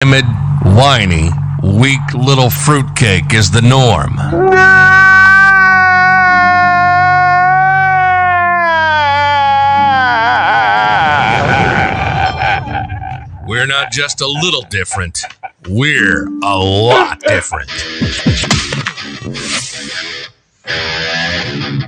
timid, whiny, weak little fruitcake is the norm. We're not just a little different. We're a lot different.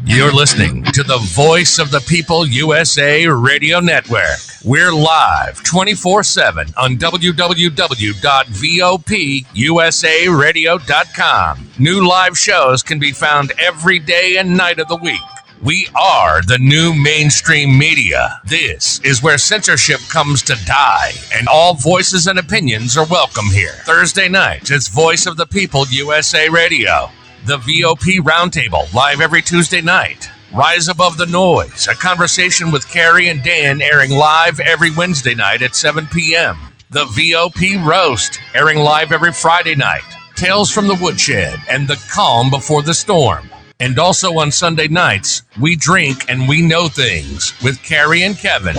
You're listening to the Voice of the People USA Radio Network. We're live 24/7 on www.vopusaradio.com. New live shows can be found every day and night of the week. We are the new mainstream media. This is where censorship comes to die, and all voices and opinions are welcome here. Thursday nights, it's Voice of the People USA Radio. The VOP Roundtable, live every Tuesday night. Rise Above the Noise, a conversation with Carrie and Dan, airing live every Wednesday night at 7 p.m. The VOP Roast, airing live every Friday night. Tales from the Woodshed and The Calm Before the Storm. And also on Sunday nights, We Drink and We Know Things with Carrie and Kevin.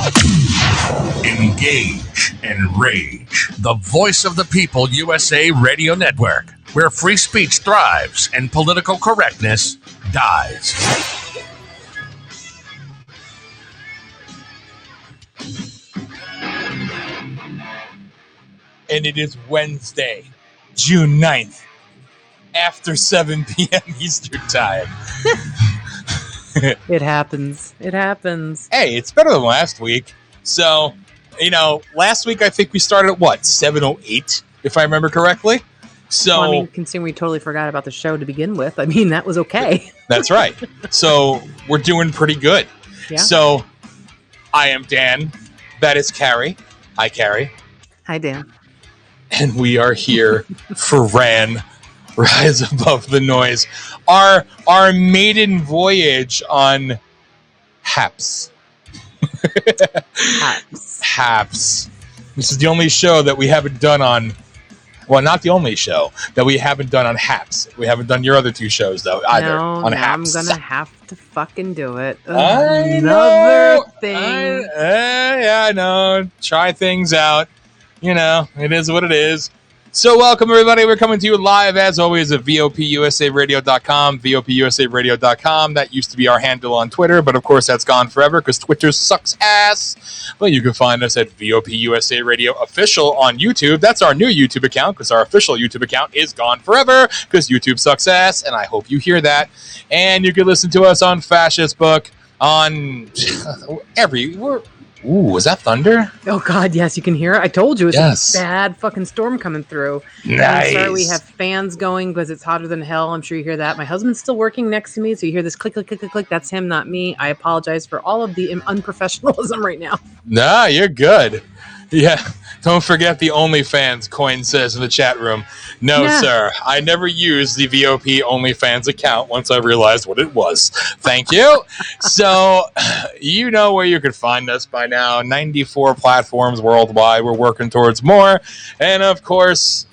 Engage and rage. The Voice of the People USA Radio Network, where free speech thrives and political correctness dies. And it is Wednesday, June 9th. After 7 p.m. Eastern time. It happens. It happens. Hey, it's better than last week. So, last week I think we started at 7:08, if I remember correctly. So, well, considering we totally forgot about the show to begin with, that was okay. That's right. So, we're doing pretty good. Yeah. So, I am Dan. That is Carrie. Hi, Carrie. Hi, Dan. And we are here for Rise Above the Noise. Our maiden voyage on HAPS. HAPS. This is the only show that we haven't done on... Well, not the only show that we haven't done on HAPS. We haven't done your other two shows, though, either. No, on HAPS. I'm going to have to fucking do it. Another thing. I know. Try things out. It is what it is. So welcome, everybody. We're coming to you live, as always, at VOPUSARadio.com, VOPUSARadio.com. That used to be our handle on Twitter, but of course that's gone forever because Twitter sucks ass. But you can find us at VOPUSA Radio Official on YouTube. That's our new YouTube account because our official YouTube account is gone forever because YouTube sucks ass, and I hope you hear that. And you can listen to us on Fascist Book, on Ooh, was that thunder? Oh, God, yes, you can hear it. I told you it's Yes. a bad fucking storm coming through. Nice. I'm sorry we have fans going because it's hotter than hell. I'm sure you hear that. My husband's still working next to me, so you hear this click, click, click, click, click. That's him, not me. I apologize for all of the unprofessionalism right now. Nah, you're good. Yeah. Don't forget the OnlyFans, Coin says in the chat room. No, sir. I never used the VOP OnlyFans account once I realized what it was. Thank you. So, you know where you can find us by now. 94 platforms worldwide. We're working towards more. And, of course,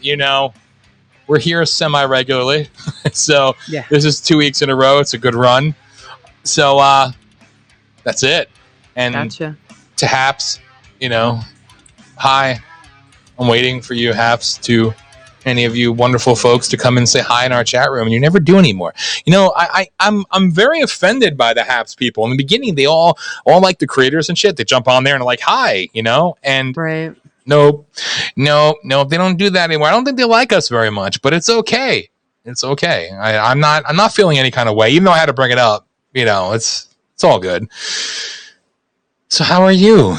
we're here semi-regularly. So, This is 2 weeks in a row. It's a good run. So, that's it. And Gotcha. To HAPS, hi. I'm waiting for you, Haps, to any of you wonderful folks to come and say hi in our chat room, and you never do anymore. I'm very offended by the Haps people. In the beginning, they all like the creators and shit. They jump on there and are like, hi, and right. Nope, they don't do that anymore. I don't think they like us very much, but it's okay. It's okay. I'm not feeling any kind of way, even though I had to bring it up. It's all good. So how are you?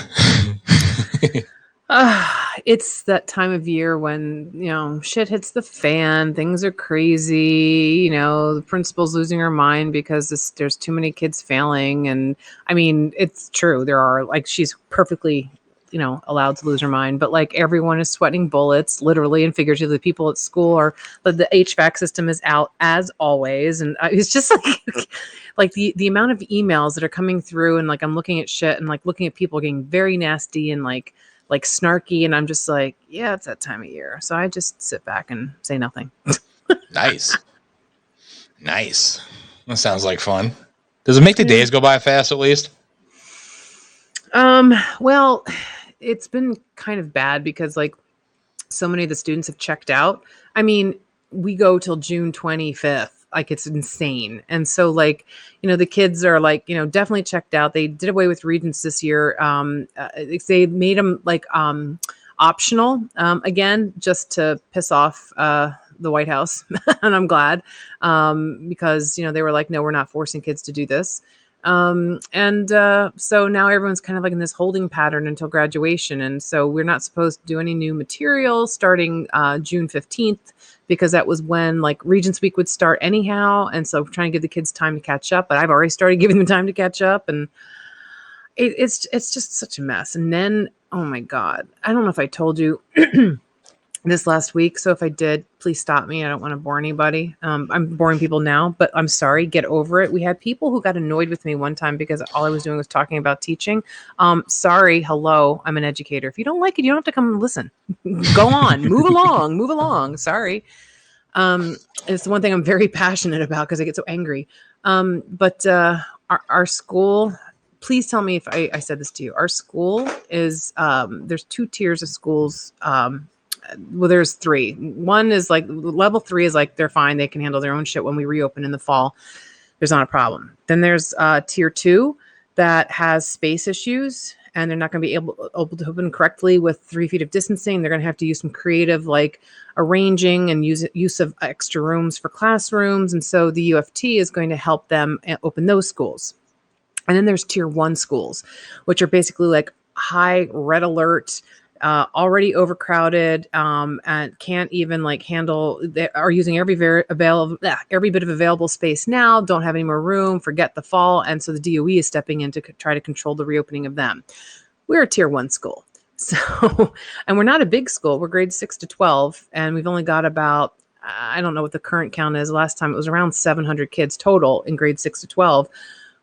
It's that time of year when, shit hits the fan, things are crazy, the principal's losing her mind because there's too many kids failing. And I mean, it's true. There are, she's perfectly, allowed to lose her mind, but everyone is sweating bullets, literally and figuratively. People at school the HVAC system is out as always. And it's just the amount of emails that are coming through, and I'm looking at shit and looking at people getting very nasty and like snarky, and I'm just yeah, it's that time of year. So I just sit back and say nothing. Nice. That sounds like fun. Does it make the days go by fast at least? Well, it's been kind of bad because So many of the students have checked out. I mean, we go till June 25th. Like, it's insane. And so, like, the kids are like, definitely checked out. They did away with regents this year. They made them like optional again, just to piss off the White House. And I'm glad because, they were like, no, we're not forcing kids to do this. So now everyone's kind of like in this holding pattern until graduation. And so we're not supposed to do any new material starting June 15th, because that was when like Regents Week would start anyhow. And so we're trying to give the kids time to catch up, but I've already started giving them time to catch up, and it's just such a mess. And then, oh my God, I don't know if I told you this last week. So if I did, please stop me. I don't want to bore anybody. I'm boring people now, but I'm sorry. Get over it. We had people who got annoyed with me one time because all I was doing was talking about teaching. Sorry. Hello. I'm an educator. If you don't like it, you don't have to come and listen. Go on. Move along. Sorry. It's the one thing I'm very passionate about because I get so angry. But our school, please tell me if I said this to you. Our school is, there's 2 tiers of schools. Well, there's 3. One is like level 3 is like, they're fine. They can handle their own shit when we reopen in the fall. There's not a problem. Then there's tier 2 that has space issues, and they're not going to be able to open correctly with 3 feet of distancing. They're going to have to use some creative like arranging and use of extra rooms for classrooms. And so the UFT is going to help them open those schools. And then there's tier 1 schools, which are basically like high red alert, already overcrowded, and can't even like handle. They are using every bit of available space now. Don't have any more room. Forget the fall, and so the DOE is stepping in to try to control the reopening of them. We're a tier 1 school, so and we're not a big school. We're grades 6 to 12, and we've only got about I don't know what the current count is. Last time it was around 700 kids total in grades 6 to 12.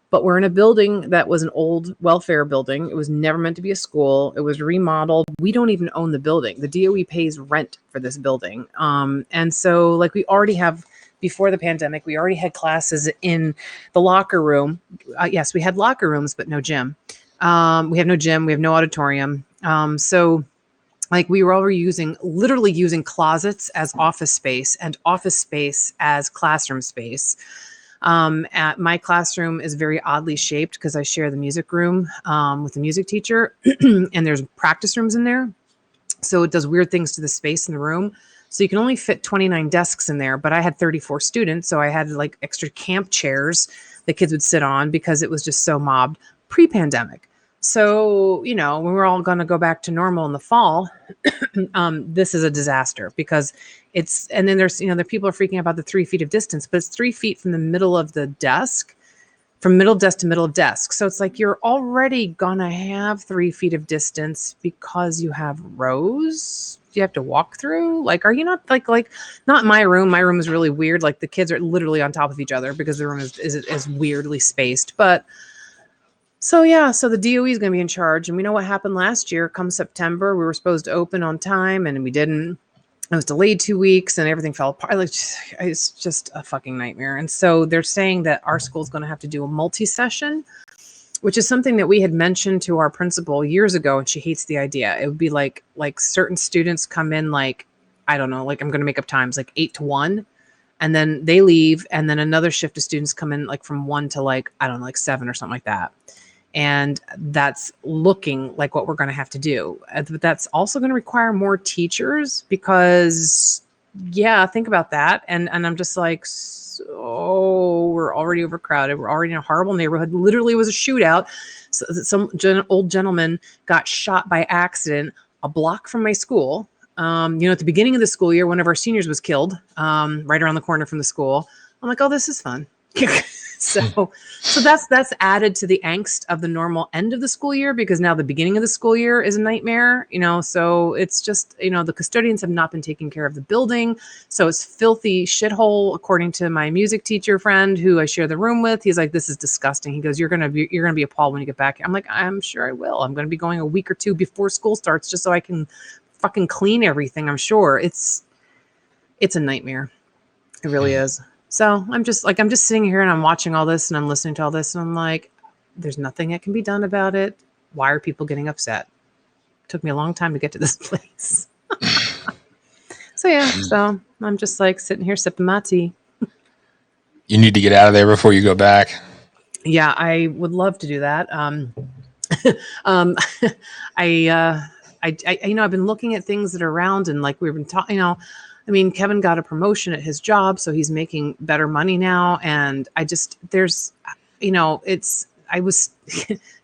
But we're in a building that was an old welfare building. It was never meant to be a school. It was remodeled. We don't even own the building. The DOE pays rent for this building. And so like we already have, before the pandemic, we already had classes in the locker room. Yes, we had locker rooms, but no gym. We have no gym. We have no auditorium. So like we were already literally using closets as office space and office space as classroom space. At my classroom is very oddly shaped because I share the music room with the music teacher, and there's practice rooms in there. So it does weird things to the space in the room. So you can only fit 29 desks in there, but I had 34 students. So I had like extra camp chairs the kids would sit on because it was just so mobbed pre-pandemic. So, when we're all going to go back to normal in the fall, this is a disaster because and then there's, the people are freaking out about the 3 feet of distance, but it's 3 feet from the middle of the desk, from middle desk to middle of desk. So it's like, you're already going to have 3 feet of distance because you have rows you have to walk through. Like, are you not like not my room? My room is really weird. Like the kids are literally on top of each other because the room is weirdly spaced, but so the DOE is going to be in charge. And we know what happened last year. Come September, we were supposed to open on time and we didn't. It was delayed 2 weeks and everything fell apart. It's just a fucking nightmare. And so they're saying that our school is going to have to do a multi-session, which is something that we had mentioned to our principal years ago. And she hates the idea. It would be like certain students come in, like, I don't know, like I'm going to make up times, like 8 to 1. And then they leave. And then another shift of students come in like from 1 to like, I don't know, like 7 or something like that. And that's looking like what we're going to have to do. But that's also going to require more teachers because, think about that. And I'm just like, so we're already overcrowded. We're already in a horrible neighborhood. Literally was a shootout. So some old gentleman got shot by accident a block from my school. At the beginning of the school year, one of our seniors was killed right around the corner from the school. I'm like, oh, this is fun. So that's added to the angst of the normal end of the school year because now the beginning of the school year is a nightmare, so it's just, the custodians have not been taking care of the building. So it's filthy shithole, according to my music teacher friend who I share the room with. He's like, this is disgusting. He goes, you're going to be appalled when you get back. I'm like, I'm sure I will. I'm going to be going a week or 2 before school starts just so I can fucking clean everything. I'm sure it's a nightmare. It really is. So I'm just sitting here and I'm watching all this and I'm listening to all this and I'm like, there's nothing that can be done about it. Why are people getting upset? It took me a long time to get to this place. So yeah, so I'm just like sitting here sipping my tea. You need to get out of there before you go back. Yeah, I would love to do that. Um, I, I've been looking at things that are around, and like we've been talking, I mean, Kevin got a promotion at his job, so he's making better money now. And I was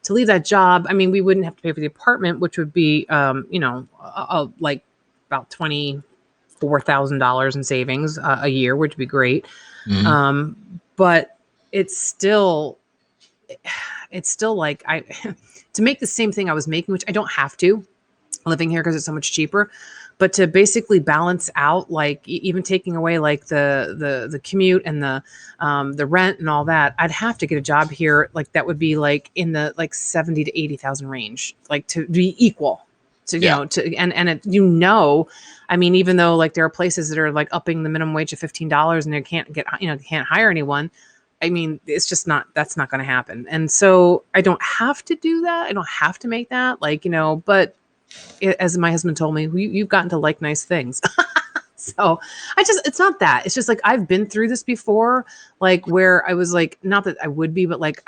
to leave that job. I mean, we wouldn't have to pay for the apartment, which would be, like about $24,000 in savings a year, which would be great. But it's still like to make the same thing I was making, which I don't have to living here because it's so much cheaper, but to basically balance out, like even taking away like the commute and the rent and all that, I'd have to get a job here. Like that would be like in the like 70 to 80,000 range, like to be equal to, I mean, even though like there are places that are like upping the minimum wage to $15 and they can't hire anyone. I mean, it's just that's not going to happen. And so I don't have to do that. I don't have to make that, but as my husband told me, you've gotten to like nice things. So it's not that. It's just like, I've been through this before, like where I was like, not that I would be, but like,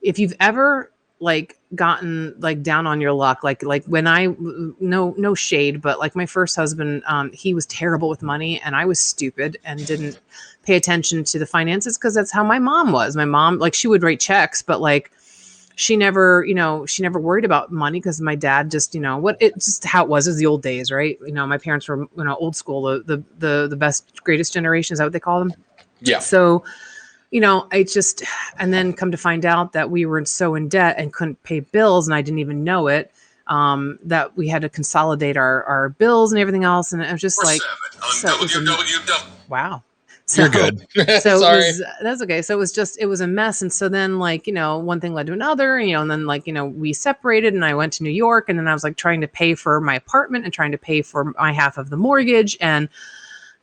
if you've ever like gotten like down on your luck, like when no shade, but like my first husband, he was terrible with money and I was stupid and didn't pay attention to the finances because that's how my mom was. My mom, like she would write checks, but like she never worried about money because my dad just, just how it was the old days, right? My parents were, old school, the best, greatest generation. Is that what they call them? Yeah. So, and then come to find out that we were so in debt and couldn't pay bills, and I didn't even know it, that we had to consolidate our bills and everything else. And it was just wow. So, you're good. So sorry. That's okay. So it was a mess. And so then like, one thing led to another, and then like, we separated and I went to New York, and then I was like trying to pay for my apartment and trying to pay for my half of the mortgage. And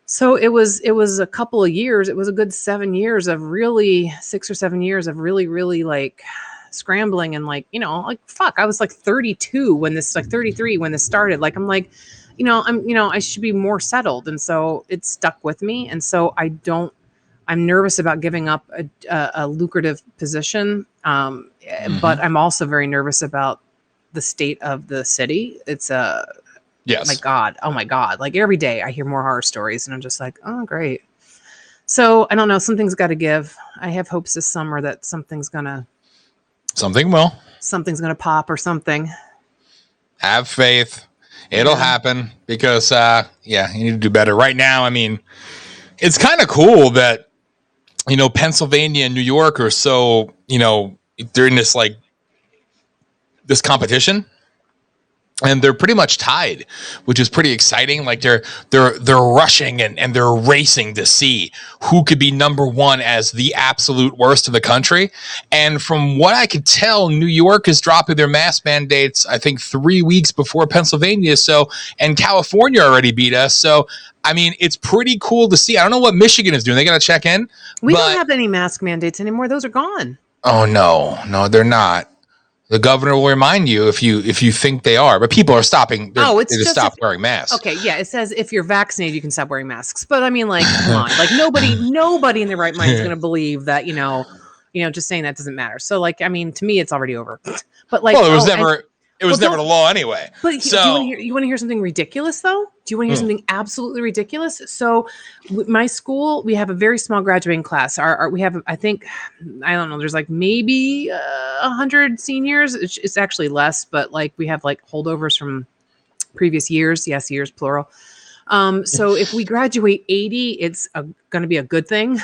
so it was a couple of years. It was a good 7 years of really 6 or 7 years of really, really like scrambling and like, like, fuck, I was like 32 when this, like 33 when this started. Like, I'm like, I should be more settled. And so it stuck with me. And so I'm nervous about giving up a lucrative position. But I'm also very nervous about the state of the city. It's yes. Oh my God. Like every day I hear more horror stories and I'm just like, oh, great. So I don't know. Something's got to give. I have hopes this summer that something's going to pop or something. Have faith. It'll happen because, you need to do better right now. I mean, it's kind of cool that, Pennsylvania and New York are so, they're in this this competition. And they're pretty much tied, which is pretty exciting. Like they're rushing and they're racing to see who could be number one as the absolute worst of the country. And from what I could tell, New York is dropping their mask mandates, I think 3 weeks before Pennsylvania. So, and California already beat us. So, I mean, it's pretty cool to see. I don't know what Michigan is doing. They got to check in. We don't have any mask mandates anymore. Those are gone. Oh, no, they're not. The governor will remind you if you think they are, but people are stopping. They just stop wearing masks. Okay, yeah, it says if you're vaccinated, you can stop wearing masks. But I mean, like, come on, like nobody in their right mind is going to believe that just saying that doesn't matter. So, like, I mean, to me, it's already over. But like, well, it was never the law anyway. But you want to hear something ridiculous, though? Do you want to hear something absolutely ridiculous? So, my school, we have a very small graduating class. We have, I think, I don't know. There's like maybe 100 seniors. It's actually less, but like we have like holdovers from previous years. Yes, years plural. So if we graduate 80, it's going to be a good thing.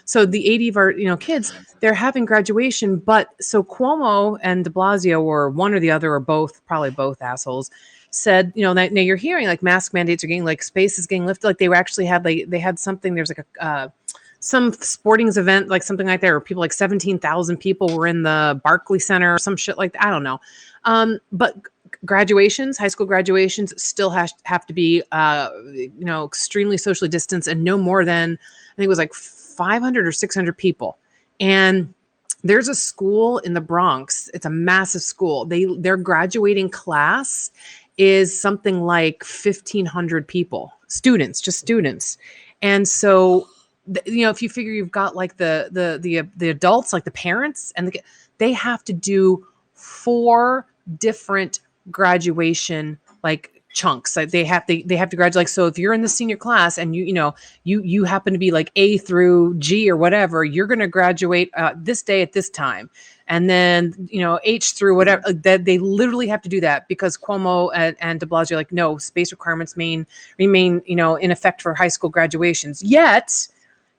So the 80 of our, kids, they're having graduation, but so Cuomo and de Blasio, or one or the other, or both, probably both assholes, said, that now you're hearing like mask mandates are getting, like space is getting lifted. Like they were actually they had something, there's like some sportings event, like something like that, where people, like 17,000 people were in the Barclay Center or some shit like that. I don't know. But graduations, high school graduations still have to be, extremely socially distanced and no more than, I think it was like 500 or 600 people. And there's a school in the Bronx. It's a massive school. Their graduating class is something like 1,500 people, students, just students. And so, if you figure you've got like the adults, like the parents, and they have to do 4 different graduation like chunks. Like they have to graduate. Like, so if you're in the senior class and you happen to be like A through G or whatever, you're going to graduate this day at this time. And then, H through whatever, that they literally have to do that because Cuomo and de Blasio are like, no, space requirements remain, in effect for high school graduations. Yet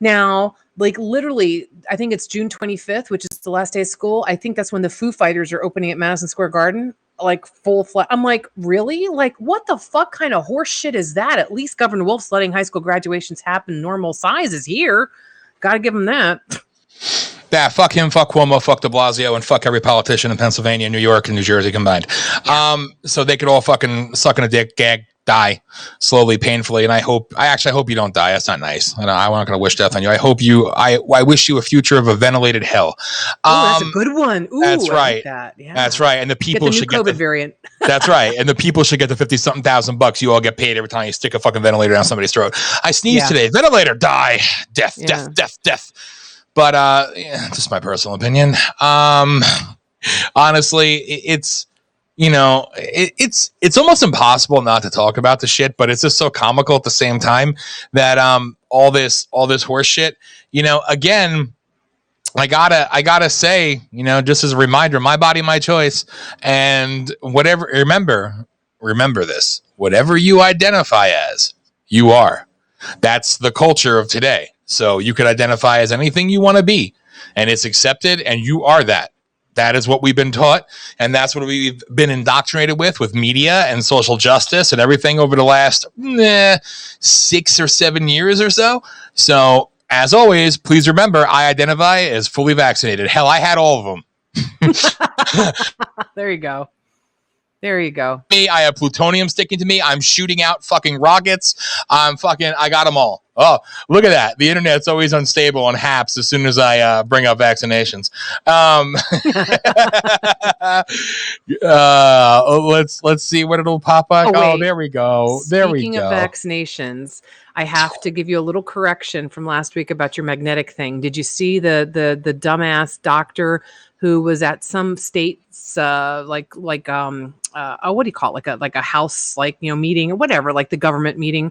now, like literally, I think it's June 25th, which is the last day of school. I think that's when the Foo Fighters are opening at Madison Square Garden, like full flat. I'm like, really? Like, what the fuck kind of horse shit is that? At least Governor Wolf's letting high school graduations happen normal sizes here. Got to give him that. Yeah, fuck him, fuck Cuomo, fuck de Blasio, and fuck every politician in Pennsylvania, New York, and New Jersey combined. Yeah. So they could all fucking suck in a dick, gag, die slowly, painfully. And I actually hope you don't die. That's not nice. I'm not going to wish death on you. I wish you a future of a ventilated hell. That's a good one. Ooh, that's right. Like that. Yeah. That's right. And the people should get the COVID variant. That's right. And the people should get the 50-something thousand bucks you all get paid every time you stick a fucking ventilator down somebody's throat. I sneezed today. Ventilator, die. Death, death. But just my personal opinion. Honestly, it's it's almost impossible not to talk about the shit, but it's just so comical at the same time that all this horse shit. Again, I gotta say, just as a reminder, my body, my choice, and whatever. Remember this: whatever you identify as, you are. That's the culture of today. So you could identify as anything you want to be, and it's accepted, and you are that. That is what we've been taught, and that's what we've been indoctrinated with media and social justice and everything over the last 6 or 7 years or so. So, as always, please remember, I identify as fully vaccinated. Hell, I had all of them. There you go. Me, I have plutonium sticking to me. I'm shooting out fucking rockets. I got them all. Oh, look at that. The internet's always unstable on haps as soon as I bring up vaccinations. Let's see what it'll pop up. Oh, there we go. Speaking of vaccinations, I have to give you a little correction from last week about your magnetic thing. Did you see the dumbass doctor who was at some state's what do you call it? Like a house meeting or whatever, like the government meeting,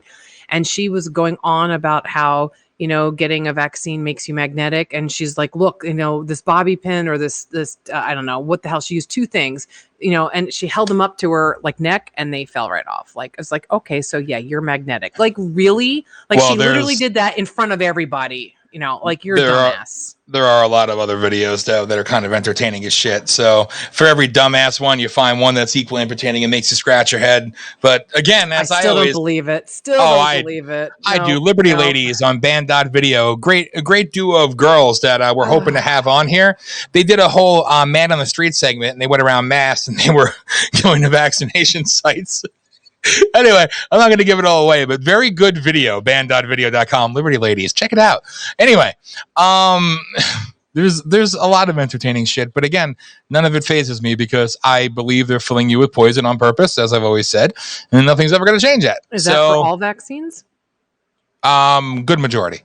and she was going on about how getting a vaccine makes you magnetic, and she's like, look, this bobby pin or this I don't know what the hell, she used 2 things, and she held them up to her like neck and they fell right off. Like, it's like, okay, so yeah, you're magnetic. Like, really? Like, she literally did that in front of everybody. Like, you're a dumbass. There are a lot of other videos though that are kind of entertaining as shit. So for every dumbass one, you find one that's equally entertaining and makes you scratch your head. But again, I still don't believe it. Don't believe it. I do. Liberty Ladies on Band.video. A great duo of girls that we're hoping to have on here. They did a whole man on the street segment, and they went around masked and they were going to vaccination sites. Anyway, I'm not going to give it all away, but very good video, band.video.com, Liberty Ladies. Check it out. Anyway, there's a lot of entertaining shit, but again, none of it phases me because I believe they're filling you with poison on purpose, as I've always said, and nothing's ever going to change that. Is that for all vaccines? Good majority.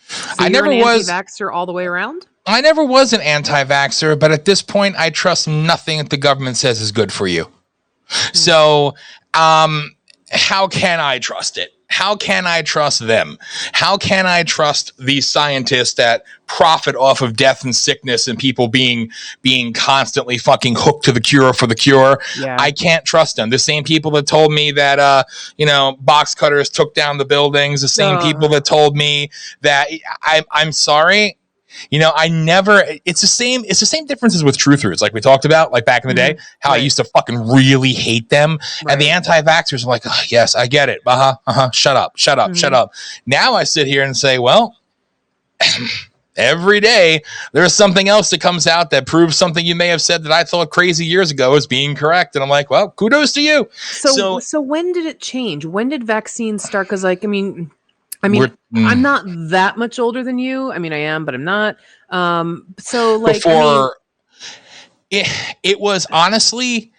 So I never was anti-vaxxer all the way around? I never was an anti-vaxxer, but at this point, I trust nothing that the government says is good for you. So, how can I trust it? How can I trust them? How can I trust these scientists that profit off of death and sickness and people being constantly fucking hooked to the cure for the cure? Yeah. I can't trust them. The same people that told me that, box cutters took down the buildings, the same people that told me that I'm sorry. It's the same differences with truthers, like we talked about, like back in the day, how I used to fucking really hate them. Right. And the anti-vaxxers are like, oh, yes, I get it. Shut up. Now I sit here and say, well, every day there's something else that comes out that proves something you may have said that I thought crazy years ago as being correct. And I'm like, well, kudos to you. So when did it change? When did vaccines start? Because I'm not that much older than you. I mean, I am, but I'm not. It was honestly,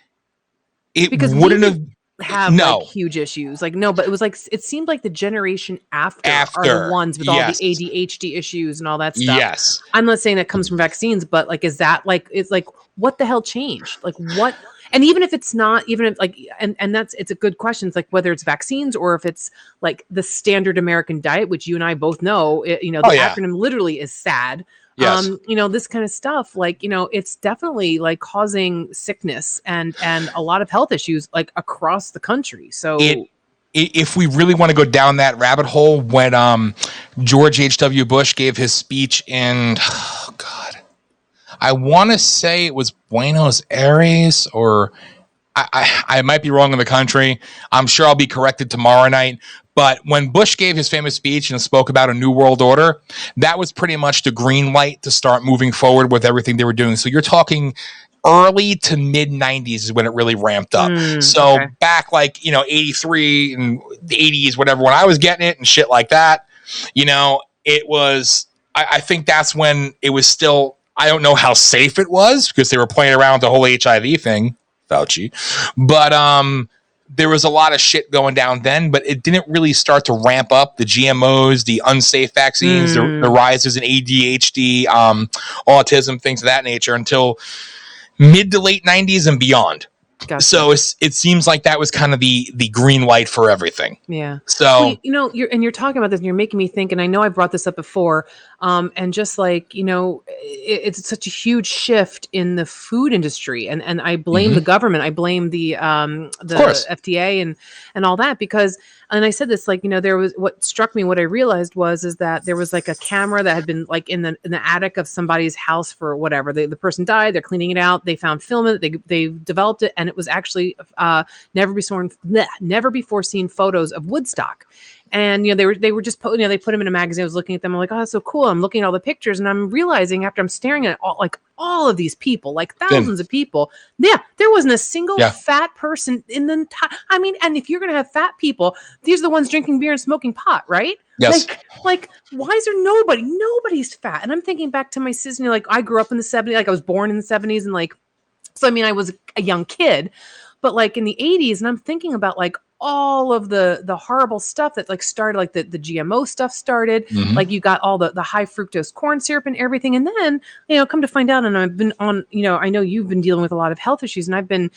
It because wouldn't have. have No. like huge issues. Like, no, but it was like, it seemed like the generation after are the ones with all the ADHD issues and all that stuff. Yes. I'm not saying that comes from vaccines, but like, is that like, it's like, what the hell changed? Like what? And even if it's not, even if like, and that's, it's a good question. It's like whether it's vaccines or if it's like the standard American diet, which you and I both know, the acronym literally is SAD. Yes. This kind of stuff, like, it's definitely like causing sickness and a lot of health issues like across the country. So if we really want to go down that rabbit hole, when George H.W. Bush gave his speech in, I want to say it was Buenos Aires, or I might be wrong in the country. I'm sure I'll be corrected tomorrow night. But when Bush gave his famous speech and spoke about a new world order, that was pretty much the green light to start moving forward with everything they were doing. So you're talking early to mid 90s is when it really ramped up. Back like, 83 and the 80s, whatever, when I was getting it and shit like that, it was, I think that's when it was still, I don't know how safe it was because they were playing around with the whole HIV thing, Fauci, but, there was a lot of shit going down then, but it didn't really start to ramp up the GMOs, the unsafe vaccines, the rises in ADHD, autism, things of that nature until mid to late 90s and beyond. Gotcha. So it seems like that was kind of the green light for everything. Yeah. So, you're talking about this and you're making me think, and I know I brought this up before, and just like, it's such a huge shift in the food industry, and I blame the government. I blame the FDA and all that, because, and I said this, like, there was, what struck me, what I realized is that there was like a camera that had been like in the attic of somebody's house for whatever. The person died, they're cleaning it out. They found film of it. They developed it, and it was actually never before seen photos of Woodstock. And, they were just, they put them in a magazine. I was looking at them. I'm like, oh, that's so cool. I'm looking at all the pictures, and I'm realizing after I'm staring at all of these people, like thousands of people. Yeah. There wasn't a single fat person in the entire, and if you're going to have fat people, these are the ones drinking beer and smoking pot, right? Yes. Like, why is there nobody's fat? And I'm thinking back to my sister, like, I grew up in the 70s, like I was born in the 70s. And like, so, I was a young kid, but like in the 80s, and I'm thinking about like all of the horrible stuff that like started, like the GMO stuff started, like you got all the high fructose corn syrup and everything. And then, come to find out, and I've been on, I know you've been dealing with a lot of health issues, and I've been,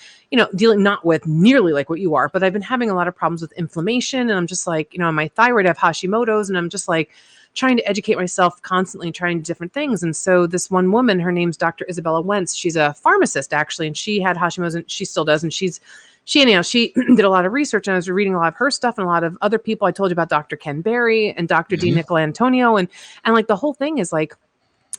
dealing not with nearly like what you are, but I've been having a lot of problems with inflammation. And I'm just like, my thyroid, I have Hashimoto's, and I'm just like trying to educate myself constantly, trying different things. And so this one woman, her name's Dr. Isabella Wentz. She's a pharmacist actually, and she had Hashimoto's, and she still does. And she did a lot of research, and I was reading a lot of her stuff and a lot of other people. I told you about Dr. Ken Berry and Dr. D. Nicolantonio, and like the whole thing is like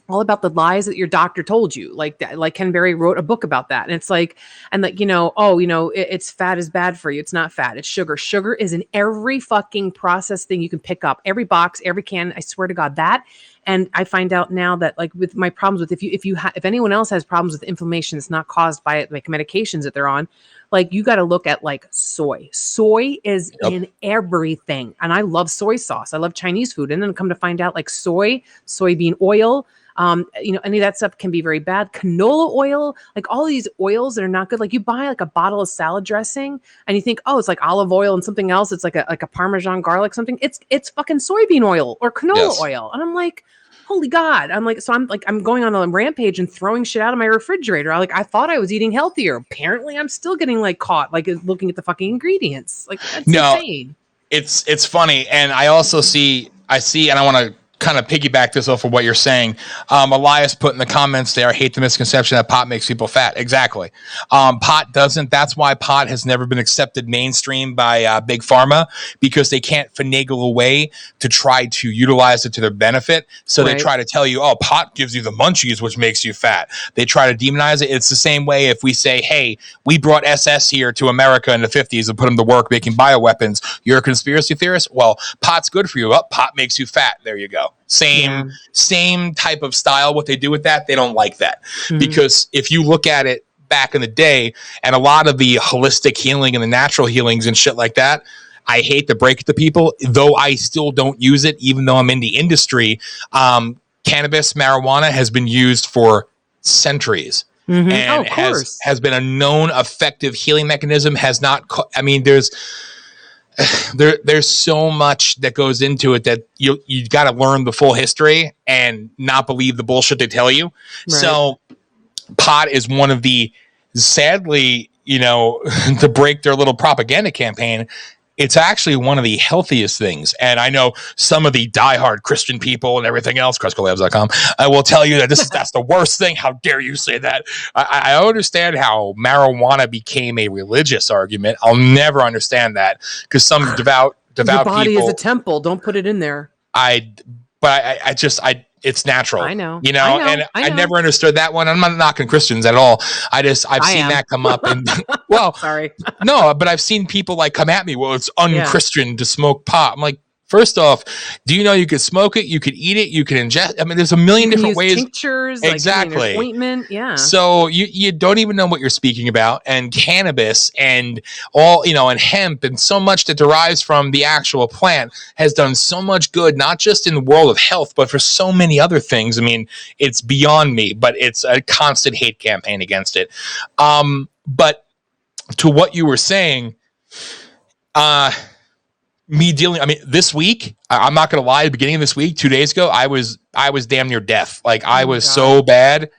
all about the lies that your doctor told you. Like that, like Ken Berry wrote a book about that. And it's like, and like, it's fat is bad for you. It's not fat. It's sugar. Sugar is in every fucking processed thing you can pick up, every box, every can. I swear to God that. And I find out now that like with my problems with, if anyone else has problems with inflammation, it's not caused by like medications that they're on, like you got to look at like soy. Soy is in everything. And I love soy sauce. I love Chinese food. And then come to find out like soybean oil, any of that stuff can be very bad. Canola oil, like all these oils that are not good. Like you buy like a bottle of salad dressing and you think, oh, it's like olive oil and something else. It's like a Parmesan garlic something. It's fucking soybean oil or canola oil. And I'm like, holy God. I'm like, so I'm going on a rampage and throwing shit out of my refrigerator. I thought I was eating healthier. Apparently I'm still getting like caught, like looking at the fucking ingredients. Like that's insane. It's funny. And I also see, and I want to kind of piggyback this off of what you're saying. Elias put in the comments there, I hate the misconception that pot makes people fat. Exactly. Pot doesn't. That's why pot has never been accepted mainstream by big pharma, because they can't finagle a way to try to utilize it to their benefit. So they try to tell you, oh, pot gives you the munchies, which makes you fat. They try to demonize it. It's the same way if we say, hey, we brought SS here to America in the 50s and put them to work making bioweapons. You're a conspiracy theorist? Well, pot's good for you. Oh, pot makes you fat. There you go. Same type of style. What they do with that, they don't like that. Because if you look at it back in the day, and a lot of the holistic healing and the natural healings and shit like that, I hate to break it to people, though I still don't use it, even though I'm in the industry. Cannabis, marijuana has been used for centuries. and Of course. has been a known effective healing mechanism. Has not. There's so much that goes into it that you got to learn the full history and not believe the bullshit they tell you. Right. So pot is one of the, sadly, to break their little propaganda campaign, it's actually one of the healthiest things. And I know some of the diehard Christian people and everything else, CrestcoLabs.com, I will tell you that that's the worst thing. How dare you say that? I understand how marijuana became a religious argument. I'll never understand that, because some devout Your body people, is a temple. Don't put it in there. It's natural. I know. And I never understood that one. I'm not knocking Christians at all. I've seen that come up, and well, sorry. No, but I've seen people like come at me. Well, it's unchristian to smoke pot. I'm like, first off, do you know you could smoke it, you could eat it, you could ingest? I mean, there's a million different ways. Tinctures, exactly. Ointment, yeah. So you don't even know what you're speaking about, and cannabis and all, and hemp and so much that derives from the actual plant has done so much good, not just in the world of health, but for so many other things. I mean, it's beyond me, but it's a constant hate campaign against it. But to what you were saying, this week, I'm not going to lie, at the beginning of this week, 2 days ago, I was damn near death. Like, I was so bad.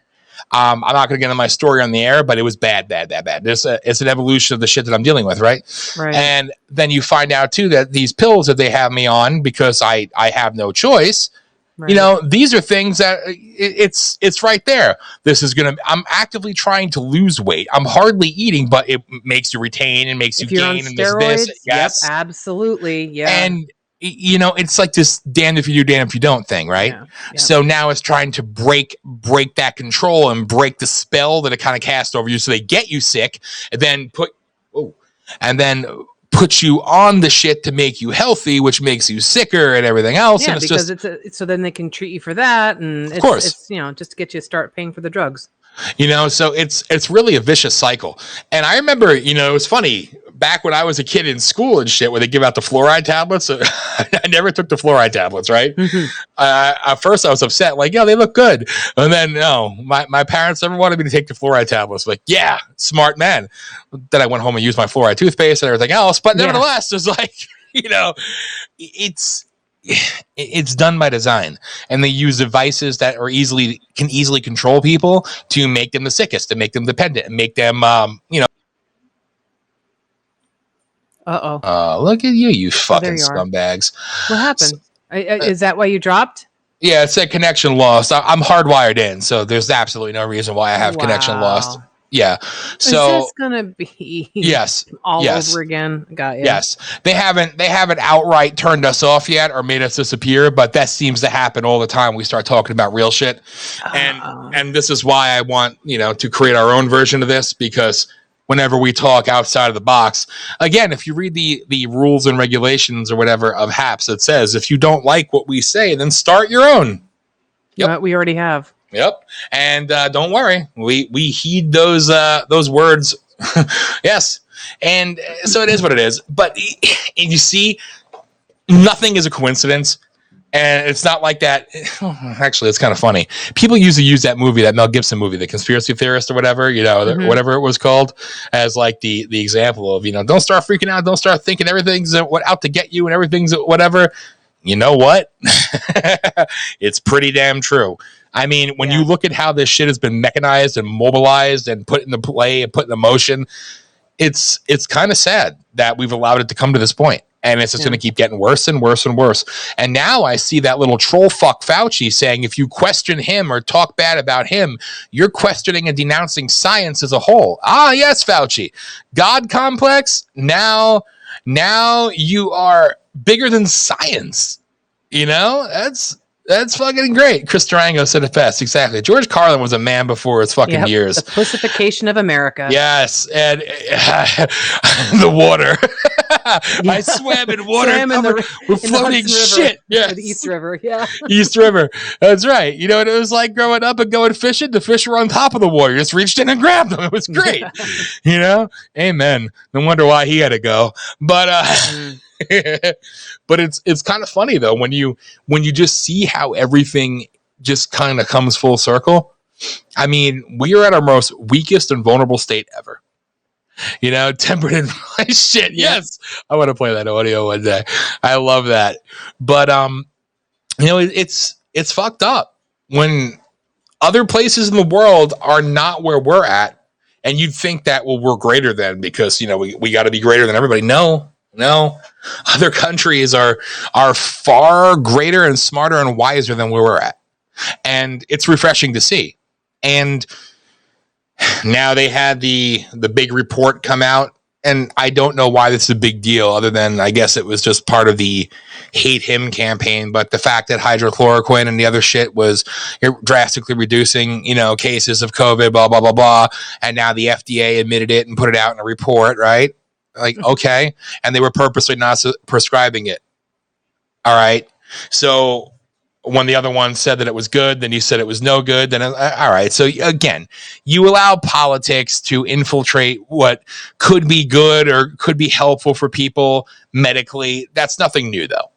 I'm not going to get into my story on the air, but it was bad. It's an evolution of the shit that I'm dealing with, right? And then you find out, too, that these pills that they have me on, because I have no choice, these are things that it's right there. I'm actively trying to lose weight. I'm hardly eating, but it makes you retain and makes you gain. And this. Yes, yep, absolutely. Yeah. And, it's like this damned if you do, damned if you don't thing, right? Yeah. Yep. So now it's trying to break that control and break the spell that it kind of cast over you. So they get you sick and then put you on the shit to make you healthy, which makes you sicker and everything else. Yeah, and it's so then they can treat you for that, and it's just to get you to start paying for the drugs. So it's really a vicious cycle. And I remember, it was funny back when I was a kid in school and shit, where they give out the fluoride tablets. I never took the fluoride tablets, right? Mm-hmm. At first I was upset, like, they look good. And then, no, my parents never wanted me to take the fluoride tablets. Like, yeah, smart man. Then I went home and used my fluoride toothpaste and everything else. But nevertheless, it's like, it's done by design, and they use devices that can easily control people to make them the sickest, to make them dependent, and make them, look at you fucking scumbags. What happened? Is that why you dropped? Yeah, it said connection lost. I'm hardwired in, so there's absolutely no reason why I have connection lost. Yeah. So is this gonna be all over again? Got you. Yes. They haven't outright turned us off yet or made us disappear, but that seems to happen all the time. We start talking about real shit. And this is why I want, to create our own version of this, because whenever we talk outside of the box, again, if you read the rules and regulations or whatever of HAPS, it says if you don't like what we say, then start your own. Yep. We already have. Yep. And don't worry, we heed those words. Yes. And so it is what it is. But you see, nothing is a coincidence. And it's not like that. Actually, it's kind of funny. People usually use that movie, that Mel Gibson movie, The Conspiracy Theorist or whatever, whatever it was called, as like the example of, don't start freaking out. Don't start thinking everything's out to get you and everything's whatever. You know what? It's pretty damn true. I mean, when you look at how this shit has been mechanized and mobilized and put into play and put into motion, it's kind of sad that we've allowed it to come to this point. And it's just going to keep getting worse and worse and worse. And now I see that little troll fuck Fauci saying if you question him or talk bad about him, you're questioning and denouncing science as a whole. Ah, yes, Fauci. God complex? Now you are bigger than science. That's fucking great. Chris Durango said it best. Exactly. George Carlin was a man before his fucking years. The pussification of America. Yes. And the water. I swam in water with floating shit. Yeah. The East River. Yeah. East River. That's right. You know what it was like growing up and going fishing? The fish were on top of the water. You just reached in and grabbed them. It was great. Amen. No wonder why he had to go. But but it's kind of funny though when you just see how everything just kind of comes full circle. I mean, we are at our most weakest and vulnerable state ever. Tempered in my shit. Yes. I want to play that audio one day. I love that. But, it's fucked up when other places in the world are not where we're at. And you'd think that, well, we're greater than because, we got to be greater than everybody. No. Other countries are far greater and smarter and wiser than where we're at. And it's refreshing to see. And now they had the big report come out. And I don't know why this is a big deal other than I guess it was just part of the hate him campaign. But the fact that hydrochloroquine and the other shit was drastically reducing, cases of COVID, blah, blah, blah, blah. And now the FDA admitted it and put it out in a report, right? Like, okay. And they were purposely not prescribing it. All right. So when the other one said that it was good, then you said it was no good. Then, all right. So again, you allow politics to infiltrate what could be good or could be helpful for people medically. That's nothing new, though.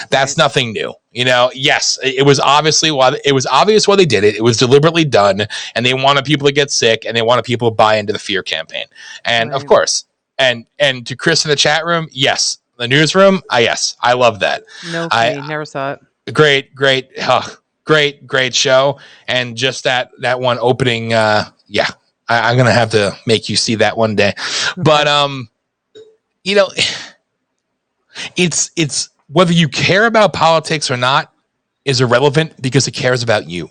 That's nothing new. Yes, it was obvious why they did it. It was deliberately done, and they wanted people to get sick, and they wanted people to buy into the fear campaign. And of course, and to Chris in the chat room, yes, the newsroom, yes, I love that. No, I never saw it. Great show. And just that one opening, I'm gonna have to make you see that one day. But it's whether you care about politics or not is irrelevant because it cares about you.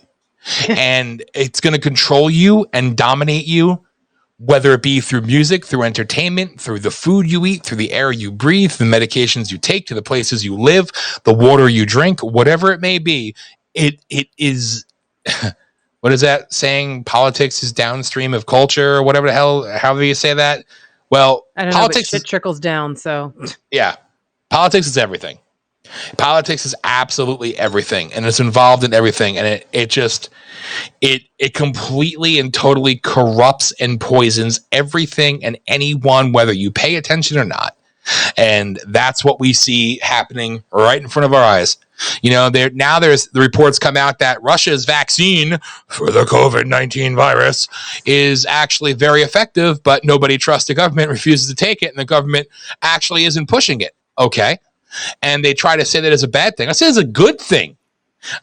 And it's gonna control you and dominate you, whether it be through music, through entertainment, through the food you eat, through the air you breathe, the medications you take, to the places you live, the water you drink, whatever it may be. It is, what is that saying? Politics is downstream of culture, or whatever the hell, however you say that. Well, I don't politics know, but shit trickles down. So yeah, politics is everything. Politics is absolutely everything, and it's involved in everything, and it completely and totally corrupts and poisons everything and anyone, whether you pay attention or not. And that's what we see happening right in front of our eyes. There's the reports come out that Russia's vaccine for the COVID-19 virus is actually very effective, but nobody trusts the government, refuses to take it, and the government actually isn't pushing it. Okay. And they try to say that as a bad thing. I say it's a good thing.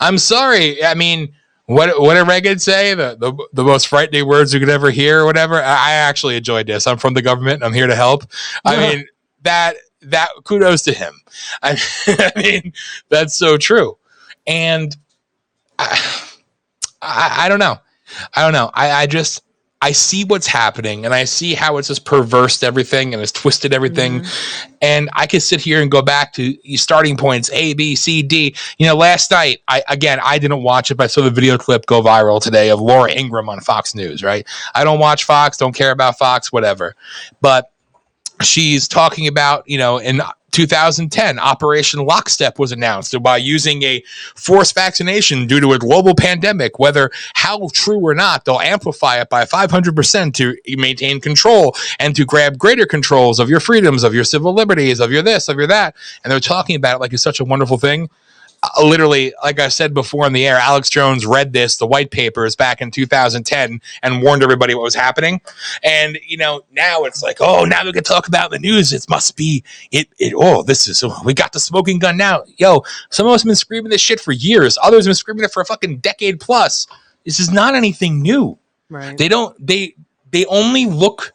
I'm sorry. I mean, what did Reagan say? The most frightening words you could ever hear or whatever. I actually enjoyed this. I'm from the government. I'm here to help. I mean, that kudos to him. I mean, that's so true. And I don't know. I see what's happening, and I see how it's just perversed everything and has twisted everything. Mm-hmm. And I could sit here and go back to starting points A, B, C, D. Last night, I didn't watch it, but I saw the video clip go viral today of Laura Ingraham on Fox News, right? I don't watch Fox, don't care about Fox, whatever. But she's talking about, in 2010, Operation Lockstep was announced by using a forced vaccination due to a global pandemic. Whether how true or not, they'll amplify it by 500% to maintain control and to grab greater controls of your freedoms, of your civil liberties, of your this, of your that. And they're talking about it like it's such a wonderful thing. Literally, like I said before in the air, Alex Jones read the white papers back in 2010 and warned everybody what was happening. And, now it's like, oh, now we can talk about the news. It must be we got the smoking gun now. Yo, some of us have been screaming this shit for years. Others have been screaming it for a fucking decade plus. This is not anything new. Right. They only look.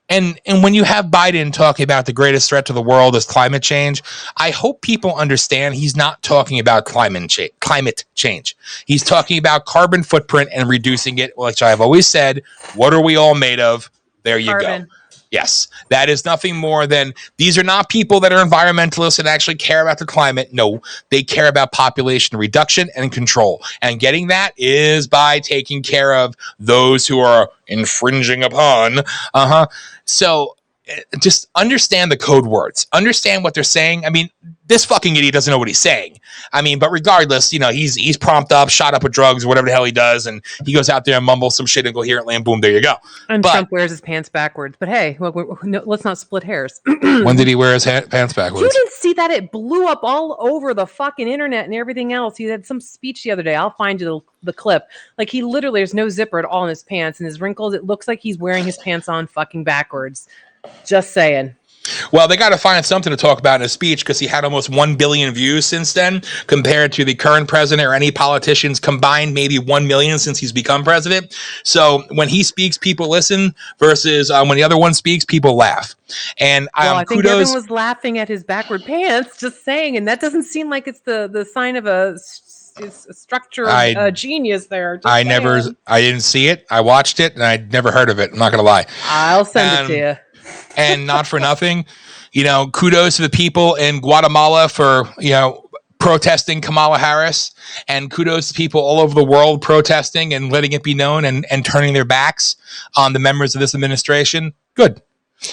And when you have Biden talking about the greatest threat to the world is climate change, I hope people understand he's not talking about climate change. He's talking about carbon footprint and reducing it, which I've always said, what are we all made of? There you go. Yes, that is nothing more than, these are not people that are environmentalists and actually care about the climate. No, they care about population reduction and control. And getting that is by taking care of those who are infringing upon. So just understand the code words. Understand what they're saying. I mean, this fucking idiot doesn't know what he's saying. I mean, but regardless, you know, he's pumped up, shot up with drugs or whatever the hell he does, and he goes out there and mumbles some shit incoherently, and boom, there you go. And Trump wears his pants backwards. But hey, let's not split hairs. When did he wear his pants backwards? You didn't see that? It blew up all over the fucking internet and everything else. He had some speech the other day. I'll find you the clip. Like, he literally, there's no zipper at all in his pants, and his wrinkles, it looks like he's wearing his pants on fucking backwards. Just saying. Well, they got to find something to talk about in his speech because he had almost 1 billion views since then, compared to the current president or any politicians combined, maybe 1 million since he's become president. So when he speaks, people listen, versus when the other one speaks, people laugh. And I think everyone was laughing at his backward pants, just saying, and that doesn't seem like it's the sign of a structure genius there. I didn't see it. I watched it, and I'd never heard of it. I'm not going to lie. I'll send it to you. And not for nothing, you know, kudos to the people in Guatemala for, you know, protesting Kamala Harris, and kudos to people all over the world protesting and letting it be known and turning their backs on the members of this administration. Good.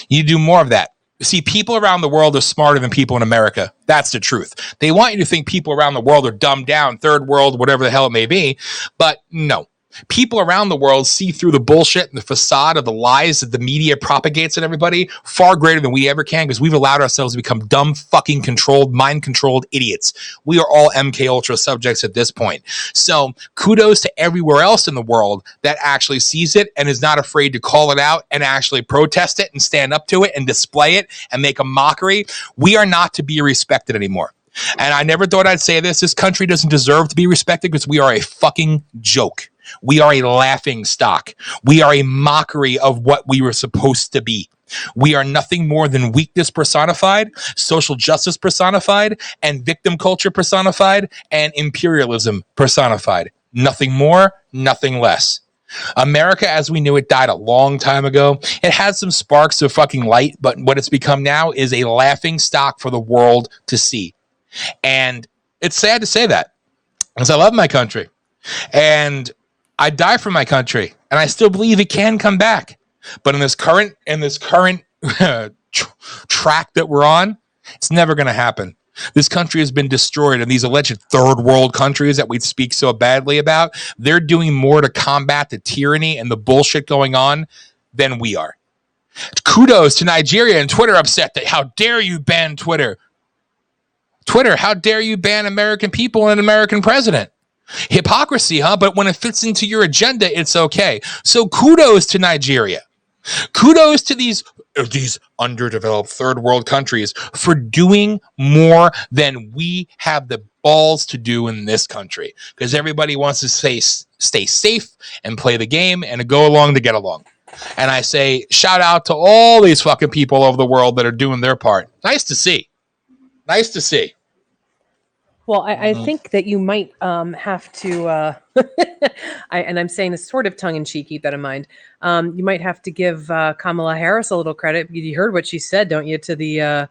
You do more of that. See, people around the world are smarter than people in America. That's the truth. They want you to think people around the world are dumbed down, third world, whatever the hell it may be. But no. People around the world see through the bullshit and the facade of the lies that the media propagates at everybody far greater than we ever can, because we've allowed ourselves to become dumb, fucking controlled, mind-controlled idiots. We are all MK Ultra subjects at this point. So kudos to everywhere else in the world that actually sees it and is not afraid to call it out and actually protest it and stand up to it and display it and make a mockery. We are not to be respected anymore. And I never thought I'd say this. This country doesn't deserve to be respected because we are a fucking joke. We are a laughing stock. We are a mockery of what we were supposed to be. We are nothing more than weakness personified, social justice personified, and victim culture personified, and imperialism personified. Nothing more, nothing less. America as we knew it died a long time ago. It had some sparks of fucking light, but what it's become now is a laughing stock for the world to see. And it's sad to say that, because I love my country. And I die for my country, and I still believe it can come back. But in this current track that we're on, it's never going to happen. This country has been destroyed, and these alleged third world countries that we speak so badly about, they're doing more to combat the tyranny and the bullshit going on than we are. Kudos to Nigeria and Twitter upset that how dare you ban Twitter? Twitter, how dare you ban American people and an American president? Hypocrisy, huh? But when it fits into your agenda, it's okay. So kudos to Nigeria. Kudos to these underdeveloped third world countries for doing more than we have the balls to do in this country. Because everybody wants to stay safe and play the game and to go along to get along. And I say, shout out to all these fucking people all over the world that are doing their part. Nice to see. Nice to see. Well, I think that you might have to, and I'm saying this sort of tongue-in-cheek, keep that in mind, you might have to give Kamala Harris a little credit. You heard what she said, don't you, to the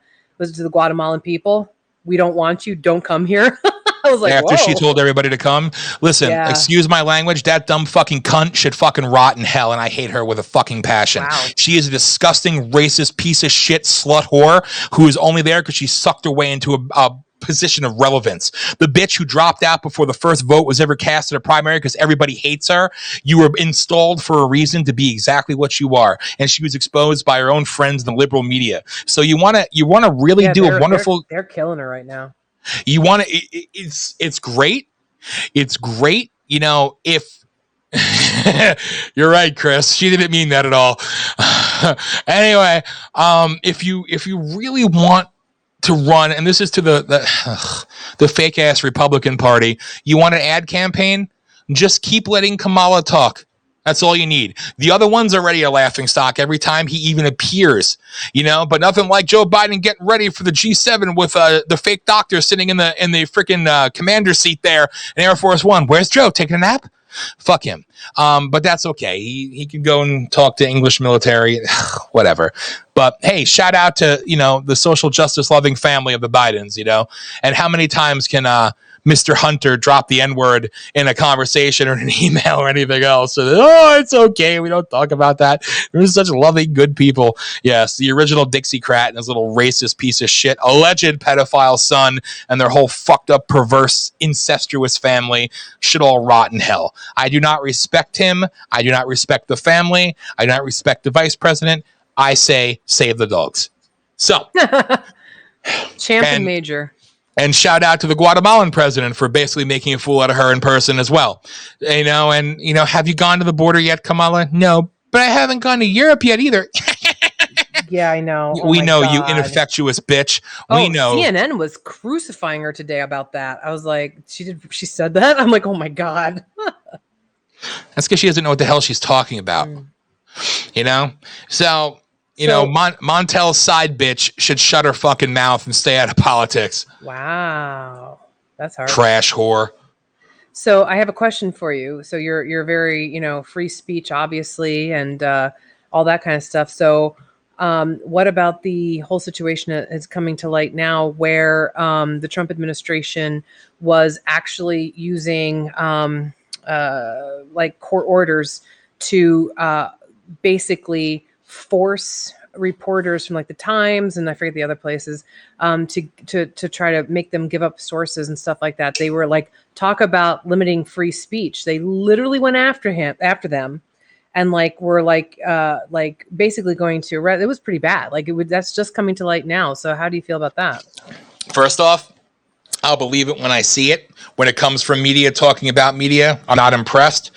Guatemalan people? We don't want you. Don't come here. I was like, after whoa. She told everybody to come. Listen, Excuse my language, that dumb fucking cunt should fucking rot in hell, and I hate her with a fucking passion. Wow. She is a disgusting, racist piece of shit slut whore who is only there because she sucked her way into a position of relevance. The bitch who dropped out before the first vote was ever cast in a primary because everybody hates her. You were installed for a reason to be exactly what you are, and she was exposed by her own friends in the liberal media. So you want to really do a wonderful. They're killing her right now. You want to. It's great. It's great. You know, if you're right, Chris, she didn't mean that at all. Anyway, if you really want to run, and this is to the fake ass Republican Party, you want an ad campaign, just keep letting Kamala talk. That's all you need. The other one's already a laughing stock every time he even appears, you know, but nothing like Joe Biden getting ready for the G7 with the fake doctor sitting in the freaking commander seat there in Air Force One. Where's Joe? Taking a nap? Fuck him. But that's okay. He can go and talk to English military, whatever. But hey, shout out to, you know, the social justice loving family of the Bidens, you know, and how many times can Mr. Hunter dropped the N-word in a conversation or an email or anything else. So, oh, it's okay. We don't talk about that. They're such lovely, good people. Yes, the original Dixiecrat and his little racist piece of shit, alleged pedophile son, and their whole fucked up, perverse, incestuous family should all rot in hell. I do not respect him. I do not respect the family. I do not respect the vice president. I say, save the dogs. So, Champ and Major. And shout out to the Guatemalan president for basically making a fool out of her in person as well. Have you gone to the border yet, Kamala? No, but I haven't gone to Europe yet either. Yeah, I know. We know, you ineffectuous bitch. We know. CNN was crucifying her today about that. I was like, she said that? I'm like, oh my God. That's because she doesn't know what the hell she's talking about. So, Montel's side bitch should shut her fucking mouth and stay out of politics. Wow. That's hard. Trash whore. So I have a question for you. So you're very, free speech, obviously, and all that kind of stuff. So what about the whole situation that is coming to light now where the Trump administration was actually using court orders to basically force reporters from the Times and I forget the other places to try to make them give up sources and stuff like that. They were talk about limiting free speech. They literally went after them and were basically going to arrest. It was pretty bad. That's just coming to light now. So how do you feel about that? First off, I'll believe it when I see it. When it comes from media talking about media, I'm not impressed.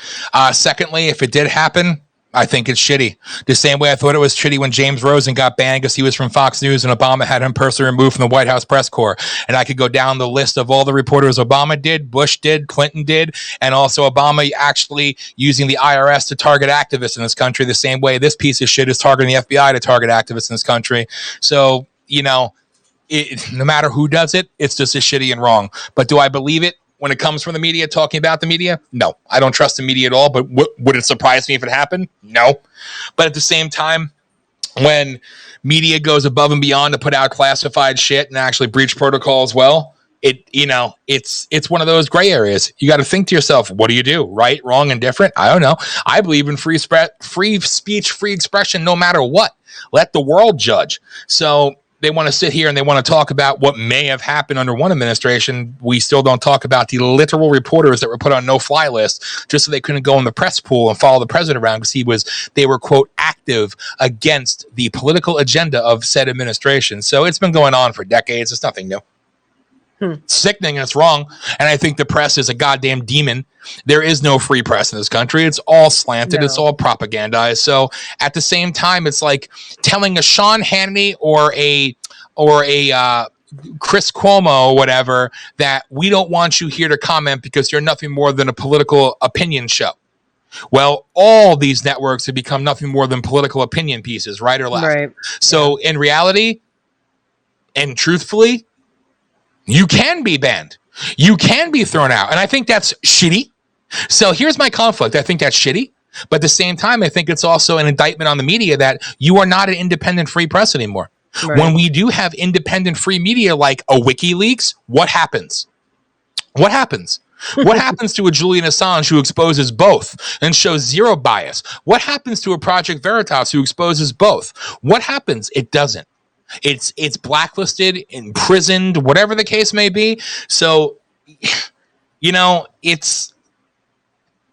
Secondly, if it did happen, I think it's shitty. The same way I thought it was shitty when James Rosen got banned because he was from Fox News and Obama had him personally removed from the White House press corps. And I could go down the list of all the reporters Obama did, Bush did, Clinton did, and also Obama actually using the IRS to target activists in this country the same way this piece of shit is targeting the FBI to target activists in this country. So, no matter who does it, it's just as shitty and wrong. But do I believe it? When it comes from the media, talking about the media, no. I don't trust the media at all, but would it surprise me if it happened? No. But at the same time, when media goes above and beyond to put out classified shit and actually breach protocol as well, it's one of those gray areas. You got to think to yourself, what do you do? Right, wrong, and different? I don't know. I believe in free speech, free expression, no matter what. Let the world judge. So they want to sit here and they want to talk about what may have happened under one administration. We still don't talk about the literal reporters that were put on no-fly list just so they couldn't go in the press pool and follow the president around because they were, quote, active against the political agenda of said administration. So it's been going on for decades. It's nothing new. Sickening and it's wrong. And I think the press is a goddamn demon. There is no free press in this country. It's all slanted. No. It's all propagandized. So at the same time, it's like telling a Sean Hannity or a Chris Cuomo or whatever that we don't want you here to comment because you're nothing more than a political opinion show. Well, all these networks have become nothing more than political opinion pieces, right or left. Right. So in reality, and truthfully, you can be banned. You can be thrown out. And I think that's shitty. So here's my conflict. I think that's shitty. But at the same time, I think it's also an indictment on the media that you are not an independent free press anymore. Right. When we do have independent free media like a WikiLeaks, what happens? What happens? What happens to a Julian Assange who exposes both and shows zero bias? What happens to a Project Veritas who exposes both? What happens? It doesn't. It's blacklisted, imprisoned, whatever the case may be. So, it's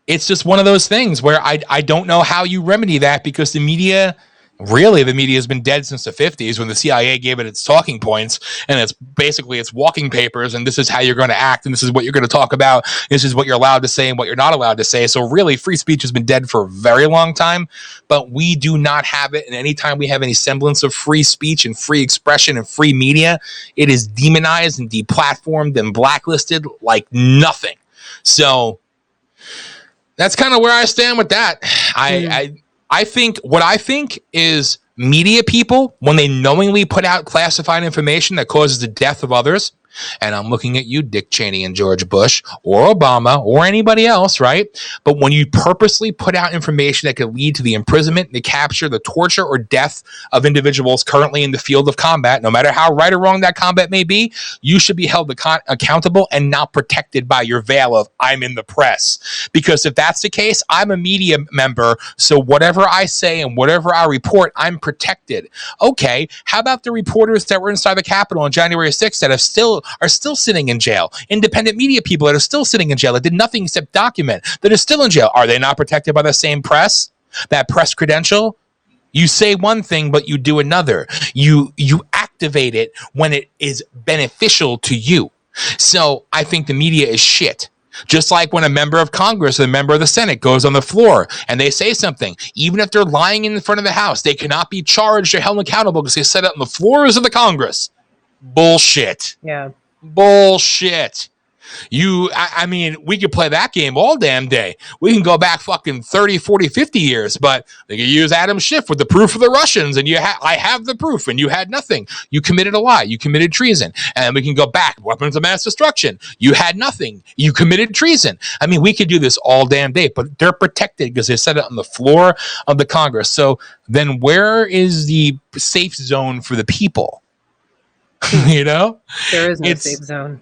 just one of those things where I don't know how you remedy that because the media has been dead since the 50s when the CIA gave it its talking points and it's basically its walking papers and this is how you're going to act and this is what you're going to talk about. This is what you're allowed to say and what you're not allowed to say. So really free speech has been dead for a very long time, but we do not have it. And anytime we have any semblance of free speech and free expression and free media, it is demonized and deplatformed and blacklisted like nothing. So that's kind of where I stand with that. I think is media people, when they knowingly put out classified information that causes the death of others, And I'm looking at you, Dick Cheney and George Bush or Obama or anybody else, right? But when you purposely put out information that could lead to the imprisonment, the capture, the torture, or death of individuals currently in the field of combat, no matter how right or wrong that combat may be, you should be held accountable and not protected by your veil of I'm in the press. Because if that's the case, I'm a media member, so whatever I say and whatever I report, I'm protected. Okay, how about the reporters that were inside the Capitol on January 6th that are still sitting in jail? Independent media people that are still sitting in jail that did nothing except document, that are still in jail. Are they not protected by the same press? That press credential? You say one thing, but you do another. You activate it when it is beneficial to you. So I think the media is shit. Just like when a member of Congress or a member of the Senate goes on the floor and they say something, even if they're lying in front of the House, they cannot be charged or held accountable because they said it on the floors of the Congress. Bullshit. Yeah. Bullshit. I mean, we could play that game all damn day. We can go back fucking 30, 40, 50 years, but they could use Adam Schiff with the proof of the Russians, and I have the proof, and you had nothing. You committed a lie. You committed treason. And we can go back, weapons of mass destruction. You had nothing. You committed treason. I mean, we could do this all damn day, but they're protected because they said it on the floor of the Congress. So then where is the safe zone for the people? You know? There is no safe zone.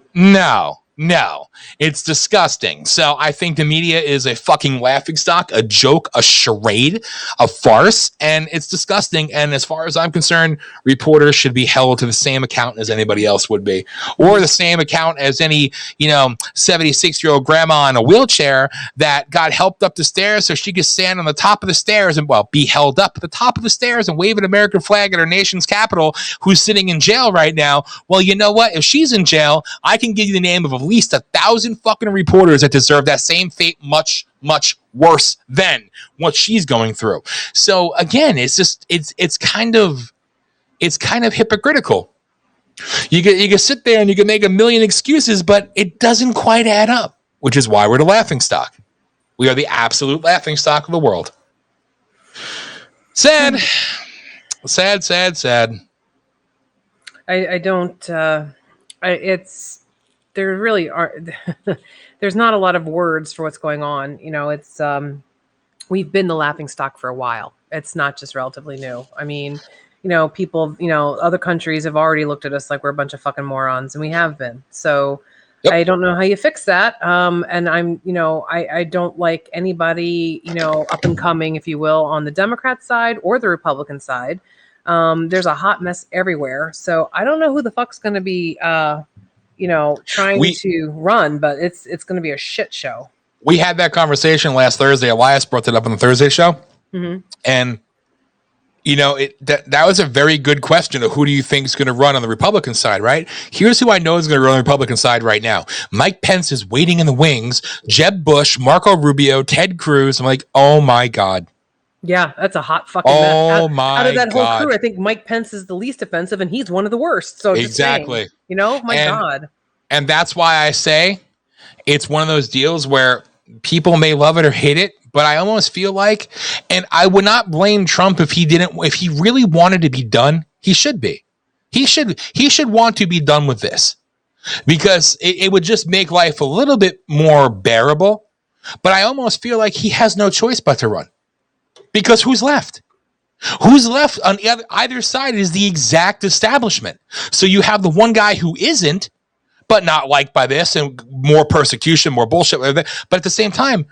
No, it's disgusting. So I think the media is a fucking laughingstock, a joke, a charade, a farce, and it's disgusting. And as far as I'm concerned, reporters should be held to the same account as anybody else would be, or the same account as any, 76-year-old grandma in a wheelchair that got helped up the stairs so she could stand on the top of the stairs and, be held up at the top of the stairs and wave an American flag at our nation's capital, who's sitting in jail right now. Well, you know what? If she's in jail, I can give you the name of at least 1,000 fucking reporters that deserve that same fate much, much worse than what she's going through. So again, it's kind of hypocritical. You can sit there and you can make a million excuses, but it doesn't quite add up, which is why we're the laughingstock. We are the absolute laughingstock of the world. Sad. I don't, there really are, there's not a lot of words for what's going on. It's, we've been the laughingstock for a while. It's not just relatively new. I mean, people, other countries have already looked at us like we're a bunch of fucking morons, and we have been. So yep. I don't know how you fix that. And I'm, I don't like anybody, up and coming, if you will, on the Democrat side or the Republican side. There's a hot mess everywhere. So I don't know who the fuck's going to be, trying to run, but it's going to be a shit show. We had that conversation last Thursday. Elias brought it up on the Thursday show. Mm-hmm. And, that was a very good question of who do you think is going to run on the Republican side, right? Here's who I know is going to run on the Republican side right now. Mike Pence is waiting in the wings. Jeb Bush, Marco Rubio, Ted Cruz. I'm like, oh my God. Yeah, that's a hot fucking mess. Out of that whole crew, I think Mike Pence is the least offensive, and he's one of the worst. So exactly, saying, God. And that's why I say it's one of those deals where people may love it or hate it, but I almost feel like, and I would not blame Trump if he really wanted to be done. He should be. He should want to be done with this, because it would just make life a little bit more bearable. But I almost feel like he has no choice but to run. Because who's left? Who's left on either side is the exact establishment. So you have the one guy who isn't, but not liked by this, and more persecution, more bullshit. But at the same time,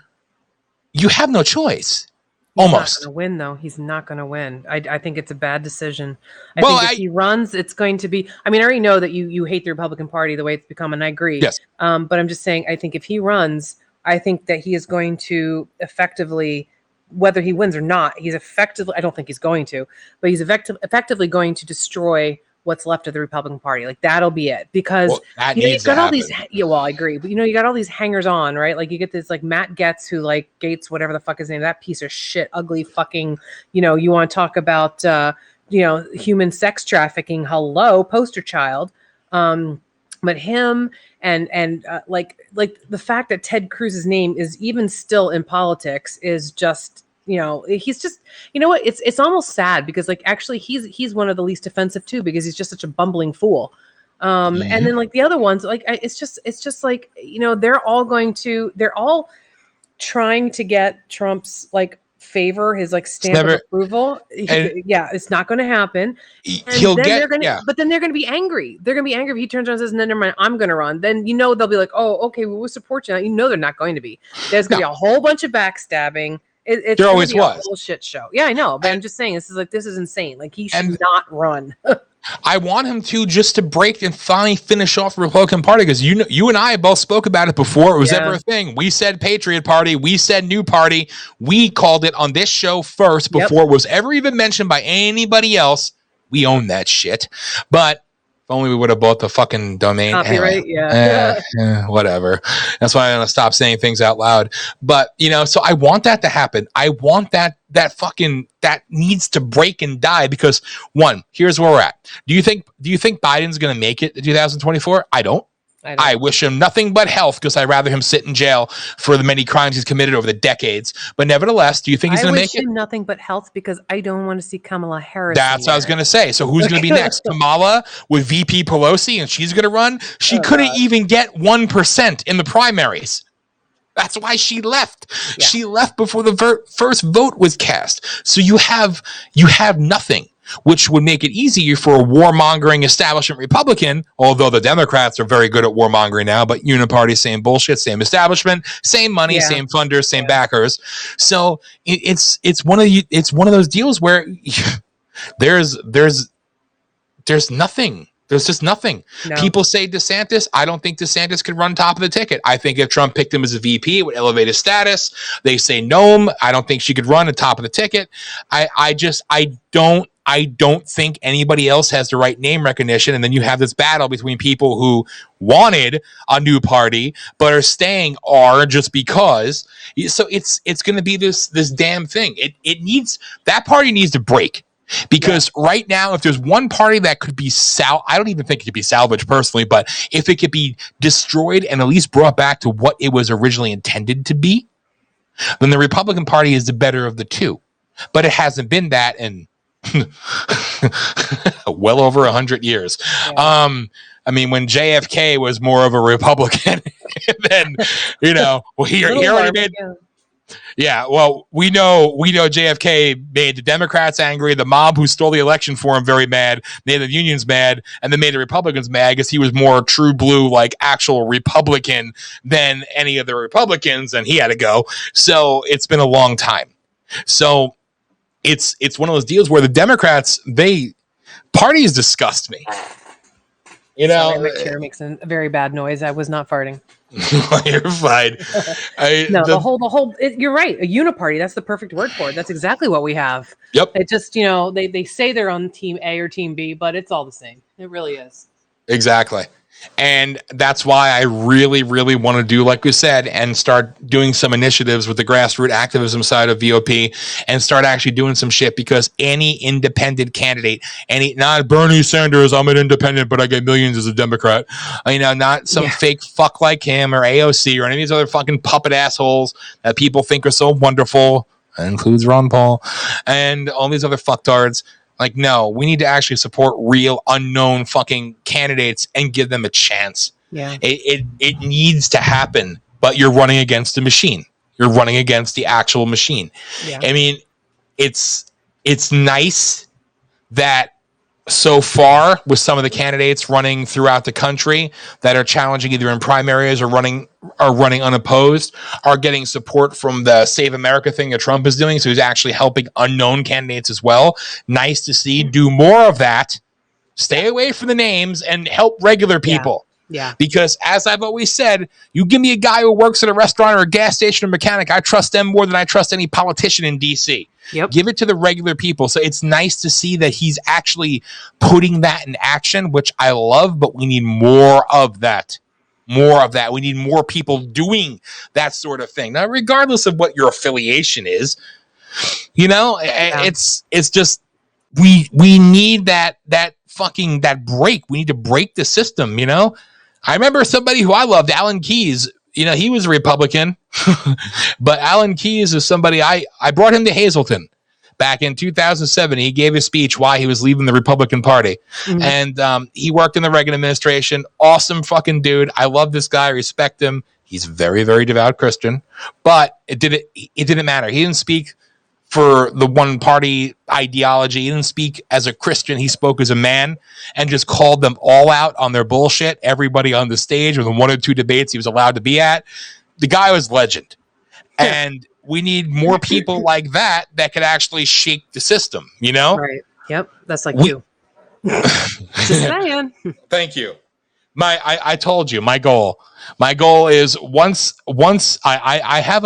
you have no choice. Almost. He's not going to win, though. He's not going to win. I think it's a bad decision. I think if he runs, it's going to be... I mean, I already know that you hate the Republican Party the way it's become, and I agree. Yes. But I'm just saying, I think if he runs, I think that he is going to effectively... whether he wins or not, he's effectively, I don't think he's going to, but he's effectively going to destroy what's left of the Republican Party. Like, that'll be it. Because you've got all these, I agree. But you got all these hangers on, right? Like, you get this like Matt Gaetz, who like Gates, whatever the fuck his name, that piece of shit, ugly fucking, you want to talk about, human sex trafficking. Hello, poster child. But him and like the fact that Ted Cruz's name is even still in politics is just, he's just, what, it's almost sad, because like actually he's one of the least offensive too, because he's just such a bumbling fool. And then like the other ones, like it's just like, they're all trying to get Trump's like favor, his like stamp of approval. It's not going to happen. But then they're going to be angry. They're going to be angry if he turns around and says, "No, never mind, I'm going to run." Then they'll be like, "Oh, okay, well, we'll support you." They're not going to be. There's going to be a whole bunch of backstabbing. There always was a whole shit show. Yeah, I know, but I'm just saying this is insane. Like he should not run. I want him to just to break and finally finish off the Republican Party, because you and I both spoke about it before it was ever a thing. We said Patriot Party, we said New Party, we called it on this show first before it was ever even mentioned by anybody else. We own that shit, but if only we would have bought the fucking domain. Copyright, whatever. That's why I'm gonna stop saying things out loud. But so I want that to happen. I want that needs to break and die, because one, here's where we're at. Do you think Biden's gonna make it to 2024? I don't. I wish him nothing but health, because I'd rather him sit in jail for the many crimes he's committed over the decades. But nevertheless, do you think he's going to make it? I wish him nothing but health, because I don't want to see Kamala Harris. That's what I was going to say. So who's going to be next? Kamala with VP Pelosi, and she's going to run? She couldn't even get 1% in the primaries. That's why she left. Yeah. She left before the first vote was cast. So you have nothing, which would make it easier for a warmongering establishment Republican, although the Democrats are very good at warmongering now, but uniparty, same bullshit, same establishment, same money, same funders, same backers. So it's one of those deals where there's nothing. There's just nothing. No. People say DeSantis. I don't think DeSantis could run top of the ticket. I think if Trump picked him as a VP, it would elevate his status. They say Noam. I don't think she could run at top of the ticket. I don't think anybody else has the right name recognition. And then you have this battle between people who wanted a new party but are staying just because. So it's going to be this damn thing. That party needs to break. Because right now, if there's one party that could be I don't even think it could be salvaged personally, but if it could be destroyed and at least brought back to what it was originally intended to be, then the Republican Party is the better of the two. But it hasn't been that in well over 100 years. Yeah. I mean, when JFK was more of a Republican, then he already made. Yeah, well, we know JFK made the Democrats angry, the mob who stole the election for him very mad, made the unions mad, and then made the Republicans mad because he was more true blue, like actual Republican than any of the Republicans, and he had to go. So it's been a long time. So it's one of those deals where the Democrats, parties disgust me. Sorry, my chair makes a very bad noise. I was not farting. You're fine. The whole. You're right. A uniparty. That's the perfect word for it. That's exactly what we have. Yep. It just they say they're on team A or team B, but it's all the same. It really is. Exactly. And that's why I really, really want to do, like we said, and start doing some initiatives with the grassroots activism side of VOP and start actually doing some shit, because any independent candidate, not Bernie Sanders, I'm an independent, but I get millions as a Democrat, not some fake fuck like him or AOC or any of these other fucking puppet assholes that people think are so wonderful. That includes Ron Paul and all these other fucktards. Like, no, we need to actually support real unknown fucking candidates and give them a chance. Yeah. It needs to happen, but you're running against the machine. You're running against the actual machine. Yeah. I mean, it's nice that so far with some of the candidates running throughout the country that are challenging either in primaries or running unopposed are getting support from the Save America thing that Trump is doing. So he's actually helping unknown candidates as well. Nice to see. Do more of that. Stay away from the names and help regular people. Yeah. Because as I've always said, you give me a guy who works at a restaurant or a gas station or mechanic, I trust them more than I trust any politician in DC. Yep. Give it to the regular people. So it's nice to see that he's actually putting that in action, which I love, but we need more of that. More of that. We need more people doing that sort of thing. Now, regardless of what your affiliation is, it's just we need that break. We need to break the system, I remember somebody who I loved, Alan Keyes. He was a Republican, but Alan Keyes is somebody I brought him to Hazleton back in 2007. He gave a speech why he was leaving the Republican Party. And he worked in the Reagan administration. Awesome fucking dude. I love this guy. I respect him. He's very, very devout Christian. But it didn't matter. He didn't speak for the one party ideology. He didn't speak as a Christian. He spoke as a man and just called them all out on their bullshit. Everybody on the stage or the 1 or 2 debates he was allowed to be at. The guy was legend. And we need more people like that could actually shake the system, you know? Right. Yep. That's like you. Just saying. Thank you. I told you my goal is once I have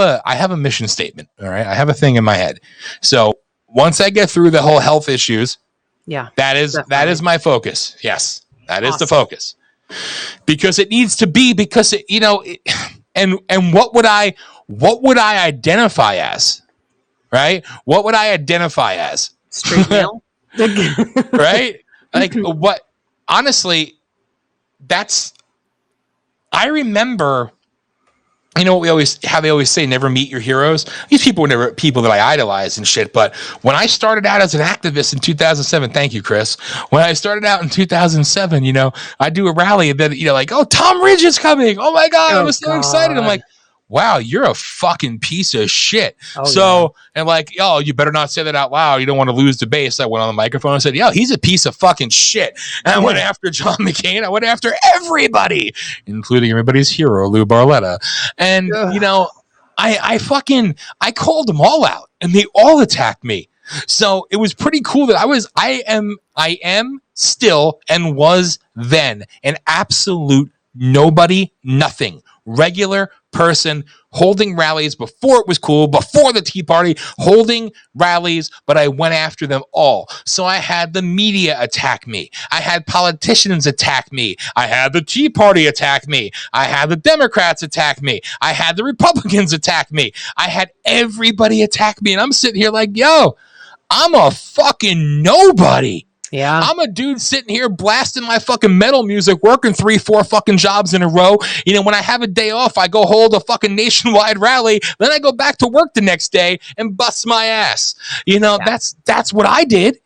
a mission statement. All right. I have a thing in my head. So once I get through the whole health issues, that is my focus. Yes, that is the focus, because it needs to be, because and what would I identify as? Right. What would I identify as? Straight male. Right. Like what, honestly, I remember, you know, they always say, never meet your heroes. These people were never people that I idolized and shit. But when I started out as an activist in 2007, thank you, Chris. When I started out in 2007, you know, I do a rally and then, you know, like, oh, Tom Ridge is coming. Oh my God. I was so excited. I'm like, wow, you're a fucking piece of shit. And like, yo, you better not say that out loud. You don't want to lose the base. I went on the microphone and said, yo, he's a piece of fucking shit. And I went after John McCain. I went after everybody, including everybody's hero, Lou Barletta. And, you know, I called them all out and they all attacked me. So it was pretty cool that I am still and was then an absolute nobody, nothing, regular person holding rallies before it was cool, before the Tea Party, holding rallies, but I went after them all. So I had the media attack me. I had politicians attack me. I had the Tea Party attack me. I had the Democrats attack me. I had the Republicans attack me. I had everybody attack me. And I'm sitting here like, yo, I'm a fucking nobody. Yeah. I'm a dude sitting here blasting my fucking metal music, working 3-4 fucking jobs in a row. You know, when I have a day off, I go hold a fucking nationwide rally. Then I go back to work the next day and bust my ass. You know, that's what I did.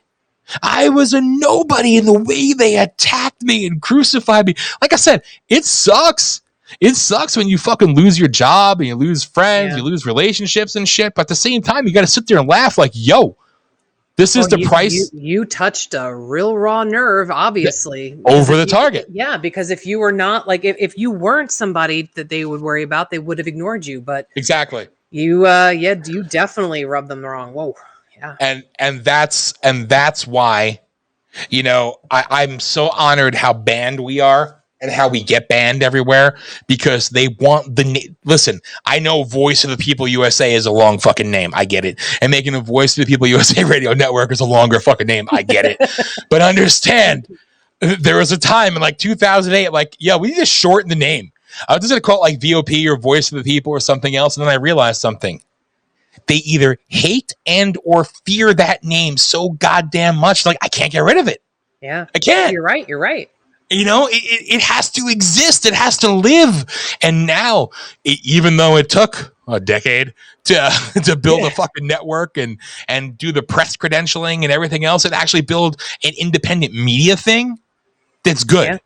I was a nobody, in the way they attacked me and crucified me. Like I said, it sucks. It sucks when you fucking lose your job and you lose friends, you lose relationships and shit. But at the same time, you got to sit there and laugh like, yo, this is the price. You touched a real raw nerve, obviously. Over the target. Yeah, because if you were not, like, if you weren't somebody that they would worry about, they would have ignored you. But exactly, you definitely rubbed them the wrong. Whoa, yeah. And that's why, you know, I'm so honored how banned we are. And how we get banned everywhere, because they want listen, I know Voice of the People USA is a long fucking name. I get it. And making a Voice of the People USA radio network is a longer fucking name. I get it. But understand, there was a time in like 2008, like, yeah, we need to shorten the name. I was just going to call it like VOP or Voice of the People or something else. And then I realized something. They either hate and or fear that name so goddamn much. Like, I can't get rid of it. Yeah. I can't. You're right. You know, it has to exist. It has to live. And now, even though it took a decade to build a fucking network and do the press credentialing and everything else, and actually build an independent media thing, that's good. Yeah.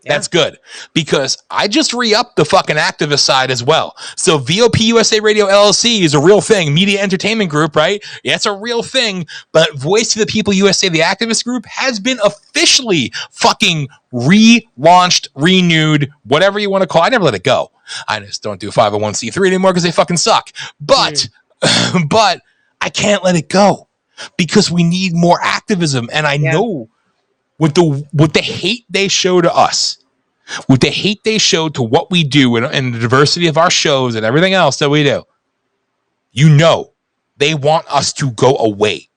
That's good, because I just re-upped the fucking activist side as well. So VOP USA Radio LLC is a real thing. Media Entertainment Group, right? Yeah, it's a real thing. But Voice of the People USA, the activist group, has been officially fucking relaunched, renewed, whatever you want to call it. I never let it go. I just don't do 501c3 anymore because they fucking suck. But but I can't let it go, because we need more activism. And I know with the hate they show to us, with the hate they show to what we do and the diversity of our shows and everything else that we do, you know, they want us to go away.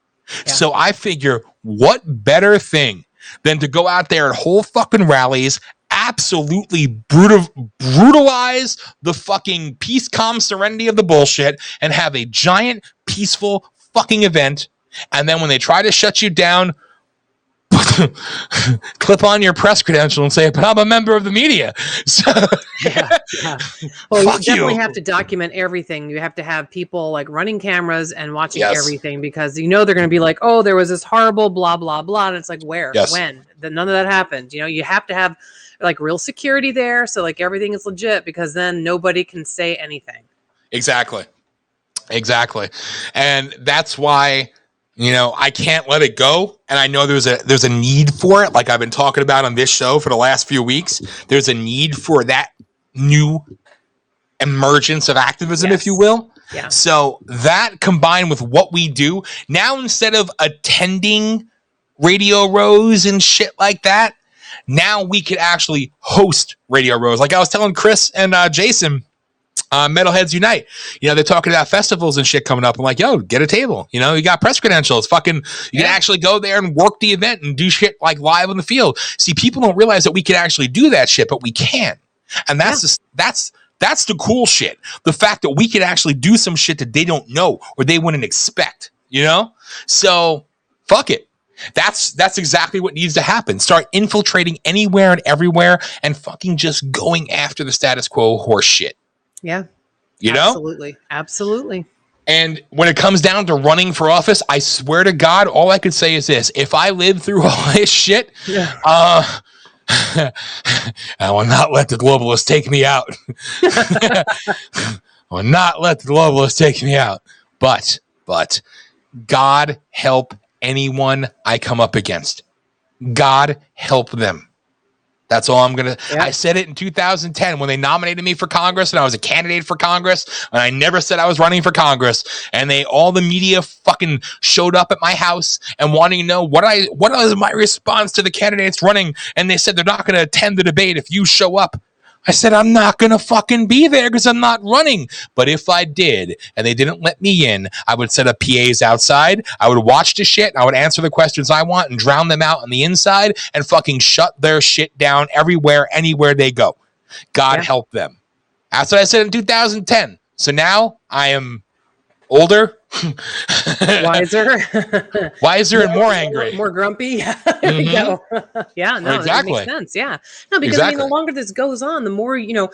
Yeah. So I figure, what better thing than to go out there and hold fucking rallies, absolutely brutalize the fucking peace, calm, serenity of the bullshit, and have a giant, peaceful fucking event. And then when they try to shut you down, clip on your press credential and say, but I'm a member of the media. So, Yeah. Well, Fuck you definitely you. have to document everything. You have to have people like running cameras and watching Yes. everything, because you know they're going to be like, oh, there was this horrible blah blah blah, and it's like, where, Yes. when? None of that happened. You know, you have to have like real security there, so like everything is legit, because then nobody can say anything. Exactly. And that's why, I can't let it go. And I know there's a need for it. Like I've been talking about on this show for the last few weeks, there's a need for that new emergence of activism, Yes. if you will. Yeah. So that combined with what we do now, instead of attending Radio Rows and shit like that, now we could actually host Radio Rows. Like I was telling Chris and Jason, Metalheads Unite, they're talking about festivals and shit coming up. I'm like, yo, get a table. You got press credentials. You can actually go there and work the event and do shit like live on the field. See, people don't realize that we can actually do that shit, but we can. And that's that's the cool shit. The fact that we could actually do some shit that they don't know or they wouldn't expect, So fuck it. That's exactly what needs to happen. Start infiltrating anywhere and everywhere and fucking just going after the status quo horse shit. Yeah. Absolutely. Absolutely. And when it comes down to running for office, I swear to God, all I could say is this. If I live through all this shit, I will not let the globalists take me out. I will not let the globalists take me out. But God help anyone I come up against. God help them. That's all I'm going to... I said it in 2010 when they nominated me for Congress and I was a candidate for Congress, and I never said I was running for Congress, and all the media fucking showed up at my house and wanting to know what was my response to the candidates running, and they said they're not going to attend the debate if you show up. I said, I'm not going to fucking be there because I'm not running. But if I did and they didn't let me in, I would set up PAs outside. I would watch the shit. And I would answer the questions I want and drown them out on the inside and fucking shut their shit down everywhere, anywhere they go. God help them. That's what I said in 2010. So now I am older, wiser and more angry, more grumpy. No, exactly. that makes sense. Yeah, no, because the longer this goes on, the more and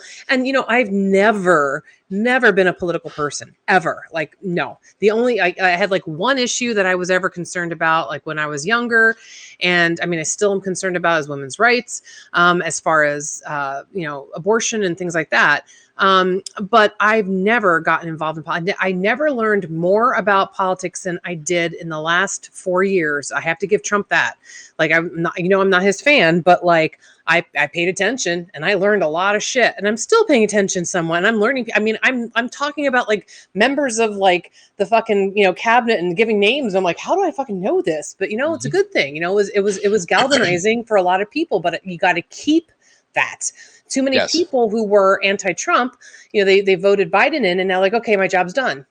I've never been a political person ever. Like, no, I had like one issue that I was ever concerned about, like when I was younger, and I still am concerned about is women's rights, as far as abortion and things like that. But I've never gotten involved in politics. I never learned more about politics than I did in the last 4 years. I have to give Trump that. Like, I'm not, I'm not his fan, but like I paid attention and I learned a lot of shit, and I'm still paying attention somewhat. And I'm learning. I'm talking about like members of like the fucking, cabinet and giving names. I'm like, how do I fucking know this? But it's a good thing. It was galvanizing for a lot of people, but you got to keep that. Too many people who were anti-Trump, they voted Biden in, and now like, okay, my job's done.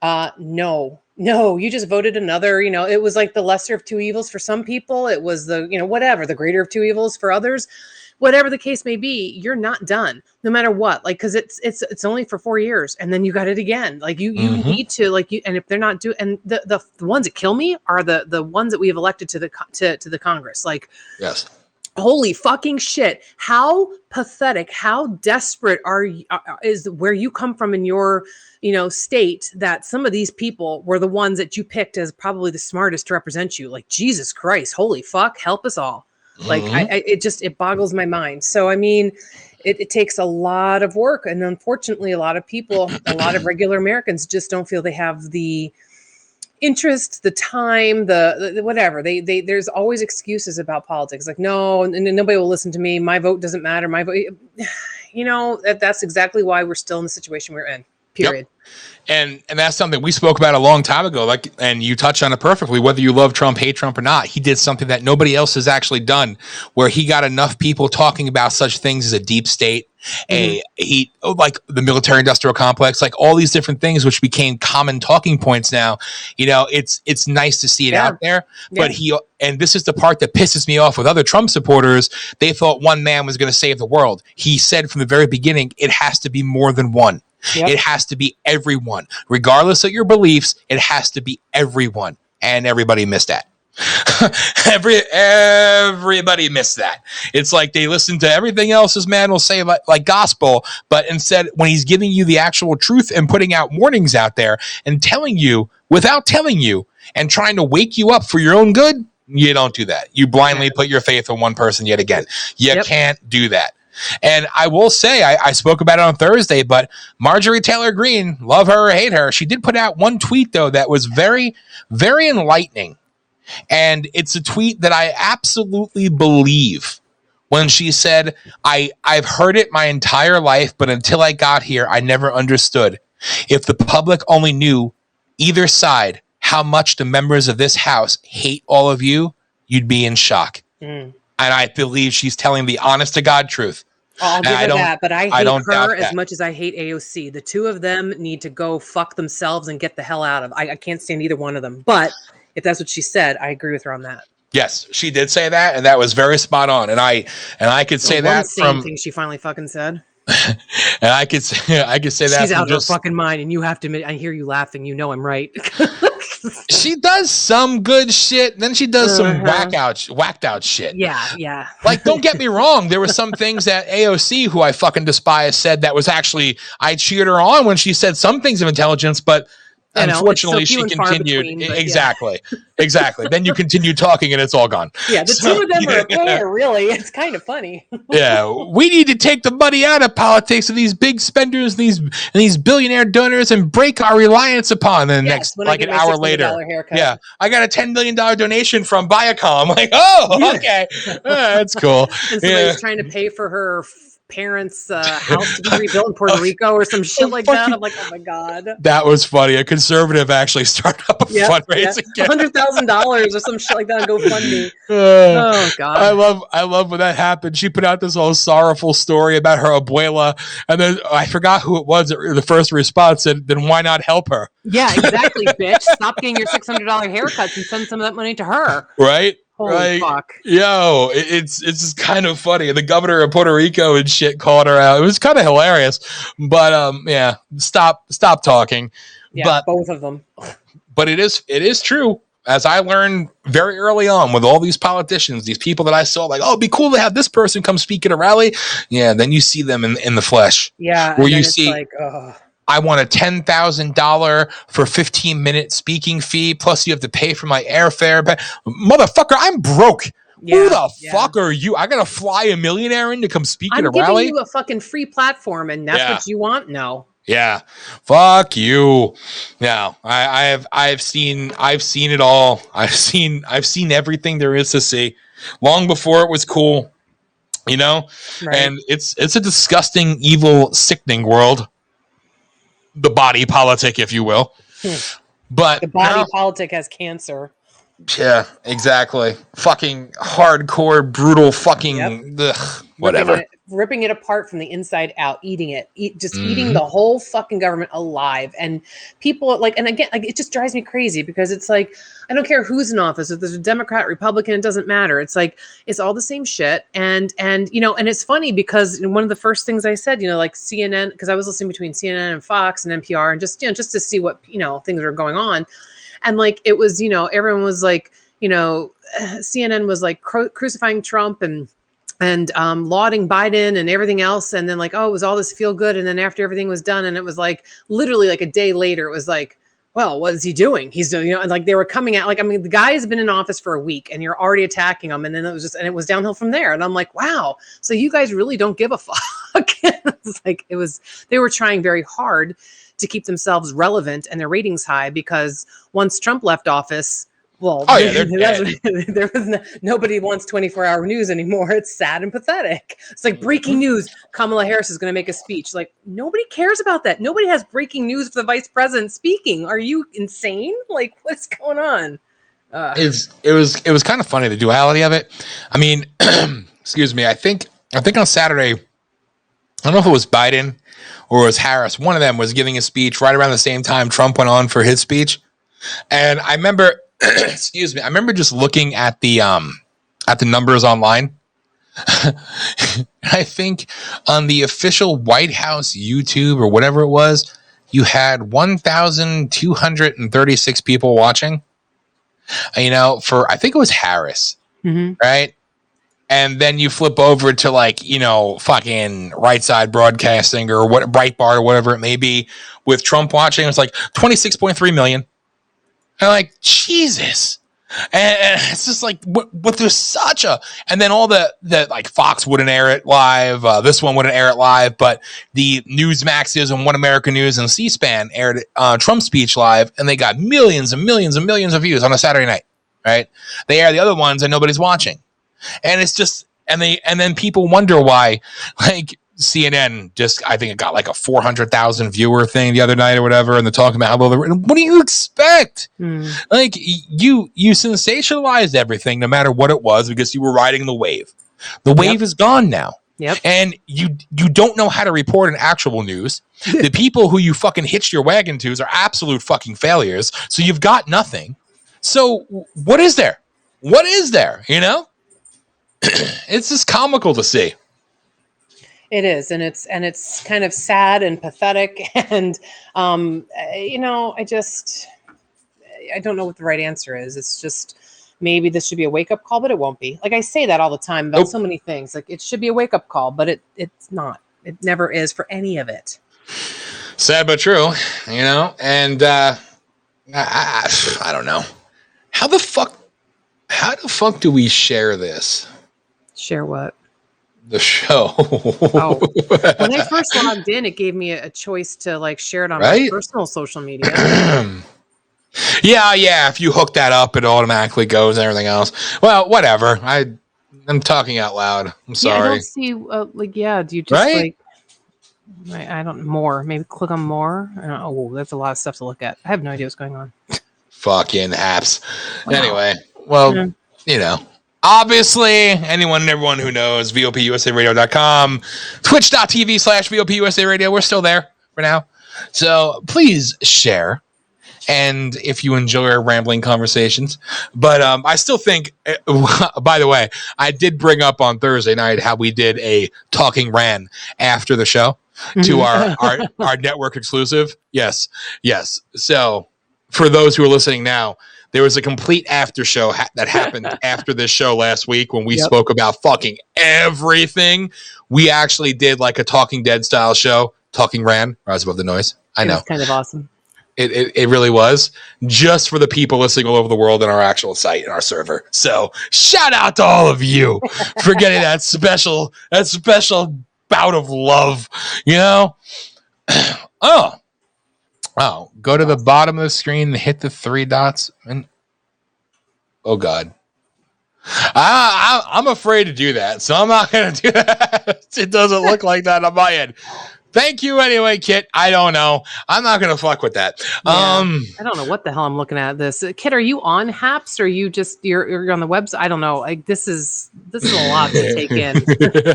No, you just voted another, it was like the lesser of two evils for some people. It was the, whatever, the greater of two evils for others. Whatever the case may be, you're not done, no matter what. Like, because it's only for 4 years, and then you got it again. Like you need to and if they're not doing, and the ones that kill me are the ones that we have elected to the Congress. Like, yes. Holy fucking shit. How pathetic, how desperate is where you come from in your, state, that some of these people were the ones that you picked as probably the smartest to represent you. Like, Jesus Christ, holy fuck, help us all. Like, it boggles my mind. So, it takes a lot of work. And unfortunately, a lot of people, a lot of regular Americans just don't feel they have the interest, the time, the whatever. There's always excuses about politics. Like, no, and nobody will listen to me. My vote doesn't matter. My vote, that's exactly why we're still in the situation we're in. Period. Yep. And that's something we spoke about a long time ago. Like, and you touched on it perfectly. Whether you love Trump, hate Trump or not, he did something that nobody else has actually done, where he got enough people talking about such things as a deep state, like the military industrial complex, like all these different things, which became common talking points now. It's nice to see it out there. But and this is the part that pisses me off with other Trump supporters. They thought one man was going to save the world. He said from the very beginning, it has to be more than one. Yep. It has to be everyone, regardless of your beliefs. It has to be everyone, and everybody missed that. Everybody missed that. It's like they listen to everything else this man will say like gospel, but instead when he's giving you the actual truth and putting out warnings out there and telling you without telling you and trying to wake you up for your own good, you don't do that. You blindly put your faith in one person yet again. You can't do that. And I will say, I spoke about it on Thursday, but Marjorie Taylor Greene, love her or hate her, she did put out one tweet, though, that was very, very enlightening. And it's a tweet that I absolutely believe when she said, I've heard it my entire life, but until I got here, I never understood. If the public only knew either side how much the members of this house hate all of you, you'd be in shock. And I believe she's telling the honest to God truth. I'll give her that, but I hate her as much as I hate AOC. The two of them need to go fuck themselves and get the hell out of. I can't stand either one of them. But if that's what she said, I agree with her on that. Yes, she did say that, and that was very spot on. And I could say that from thing she finally fucking said. And I could say that she's out of her fucking mind, and you have to admit, I hear you laughing. You know I'm right. She does some good shit, then she does some whacked out shit. Yeah. Like, don't get me wrong, there were some things that AOC, who I fucking despise, said that was actually, I cheered her on when she said some things of intelligence, but unfortunately she continued. Exactly. Then you continue talking and it's all gone. Yeah, the two of them are a pair, really. It's kind of funny. Yeah, we need to take the money out of politics of these big spenders, these billionaire donors, and break our reliance upon them. Next, like an hour later, I got a $10 million donation from Viacom. I'm like, oh, okay, that's cool. And somebody's trying to pay for her parents' house to be rebuilt in Puerto Rico or some shit like that. I'm like, oh my god, that was funny. A conservative actually started up a fundraising, $100,000 or some shit like that on GoFundMe. Oh god, I love when that happened. She put out this whole sorrowful story about her abuela, and then I forgot who it was. The first response said, "Then why not help her?" Yeah, exactly, bitch. Stop getting your $600 haircuts and send some of that money to her. Right. Holy fuck. Yo, it's just kind of funny. The governor of Puerto Rico and shit called her out. It was kind of hilarious. But stop talking. Yeah, but both of them. But it is true. As I learned very early on with all these politicians, these people that I saw, like, oh, it'd be cool to have this person come speak at a rally. Yeah, then you see them in the flesh. Yeah, where you see like, I want a $10,000 for 15-minute speaking fee. Plus, you have to pay for my airfare. But motherfucker, I'm broke. Yeah, who the fuck are you? I gotta fly a millionaire in to come speak at a rally. I'm giving you a fucking free platform, and that's what you want? No. Yeah, fuck you. No, I've seen it all. I've seen everything there is to see. Long before it was cool, you know. Right. And it's a disgusting, evil, sickening world. The body politic, if you will. But the body politic has cancer. Yeah, exactly. Fucking hardcore, brutal fucking whatever. Ripping it apart from the inside out, eating it, eating the whole fucking government alive. And people and again, it just drives me crazy because it's like, I don't care who's in office, if there's a Democrat, Republican, it doesn't matter. It's like, it's all the same shit. And and it's funny because one of the first things I said, like CNN, because I was listening between CNN and Fox and NPR and just to see what, things are going on. And like, it was, everyone was like, CNN was like crucifying Trump and lauding Biden and everything else. And then like, oh, it was all this feel good. And then after everything was done, and it was like, literally like a day later, it was like, well, what is he doing? He's doing, and like they were coming out, like, I mean, the guy has been in office for a week and you're already attacking him. And then it was downhill from there. And I'm like, wow. So you guys really don't give a fuck. It's like, they were trying very hard to keep themselves relevant and their ratings high, because once Trump left office, well, there was nobody wants 24-hour news anymore. It's sad and pathetic. It's like breaking news. Kamala Harris is going to make a speech. Like, nobody cares about that. Nobody has breaking news for the vice president speaking. Are you insane? Like, what's going on? It was kind of funny, the duality of it. I mean, excuse me. I think on Saturday, I don't know if it was Biden or it was Harris. One of them was giving a speech right around the same time Trump went on for his speech. And I remember, excuse me, I remember just looking at the numbers online. I think on the official White House YouTube or whatever it was, you had 1,236 people watching. for, I think it was Harris, Mm-hmm. right? And then you flip over to like, fucking Right Side Broadcasting or what, Breitbart or whatever it may be, with Trump watching. It's like 26.3 million. And like, Jesus. And it's just like, what there's such a, and then all the like Fox wouldn't air it live. This one wouldn't air it live, but the Newsmaxes and One American News and C-SPAN aired Trump's speech live, and they got millions and millions and millions of views on a Saturday night, right? They air the other ones and nobody's watching. And it's just, and then people wonder why, like, CNN just, I think it got like a 400,000 viewer thing the other night or whatever, and they're talking about how low what do you expect? Like, you sensationalized everything, no matter what it was, because you were riding the wave. The wave is gone now. Yep. And you don't know how to report an actual news. The people who you fucking hitched your wagon to are absolute fucking failures. So you've got nothing. So what is there? What is there? It's just comical to see. It is, and it's kind of sad and pathetic, and I don't know what the right answer is. It's just, maybe this should be a wake up call, but it won't be. Like, I say that all the time about so many things. Like, it should be a wake up call, but it's not. It never is for any of it. Sad but true, and I don't know. How the fuck do we share this? Share what? The show. Oh. When I first logged in, it gave me a choice to like share it on my personal social media. Yeah. If you hook that up, it automatically goes and everything else. Well, whatever. I'm talking out loud. I'm sorry. I don't see. Do you just I don't more. Maybe click on more. Oh, that's a lot of stuff to look at. I have no idea what's going on. Fucking apps. Wow. Anyway, well, obviously, anyone and everyone who knows, VOPUSARadio.com, twitch.tv/VOPUSA Radio. We're still there for now. So please share. And if you enjoy our rambling conversations, but I still think, by the way, I did bring up on Thursday night how we did a talking ran after the show to our network exclusive. Yes. So for those who are listening now, there was a complete after show that happened after this show last week when we spoke about fucking everything. We actually did like a Talking Dead style show, Talking Ran, Rise Above the Noise. I know. It's kind of awesome. It really was, just for the people listening all over the world in our actual site and our server. So shout out to all of you for getting that special bout of love, Oh, go to the bottom of the screen and hit the three dots. And oh God, I'm afraid to do that, so I'm not going to do that. It doesn't look like that on my end. Thank you anyway, Kit. I don't know. I'm not going to fuck with that. Yeah. I don't know what the hell I'm looking at this. Kit, are you on Haps or are you just you're on the website? I don't know. Like this is a lot to take in.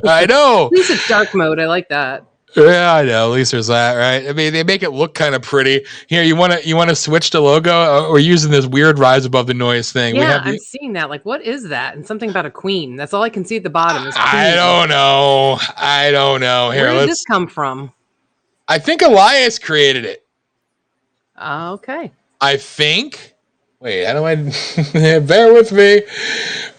I know. At least it's dark mode. I like that. Yeah, I know. At least there's that, right? I mean, they make it look kind of pretty. Here, you want to switch the logo? We're using this weird Rise Above the Noise thing. Yeah, I'm seeing that. Like, what is that? And something about a queen. That's all I can see at the bottom. Is I don't know. Here, where did this come from? I think Elias created it. Okay. I think. Wait, how do I? Bear with me.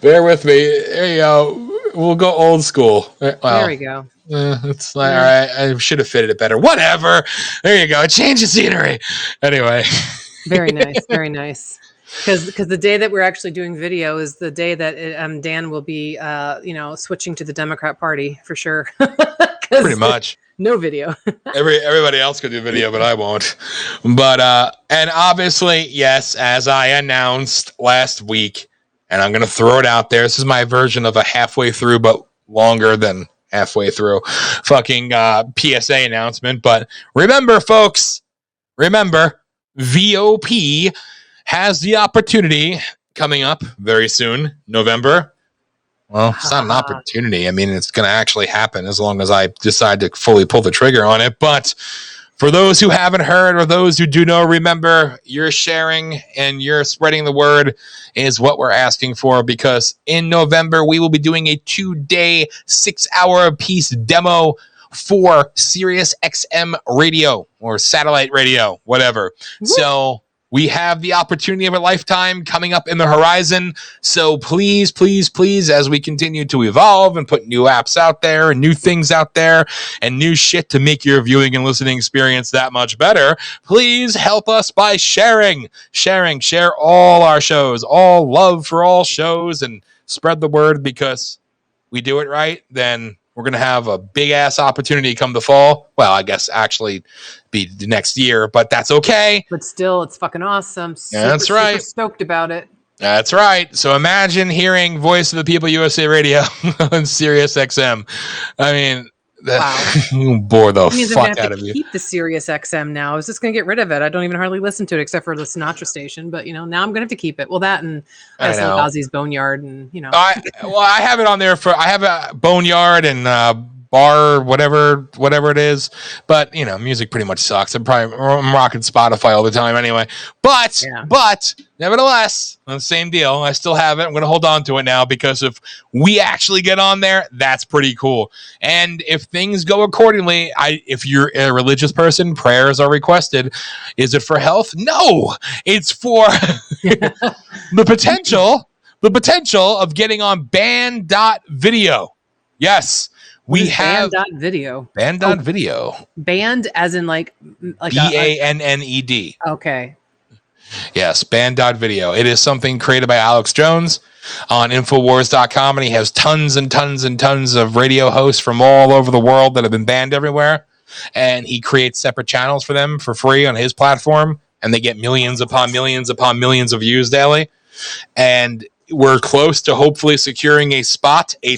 There you go. We'll go old school. Well, there we go. It's like, all right, I should have fitted it better. Whatever. There you go. Change the scenery. Anyway. Very nice. Very nice. Because the day that we're actually doing video is the day that Dan will be, switching to the Democrat Party for sure. Pretty much. No video. Everybody else could do video, but I won't. But and obviously, yes, as I announced last week, and I'm going to throw it out there. This is my version of a halfway through, but longer than halfway through fucking PSA announcement. But remember, folks, VOP has the opportunity coming up very soon, November. Well, it's not an opportunity. I mean, it's going to actually happen as long as I decide to fully pull the trigger on it. But for those who haven't heard or those who do know, remember, you're sharing and you're spreading the word is what we're asking for, because in November, we will be doing a 2-day, 6-hour piece demo for Sirius XM radio or satellite radio, whatever. Woo. So We have the opportunity of a lifetime coming up in the horizon. So please, please, please, as we continue to evolve and put new apps out there and new things out there and new shit to make your viewing and listening experience that much better, please help us by sharing. Share all our shows, all love for all shows, and spread the word, because we do it right, then we're going to have a big-ass opportunity come the fall. Well, I guess actually be the next year, but that's okay. But still, it's fucking awesome. That's right. Super stoked about it. That's right. So imagine hearing Voice of the People USA Radio on Sirius XM. I mean, wow. Bore the fuck out of you. Keep the Sirius XM now. I was just going to get rid of it. I don't even hardly listen to it except for the Sinatra station. But now I'm going to have to keep it. Well, that and I listen to Ozzy's Boneyard, and I have it on there I have a Boneyard and Bar, whatever it is. But music pretty much sucks. I'm rocking Spotify all the time anyway. But nevertheless, the same deal. I still have it. I'm going to hold on to it now, because if we actually get on there, that's pretty cool. And if things go accordingly, if you're a religious person, prayers are requested. Is it for health? No, it's for the potential of getting on band.video. Yes. We have band.video. Band.video. Band as in like BANNED. Okay. Yes, band.video. It is something created by Alex Jones on Infowars.com, and he has tons and tons and tons of radio hosts from all over the world that have been banned everywhere. And he creates separate channels for them for free on his platform, and they get millions upon millions upon millions of views daily. And we're close to hopefully securing a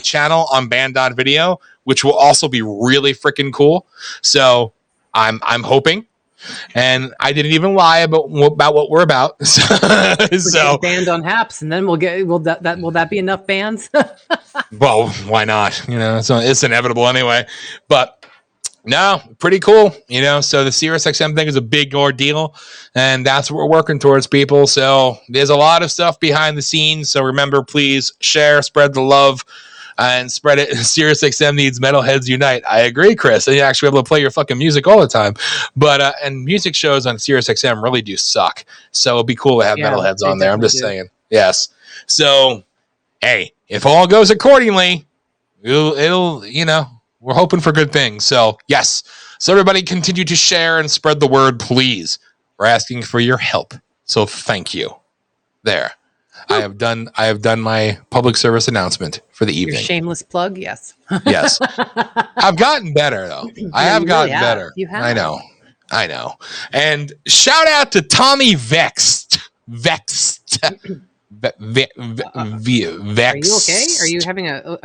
channel on band.video, which will also be really freaking cool. So I'm hoping, and I didn't even lie about what we're about. So banned on Haps, and then will that be enough bans? Well, why not? It's inevitable anyway. But no, pretty cool. So the Sirius XM thing is a big ordeal, and that's what we're working towards, people. So there's a lot of stuff behind the scenes. So remember, please share, spread the love, and spread it. Sirius XM needs metalheads unite. I agree, Chris. And you actually be able to play your fucking music all the time. But and music shows on Sirius XM really do suck. So it'd be cool to have metalheads on there. I'm just saying. Yes. So hey, if all goes accordingly, it'll we're hoping for good things. So yes. So everybody continue to share and spread the word, please. We're asking for your help. So thank you. There. I have done my public service announcement for the evening. Your shameless plug, yes. Yes. I've gotten better though. I have gotten better. You have. I know. And shout out to Tommy Vexed. Vex. Are you okay? Are you having a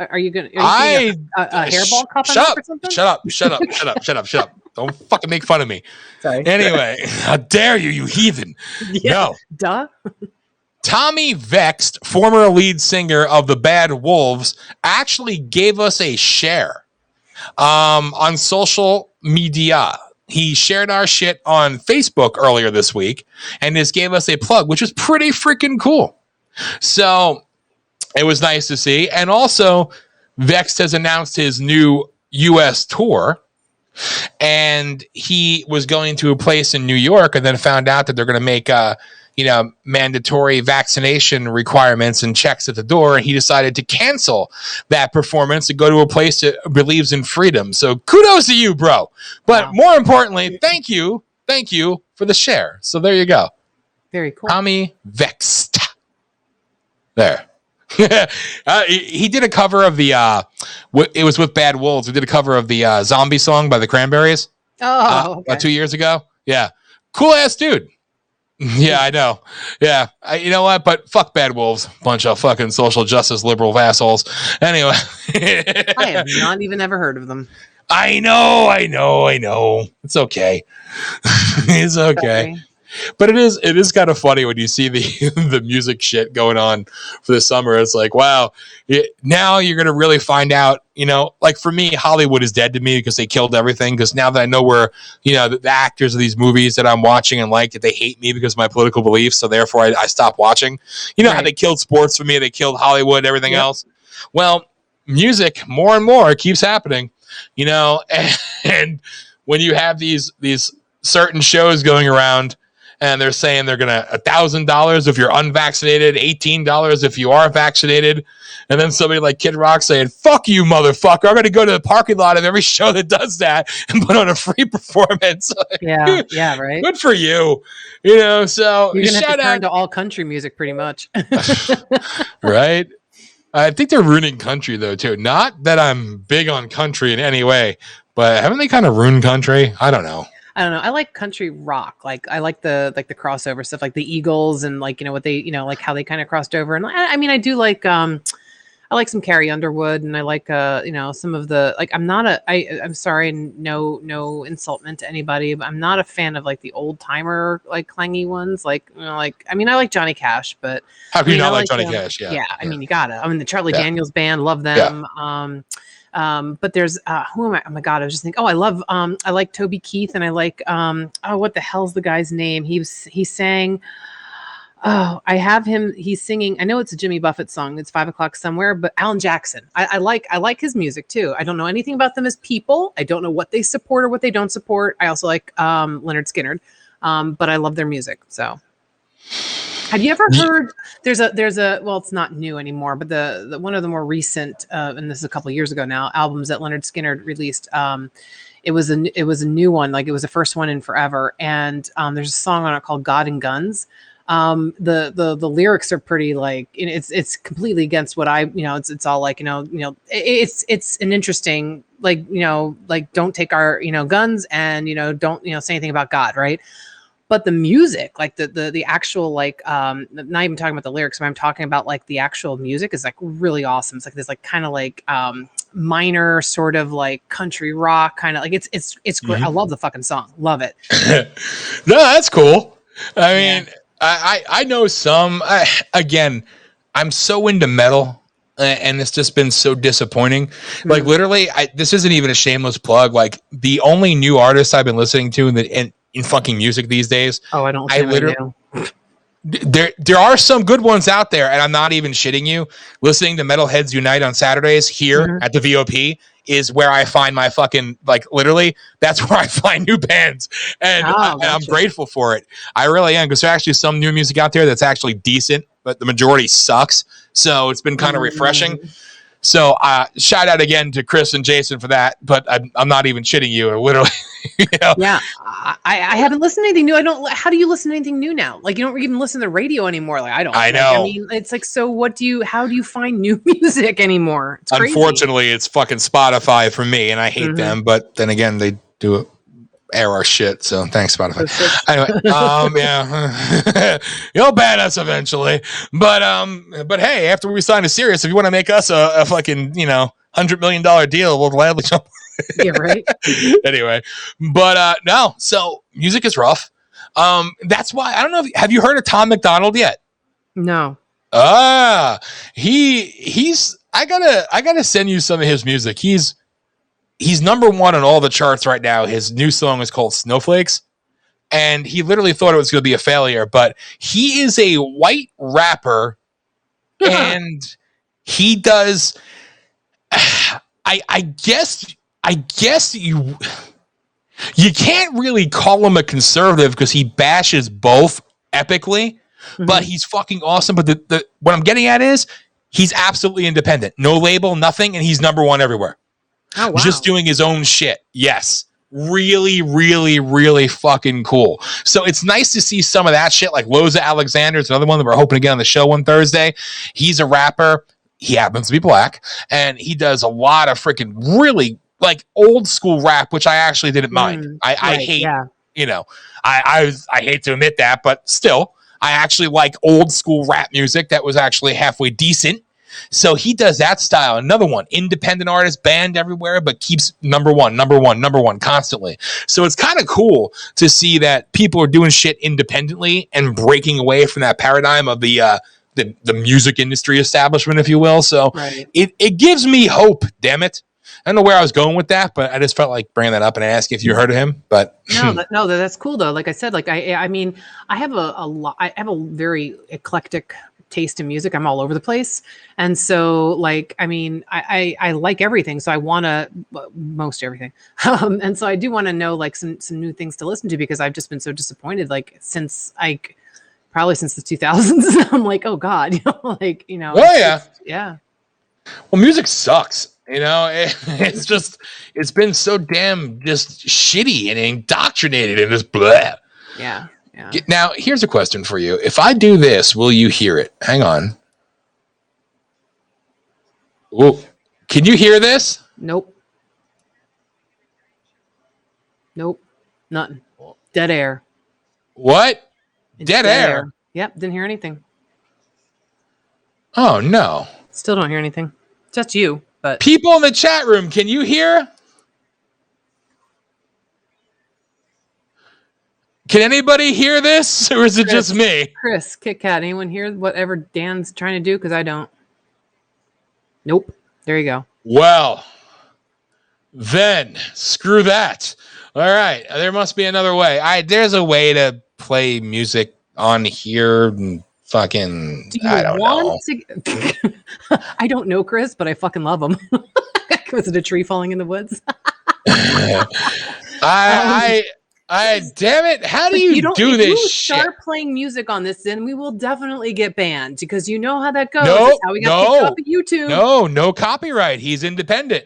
hairball cup or something? Shut up. Don't fucking make fun of me. Sorry. Anyway, how dare you heathen. Yeah. No. Duh. Tommy Vexed, former lead singer of the Bad Wolves, actually gave us a share on social media. He shared our shit on Facebook earlier this week and just gave us a plug, which was pretty freaking cool. So it was nice to see. And also, Vexed has announced his new U.S. tour. And he was going to a place in New York and then found out that they're going to make mandatory vaccination requirements and checks at the door. And he decided to cancel that performance and go to a place that believes in freedom. So kudos to you, bro. But more importantly, thank you for the share. So there you go. Very cool. Tommy Vexed. There. He did a cover of the it was with Bad Wolves. We did a cover of the Zombie song by the Cranberries. Oh, okay. About 2 years ago. Yeah. Cool ass dude. Yeah, I know. Yeah. You know what? But fuck Bad Wolves. Bunch of fucking social justice liberal assholes. Anyway. I have not even ever heard of them. I know. It's okay. It's okay. But it is kind of funny when you see the music shit going on for the summer. It's like, wow, now you're going to really find out, like for me, Hollywood is dead to me because they killed everything. Because now that I know where, the actors of these movies that I'm watching and like, that they hate me because of my political beliefs. So therefore I stopped watching. How they killed sports for me. They killed Hollywood, everything else. Well, music more and more keeps happening, and when you have these certain shows going around, and they're saying they're gonna $1,000 if you're unvaccinated, $18 if you are vaccinated, and then somebody like Kid Rock saying, "Fuck you, motherfucker! I'm gonna go to the parking lot of every show that does that and put on a free performance." Yeah, right. Good for you, you know. So You're gonna have shout to turn out to all country music, pretty much. right. I think they're ruining country though too. Not that I'm big on country in any way, but haven't they kind of ruined country? I don't know. I like country rock. Like I like the crossover stuff, like the Eagles and like what they like how they kind of crossed over. And I mean I do like I like some Carrie Underwood, and I like some of the like. I'm sorry, and no insult meant to anybody, but I'm not a fan of like the old timer like clangy ones. Like like I mean I like Johnny Cash, but how can you not like Johnny Cash? Yeah, I mean you gotta. I mean the Charlie Daniels Band, love them. Yeah. But there's who am I? Oh my god, I was just thinking. Oh, I like Toby Keith, and I like what the hell's the guy's name? He sang. Oh, I have him. He's singing. I know it's a Jimmy Buffett song. It's 5 o'clock somewhere, but Alan Jackson. I like his music too. I don't know anything about them as people. I don't know what they support or what they don't support. I also like Leonard Skinner, but I love their music. So, have you ever heard? There's a well, it's not new anymore, but the one of the more recent, and this is a couple of years ago now, albums that Leonard Skinner released. It was a new one. Like it was the first one in forever, and there's a song on it called "God and Guns." The lyrics are pretty like it's completely against what I it's all like it's an interesting like like don't take our guns and don't say anything about God, right? But the music, like the actual like not even talking about the lyrics, but I'm talking about like the actual music is like really awesome. It's like this like kind of like minor sort of like country rock kind of like it's great. Mm-hmm. I love the fucking song, love it. No, that's cool. I mean. Yeah. I know some. Again, I'm so into metal, and it's just been so disappointing. Mm-hmm. Like literally, this isn't even a shameless plug. Like the only new artist I've been listening to in fucking music these days. Oh, I don't. There are some good ones out there, and I'm not even shitting you. Listening to Metalheads Unite on Saturdays here at the VOP is where I find my fucking, like, literally, that's where I find new bands. And, and I'm grateful for it. I really am, because there's actually some new music out there that's actually decent, but the majority sucks. So it's been kind of refreshing. So shout out again to Chris and Jason for that, but I'm not even shitting you. Literally, Yeah, I haven't listened to anything new. I don't. How do you listen to anything new now? Like you don't even listen to the radio anymore. Like I don't. I know. I mean, it's like so. How do you find new music anymore? It's crazy. Unfortunately, it's fucking Spotify for me, and I hate them. But then again, they do air our shit. So thanks, Spotify. Anyway, yeah, you'll ban us eventually. But hey, after we sign a Sirius, if you want to make us a fucking $100 million deal, we'll gladly jump. Yeah, right. Anyway, but no. So music is rough. That's why I don't know. Have you heard of Tom McDonald yet? No. He's. I gotta send you some of his music. He's number one on all the charts right now. His new song is called Snowflakes. And he literally thought it was going to be a failure, but he is a white rapper and he does, I guess you can't really call him a conservative because he bashes both epically, but he's fucking awesome. But what I'm getting at is he's absolutely independent, no label, nothing. And he's number one everywhere. Oh, wow. Just doing his own shit. Yes. Really, really, really fucking cool. So it's nice to see some of that shit. Like Loza Alexander is another one that we're hoping to get on the show one Thursday. He's a rapper. He happens to be black. And he does a lot of freaking really like old school rap, which I actually didn't mind. I hate, I hate to admit that, but still, I actually like old school rap music that was actually halfway decent. So he does that style. Another one, independent artist, banned everywhere, but keeps number one constantly. So it's kind of cool to see that people are doing shit independently and breaking away from that paradigm of the music industry establishment, if you will. So it gives me hope, damn it. I don't know where I was going with that, but I just felt like bringing that up and asking if you heard of him. But no, that's cool though. Like I said, like I mean, I have a lot. I have a very eclectic taste in music. I'm all over the place. And so like, I mean, I like everything. So I want to most everything. And so I do want to know like some new things to listen to, because I've just been so disappointed. Like probably since the 2000s, I'm like, oh God, like, Oh yeah. Yeah. Well, music sucks. It's been so damn just shitty and indoctrinated and just blah. Yeah. Yeah. Now, here's a question for you. If I do this, will you hear it? Hang on. Whoa. Can you hear this? Nope. Nothing. Dead air. What? It's Dead air? Yep. Didn't hear anything. Oh, no. Still don't hear anything. Just you, but people in the chat room, can you hear? Can anybody hear this, or is it just me? Chris, Kit Kat, anyone hear whatever Dan's trying to do? Because I don't. Nope. There you go. Well, then screw that. All right, there must be another way. There's a way to play music on here and fucking. I don't know. I don't know, Chris, but I fucking love them. Was it a tree falling in the woods? Damn it! How do you do this shit? Start playing music on this, then we will definitely get banned, because you know how that goes. No, that's how we got kicked off of YouTube. No copyright. He's independent.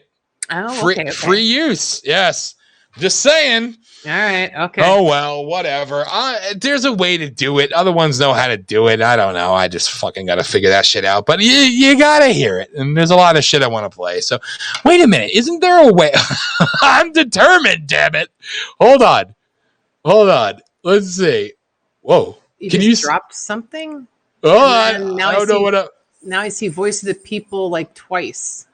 Oh, okay. Free use. Yes. Just saying. All right. Okay. Oh, well, whatever. There's a way to do it. Other ones know how to do it. I don't know. I just fucking got to figure that shit out. But you got to hear it. And there's a lot of shit I want to play. So wait a minute. Isn't there a way? I'm determined, damn it. Hold on. Let's see. Whoa. Can you dropped something? Oh, I don't know what. Now I see Voice of the People like twice.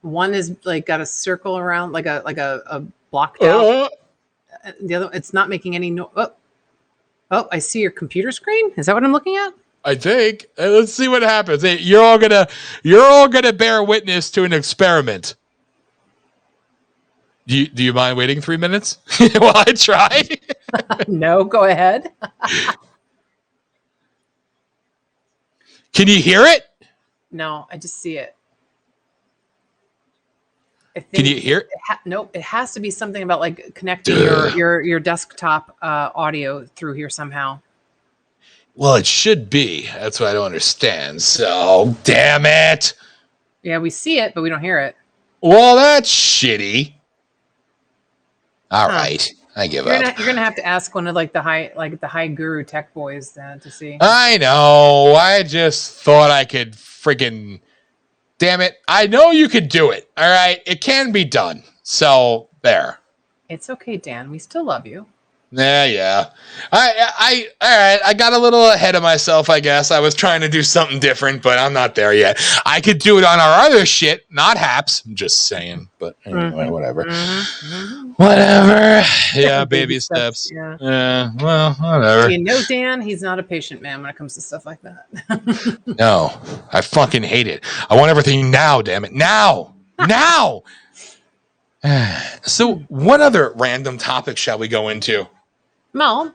One is like got a circle around, like a blocked out. The other, it's not making any noise. Oh, I see your computer screen. Is that what I'm looking at? I think. Let's see what happens. Hey, you're all gonna bear witness to an experiment. Do you mind waiting 3 minutes while I try? No, go ahead. Can you hear it? No, I just see it. Can you hear it? Nope. It has to be something about like connecting your desktop audio through here somehow. Well, it should be. That's what I don't understand. So, damn it. Yeah, we see it, but we don't hear it. Well, that's shitty. All right. I give up. You're gonna have to ask one of like the high guru tech boys to see. I know. I just thought I could freaking. Damn it. I know you could do it. All right. It can be done. So there. It's okay, Dan. We still love you. Yeah. All right. I got a little ahead of myself, I guess. I was trying to do something different, but I'm not there yet. I could do it on our other shit, not Haps. I'm just saying. But anyway, whatever. Whatever. Yeah, baby steps. Yeah. Well, whatever. You know, Dan, he's not a patient man when it comes to stuff like that. No, I fucking hate it. I want everything now, damn it. Now. So, what other random topic shall we go into? Well,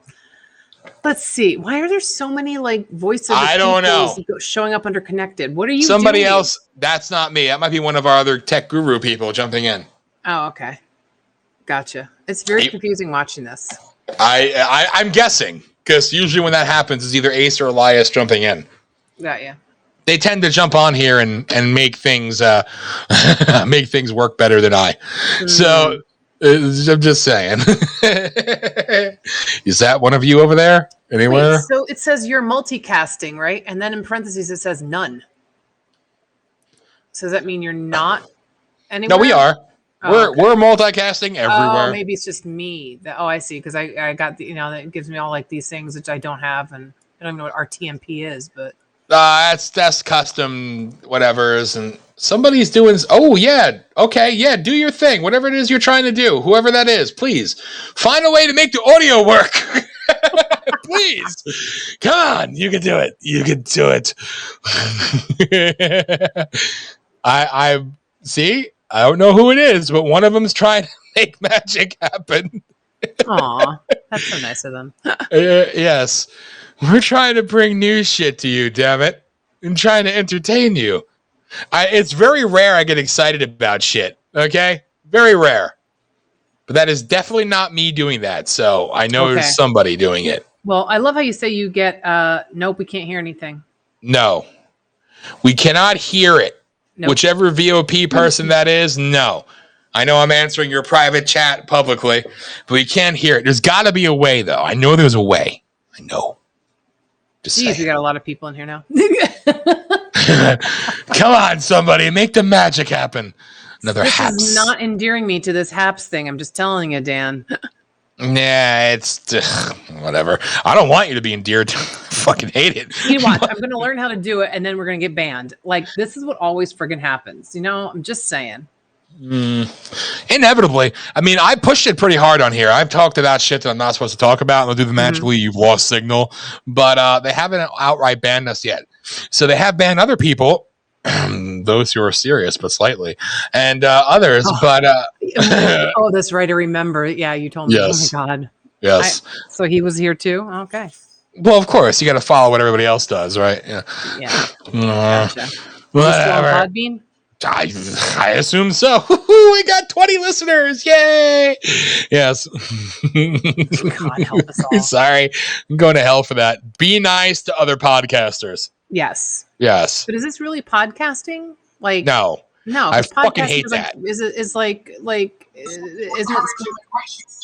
let's see. Why are there so many like voices? I don't know. Showing up under connected. What are you? Somebody doing? else. That's not me. That might be one of our other tech guru people jumping in. Oh, okay. Gotcha. It's very confusing watching this. I'm guessing, because usually when that happens, it's either Ace or Elias jumping in. Got ya. They tend to jump on here and make things make things work better than I. So I'm just saying. Is that one of you over there? Anywhere? Wait, so it says you're multicasting, right? And then in parentheses it says none. So does that mean you're not anywhere? No, we are. Oh, we're multicasting everywhere. Oh, maybe it's just me. I see. Because I got that gives me all like these things which I don't have, and I don't even know what RTMP is, but that's custom whatever's, and somebody's doing. Oh yeah, okay, yeah. Do your thing, whatever it is you're trying to do. Whoever that is, please find a way to make the audio work. Please, come on, you can do it. You can do it. I see. I don't know who it is, but one of them's trying to make magic happen. Aw, that's so nice of them. Yes. We're trying to bring new shit to you, damn it. and trying to entertain you. It's very rare I get excited about shit. Okay? Very rare. But that is definitely not me doing that. So I know there's somebody doing it. Well, I love how you say you get, nope, we can't hear anything. No. We cannot hear it. Nope. Whichever VOP person that is, no. I know I'm answering your private chat publicly, but we can't hear it. There's got to be a way, though. I know there's a way. I know. Just Jeez, we got a lot of people in here now. Come on, somebody. Make the magic happen. Another Haps. This is not endearing me to this Haps thing. I'm just telling you, Dan. Nah, it's whatever. I don't want you to be endeared. I fucking hate it. You know what? I'm going to learn how to do it, and then we're going to get banned. Like, this is what always friggin' happens. You know, I'm just saying. Inevitably. I mean, I pushed it pretty hard on here. I've talked about shit that I'm not supposed to talk about, and they'll do the magically you've lost signal. But they haven't outright banned us yet. So they have banned other people. Those who are serious, but slightly, and others. But oh, that's right. I remember. Yeah, you told me. Yes. Oh my god. Yes. So he was here too. Okay. Well, of course, you got to follow what everybody else does, right? Yeah. Yeah. Gotcha. Whatever. I assume so. We got 20 listeners. Yay! Yes. God help us all. Sorry, I'm going to hell for that. Be nice to other podcasters. Yes. Yes. But is this really podcasting? Like no. I fucking hate that. Like, isn't it?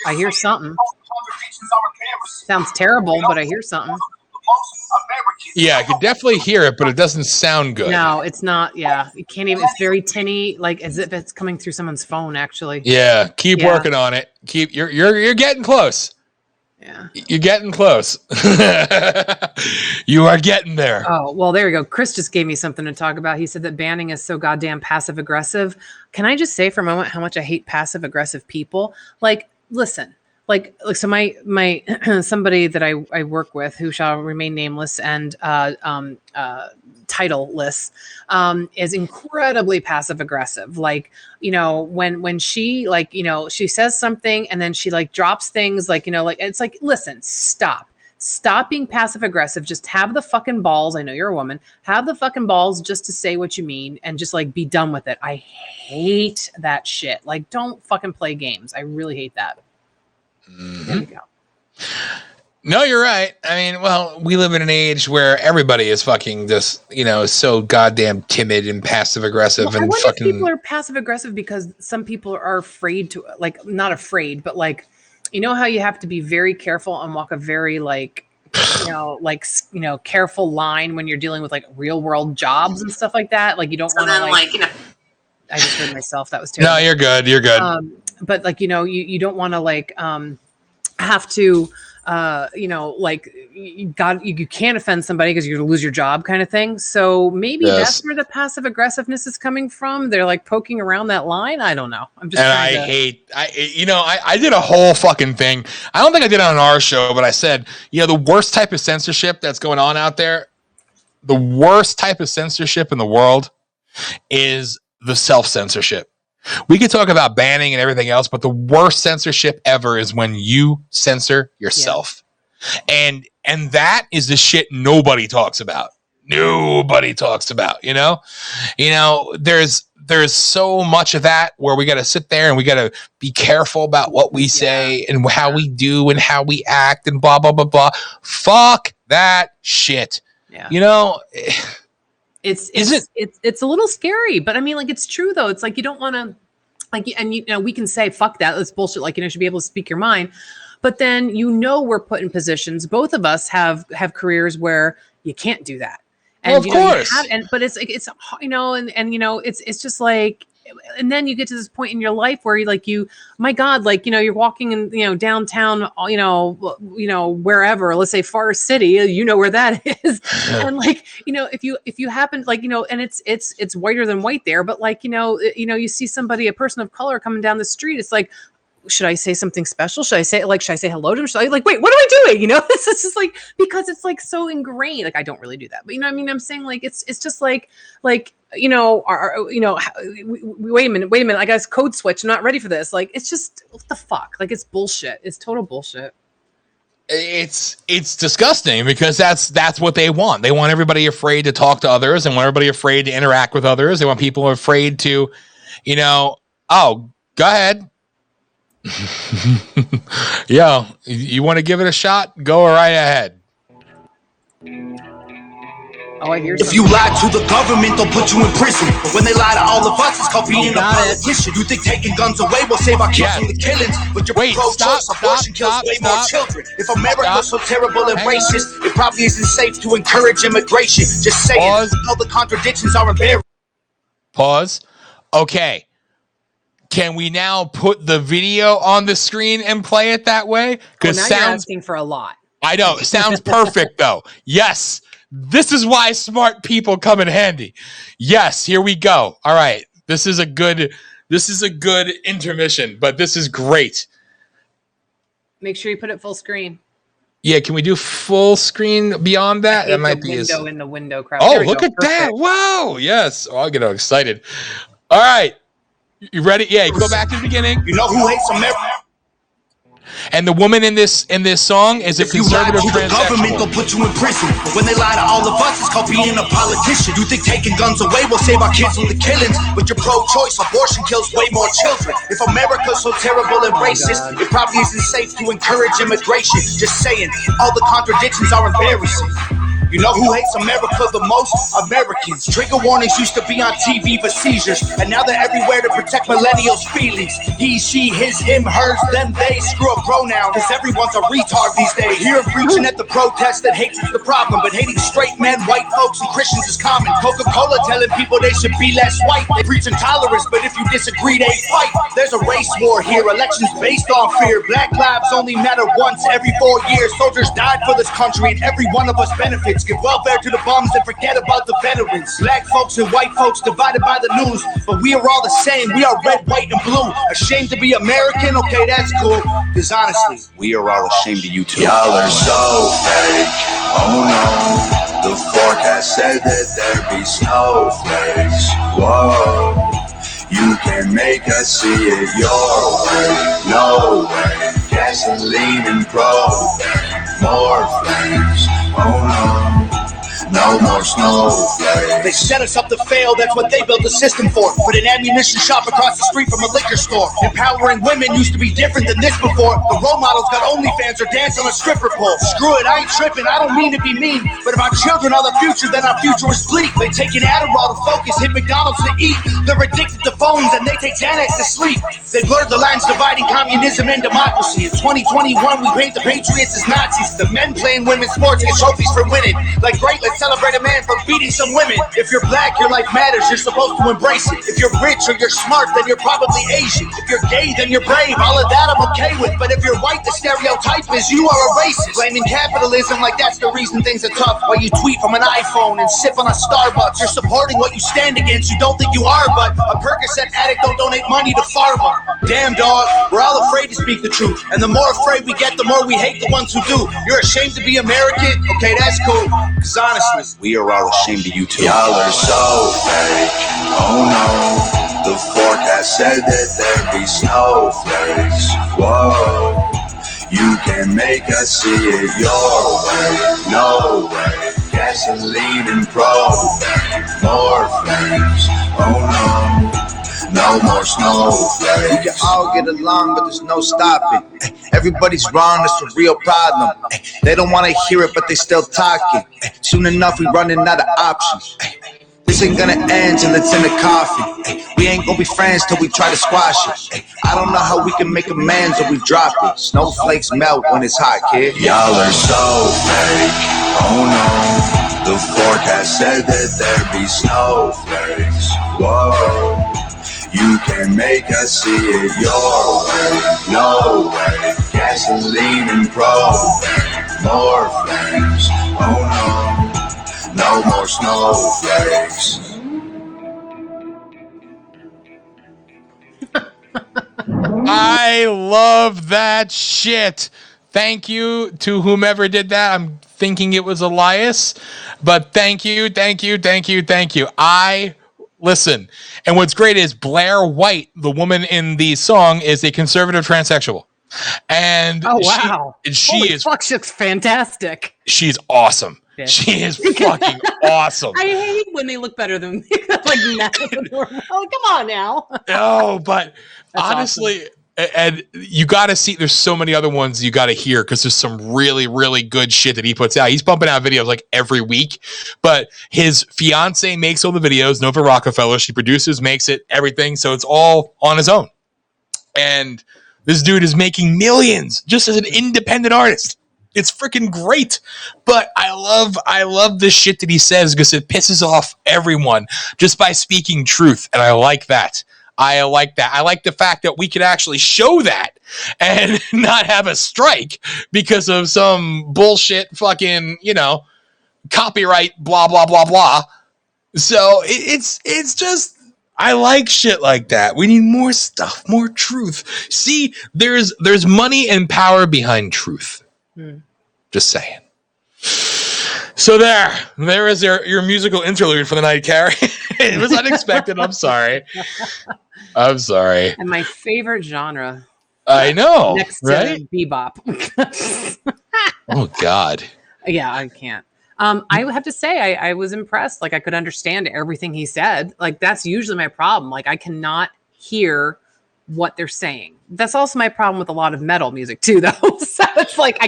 I hear something. Sounds terrible, but I hear something. Yeah, I can definitely hear it, but it doesn't sound good. No, it's not. Yeah, you can't even. It's very tinny, like as if it's coming through someone's phone. Actually. Yeah, keep working on it. You're getting close. Yeah. You're getting close. You are getting there. Oh, well, there you go. Chris just gave me something to talk about. He said that banning is so goddamn passive aggressive. Can I just say for a moment how much I hate passive aggressive people? Like, listen, like so my somebody that I work with who shall remain nameless and titleless is incredibly passive aggressive. Like, you know, when she like, you know, she says something and then she like drops things like, you know, like it's like, listen, stop being passive aggressive. Just have the fucking balls. I know you're a woman. Have the fucking balls just to say what you mean and just like be done with it. I hate that shit. Like, don't fucking play games. I really hate that. There you go. No, you're right. I mean, well, we live in an age where everybody is fucking just, you know, so goddamn timid and passive aggressive. Well, and I wonder fucking if people are passive aggressive because some people are afraid to, like, not afraid, but like, you know how you have to be very careful and walk a very like, you know, careful line when you're dealing with like real world jobs and stuff like that. Like, you don't want to like, you know, I just heard myself. That was terrible. No, you're good. You're good. But like, you know, you don't want to like have to you know, like you can't offend somebody because you're gonna lose your job kind of thing. So maybe that's where the passive aggressiveness is coming from. They're like poking around that line. I don't know. I'm just I did a whole fucking thing. I don't think I did it on our show, but I said, you know, the worst type of censorship that's going on out there, the worst type of censorship in the world is the self-censorship. We could talk about banning and everything else, but the worst censorship ever is when you censor yourself. Yeah. And that is the shit nobody talks about. Nobody talks about, you know? You know, there's so much of that where we got to sit there and we got to be careful about what we say and how we do and how we act and blah, blah, blah, blah. Fuck that shit. Yeah. You know, It's a little scary, but I mean, like, it's true though. It's like, you don't want to like, and you know, we can say, fuck that. That's bullshit. Like, you know, you should be able to speak your mind, but then, you know, we're put in positions. Both of us have careers where you can't do that. And well, of course. But it's like, it's, you know, and, you know, it's just like, and then you get to this point in your life where my God, like, you know, you're walking in, you know, downtown, you know, wherever, let's say Forest City, you know where that is. And like, you know, if you happen, like, you know, and it's whiter than white there, but like, you know, you see somebody, a person of color coming down the street. It's like, should I say something special? Should I say hello to him? Should I like, wait, what am I doing? You know, it's just like, because it's like so ingrained. Like, I don't really do that, but you know what I mean? I'm saying like, it's just like, you know, wait a minute. I got a code switch. I'm not ready for this. Like, it's just, what the fuck? Like, it's bullshit. It's total bullshit. it's disgusting because that's what they want. They want everybody afraid to talk to others and want everybody afraid to interact with others. They want people afraid to, oh, go ahead. Yo, you want to give it a shot? Go right ahead. Oh, I hear if you lie to the government, they'll put you in prison. But when they lie to all of us, it's called being a politician. You think taking guns away will save our kids from the killings? But your pro-choice abortion kills way more children. If America's so terrible and racist, it probably isn't safe to encourage immigration. Just saying, all the contradictions are embarrassing. Pause. Okay. Can we now put the video on the screen and play it that way? Because you're asking for a lot. I know. It sounds perfect, though. Yes. This is why smart people come in handy. Yes, here we go. All right. This is a good intermission, but this is great. Make sure you put it full screen. Yeah, can we do full screen beyond that? That might be in the window crowd. Oh, look at that. Wow. Yes. Oh, I'll get all excited. All right. You ready? Yeah, go back to the beginning. You know who hates America? And the woman in this song is a conservative transsexual. The government, they'll put you in prison. But when they lie to all of us, it's called being a politician. You think taking guns away will save our kids from the killings? But you're pro-choice. Abortion kills way more children. If America's so terrible and racist, it probably isn't safe to encourage immigration. Just saying, all the contradictions are embarrassing. You know who hates America the most? Americans. Trigger warnings used to be on TV for seizures, and now they're everywhere to protect millennials' feelings. He, she, his, him, hers, them, they. Screw a pronoun, cause everyone's a retard these days. Hear him preaching at the protest that hate is the problem, but hating straight men, white folks, and Christians is common. Coca-Cola telling people they should be less white. They preach intolerance, but if you disagree, they fight. There's a race war here, elections based on fear. Black lives only matter once every 4 years. Soldiers died for this country, and every one of us benefits. Give welfare to the bums and forget about the veterans. Black folks and white folks divided by the news, but we are all the same. We are red, white, and blue. Ashamed to be American? Okay, that's cool. Cause honestly, we are all ashamed of you too. Y'all are so fake. Oh no. The forecast said that there'd be snowflakes. Whoa. You can make us see it your way. No way. Gasoline and propane. More flames. Oh no. No more snowflakes. They set us up to fail, that's what they built the system for. Put an ammunition shop across the street from a liquor store. Empowering women used to be different than this before. The role models got OnlyFans or dance on a stripper pole. Screw it, I ain't tripping, I don't mean to be mean, but if our children are the future, then our future is bleak. They take an Adderall to focus, hit McDonald's to eat. They're addicted to phones and they take Xanax to sleep. They blurred the lines dividing communism and democracy. In 2021, we paint the patriots as Nazis. The men playing women's sports get trophies for winning. Like, great, let's celebrate a man for beating some women. If you're black, your life matters, you're supposed to embrace it. If you're rich or you're smart, then you're probably Asian. If you're gay, then you're brave, all of that I'm okay with. But if you're white, the stereotype is you are a racist. Blaming capitalism like that's the reason things are tough. While you tweet from an iPhone and sip on a Starbucks, you're supporting what you stand against, you don't think you are, but a Percocet addict don't donate money to pharma. Damn dog, we're all afraid to speak the truth. And the more afraid we get, the more we hate the ones who do. You're ashamed to be American? Okay, that's cool. Cause honestly, we are all ashamed of you too. Y'all are so fake. Oh no. The forecast said that there'd be snowflakes. Whoa. You can make us see it your way. No way. Gasoline and propane. More flames. Oh no. No more snowflakes. We can all get along, but there's no stopping. Everybody's wrong, it's a real problem. They don't want to hear it, but they still talking. Soon enough, we running out of options. This ain't gonna end till it's in the coffin. We ain't gonna be friends till we try to squash it. I don't know how we can make amends or we drop it. Snowflakes melt when it's hot, kid. Y'all are so fake. Oh no. The forecast said that there'd be snowflakes. Whoa. You can make us see it your way. No way. Gasoline and propane. More flames. Oh no. No more snowflakes. I love that shit. Thank you to whomever did that. I'm thinking it was Elias, but thank you. Listen, and what's great is Blair White, the woman in the song, is a conservative transsexual. And Oh wow! she is fuck, she looks fantastic. She's awesome. Bitch. She is fucking awesome. I hate when they look better than like normal. Come on now. No, but That's honestly, and you got to see. There's so many other ones you got to hear because there's some really, really good shit that he puts out. He's pumping out videos like every week. But his fiance makes all the videos. Nova Rockefeller. She produces, makes it, everything. So it's all on his own. And this dude is making millions just as an independent artist. It's freaking great. But I love the shit that he says because it pisses off everyone just by speaking truth. And I like that. I like the fact that we could actually show that and not have a strike because of some bullshit fucking, copyright, blah, blah, blah, blah. So it's just, I like shit like that. We need more stuff, more truth. See, there's money and power behind truth. Just saying. So there is your musical interlude for the night, Carrie. It was unexpected. I'm sorry. And my favorite genre. I know, next right? to bebop. Oh God. Yeah, I can't. I would have to say I was impressed. Like I could understand everything he said. Like that's usually my problem. Like I cannot hear what they're saying. That's also my problem with a lot of metal music too, though. So it's like I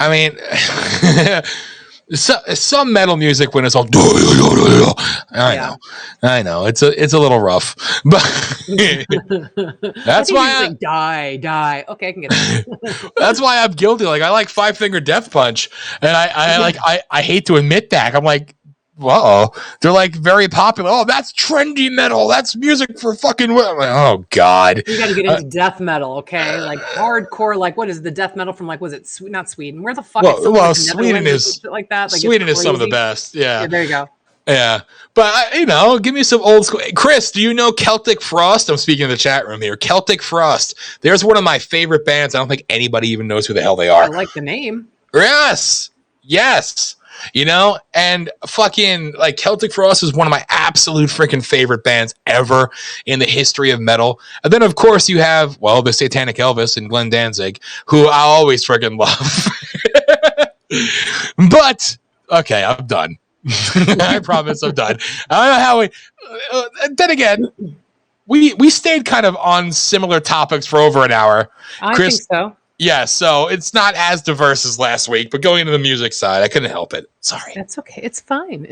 mean, some metal music when it's all I know it's a little rough, but that's why like, die. Okay, I can get that. That's why I'm guilty. Like I like Five Finger Death Punch, and I hate to admit that. I'm like, whoa, they're like very popular. Oh, that's trendy metal. That's music for fucking women. Like, oh God, you got to get into death metal, okay? Like hardcore. Like what is the death metal from? Like was it not Sweden? Where the fuck? Well, Sweden is like that. Like Sweden is some of the best. Yeah, there you go. Yeah, but give me some old school. Chris, do you know Celtic Frost? I'm speaking in the chat room here. Celtic Frost. There's one of my favorite bands. I don't think anybody even knows who the hell they are. I like the name. Yes. And fucking like Celtic Frost is one of my absolute freaking favorite bands ever in the history of metal. And then of course you have, the Satanic Elvis and Glenn Danzig, who I always freaking love. But okay, I'm done. I promise I'm done. I don't know how we. Then again, we stayed kind of on similar topics for over an hour. I think so. Yeah, so it's not as diverse as last week, but going into the music side, I couldn't help it. Sorry. That's okay. It's fine.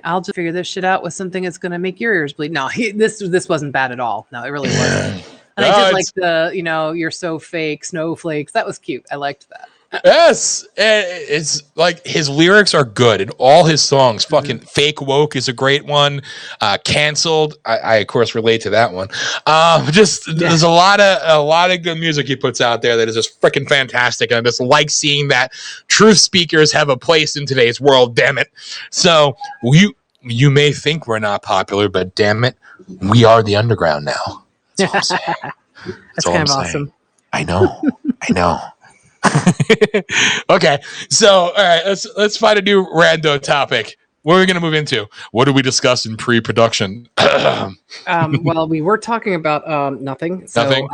I'll just figure this shit out with something that's going to make your ears bleed. No, this wasn't bad at all. No, it really wasn't. And I did like the, you're so fake, snowflakes. That was cute. I liked that. Yes, it's like his lyrics are good in all his songs. Fucking Fake Woke is a great one. Canceled, I of course relate to that one. There's a lot of good music he puts out there that is just freaking fantastic. And I just like seeing that truth speakers have a place in today's world. Damn it! So you may think we're not popular, but damn it, we are the underground now. That's all I'm saying. That's kind of awesome. I know. Okay, so all right, let's find a new rando topic. What are we going to move into? What did we discuss in pre-production? Well, we were talking about nothing. So, nothing.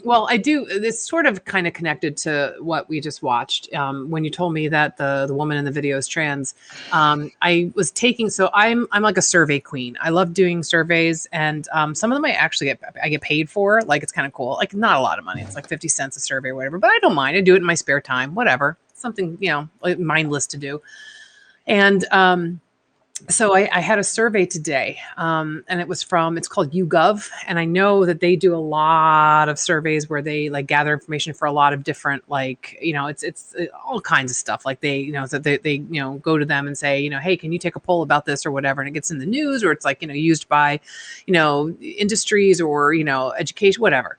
Well, I do. It's sort of kind of connected to what we just watched. When you told me that the woman in the video is trans, I was taking. So I'm like a survey queen. I love doing surveys, and some of them I get paid for. Like it's kind of cool. Like not a lot of money. It's like 50 cents a survey or whatever. But I don't mind. I do it in my spare time. Whatever. Something like mindless to do. And so I had a survey today, and it's called YouGov, and I know that they do a lot of surveys where they like gather information for a lot of different it's all kinds of stuff. Like they they go to them and say hey, can you take a poll about this or whatever, and it gets in the news, or it's like used by industries or education, whatever.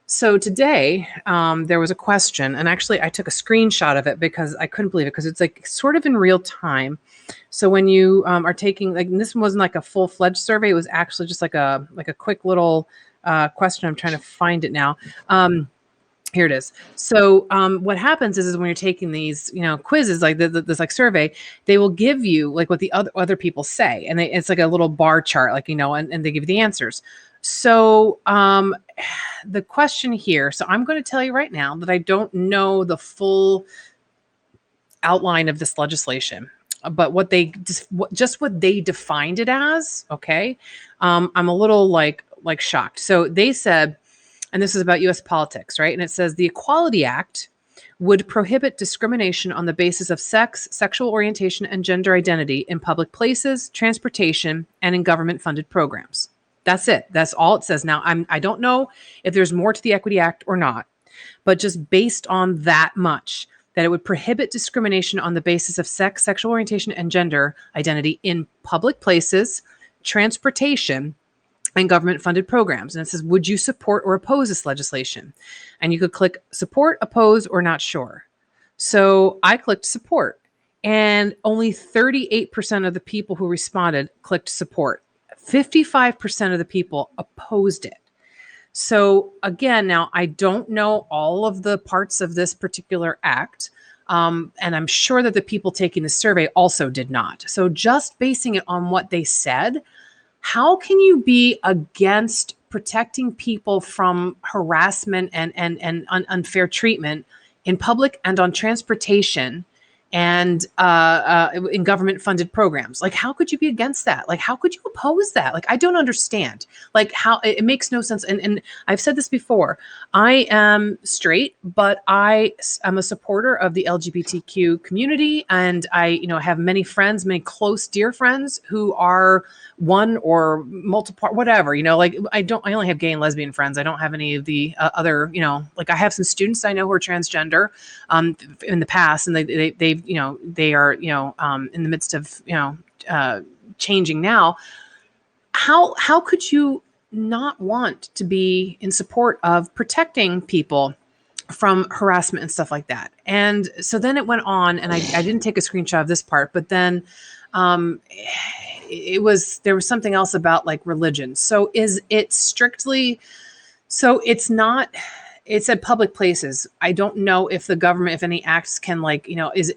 So today, there was a question, and actually I took a screenshot of it because I couldn't believe it, because it's like sort of in real time. So when you are taking, like, this wasn't like a full-fledged survey, it was actually just like a quick little question. I'm trying to find it now. Here it is. So what happens is when you're taking these, quizzes like this like survey, they will give you like what the other people say, and it's like a little bar chart, like and they give you the answers. So the question here. So I'm going to tell you right now that I don't know the full outline of this legislation, but what they just what they defined it as. Okay, I'm a little like shocked. So they said. And this is about U.S. politics, right? And it says the Equality Act would prohibit discrimination on the basis of sex, sexual orientation, and gender identity in public places, transportation, and in government-funded programs. That's it. That's all it says. Now, I don't know if there's more to the Equity Act or not, but just based on that much, that it would prohibit discrimination on the basis of sex, sexual orientation, and gender identity in public places, transportation, and government-funded programs. And it says, would you support or oppose this legislation? And you could click support, oppose, or not sure. So I clicked support, and only 38% of the people who responded clicked support. 55% of the people opposed it. So again, now I don't know all of the parts of this particular act. And I'm sure that the people taking the survey also did not. So just basing it on what they said, how can you be against protecting people from harassment and unfair treatment in public and on transportation and in government-funded programs? Like, how could you be against that? Like, how could you oppose that? Like, I don't understand. Like, how it makes no sense. And I've said this before. I am straight, but I am a supporter of the LGBTQ community, and I, have many friends, many close, dear friends who are one or multiple, whatever. Like I only have gay and lesbian friends. I don't have any of the other. Like I have some students I know who are transgender in the past, and they are in the midst of changing now. How could you not want to be in support of protecting people from harassment and stuff like that? And so then it went on, and I didn't take a screenshot of this part, but then there was something else about like religion. So is it strictly, so it's not, it said public places. I don't know if the government, if any acts can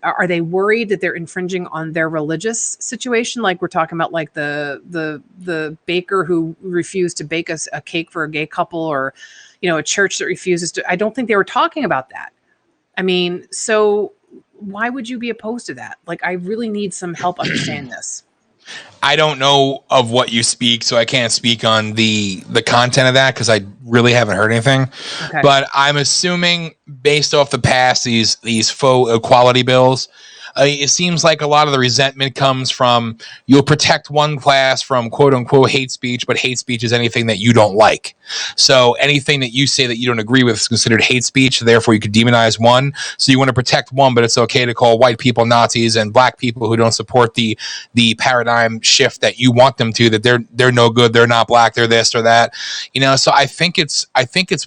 are they worried that they're infringing on their religious situation? Like we're talking about like the baker who refused to bake a cake for a gay couple, or, a church that refuses to, I don't think they were talking about that. I mean, so why would you be opposed to that? Like, I really need some help understanding this. I don't know of what you speak, so I can't speak on the content of that because I really haven't heard anything. Okay. But I'm assuming based off the past, these faux equality bills, it seems like a lot of the resentment comes from you'll protect one class from quote unquote hate speech, but hate speech is anything that you don't like. So anything that you say that you don't agree with is considered hate speech. Therefore, you could demonize one. So you want to protect one, but it's okay to call white people Nazis and black people who don't support the paradigm shift that you want them to, that they're no good, they're not black, they're this or that. So I think it's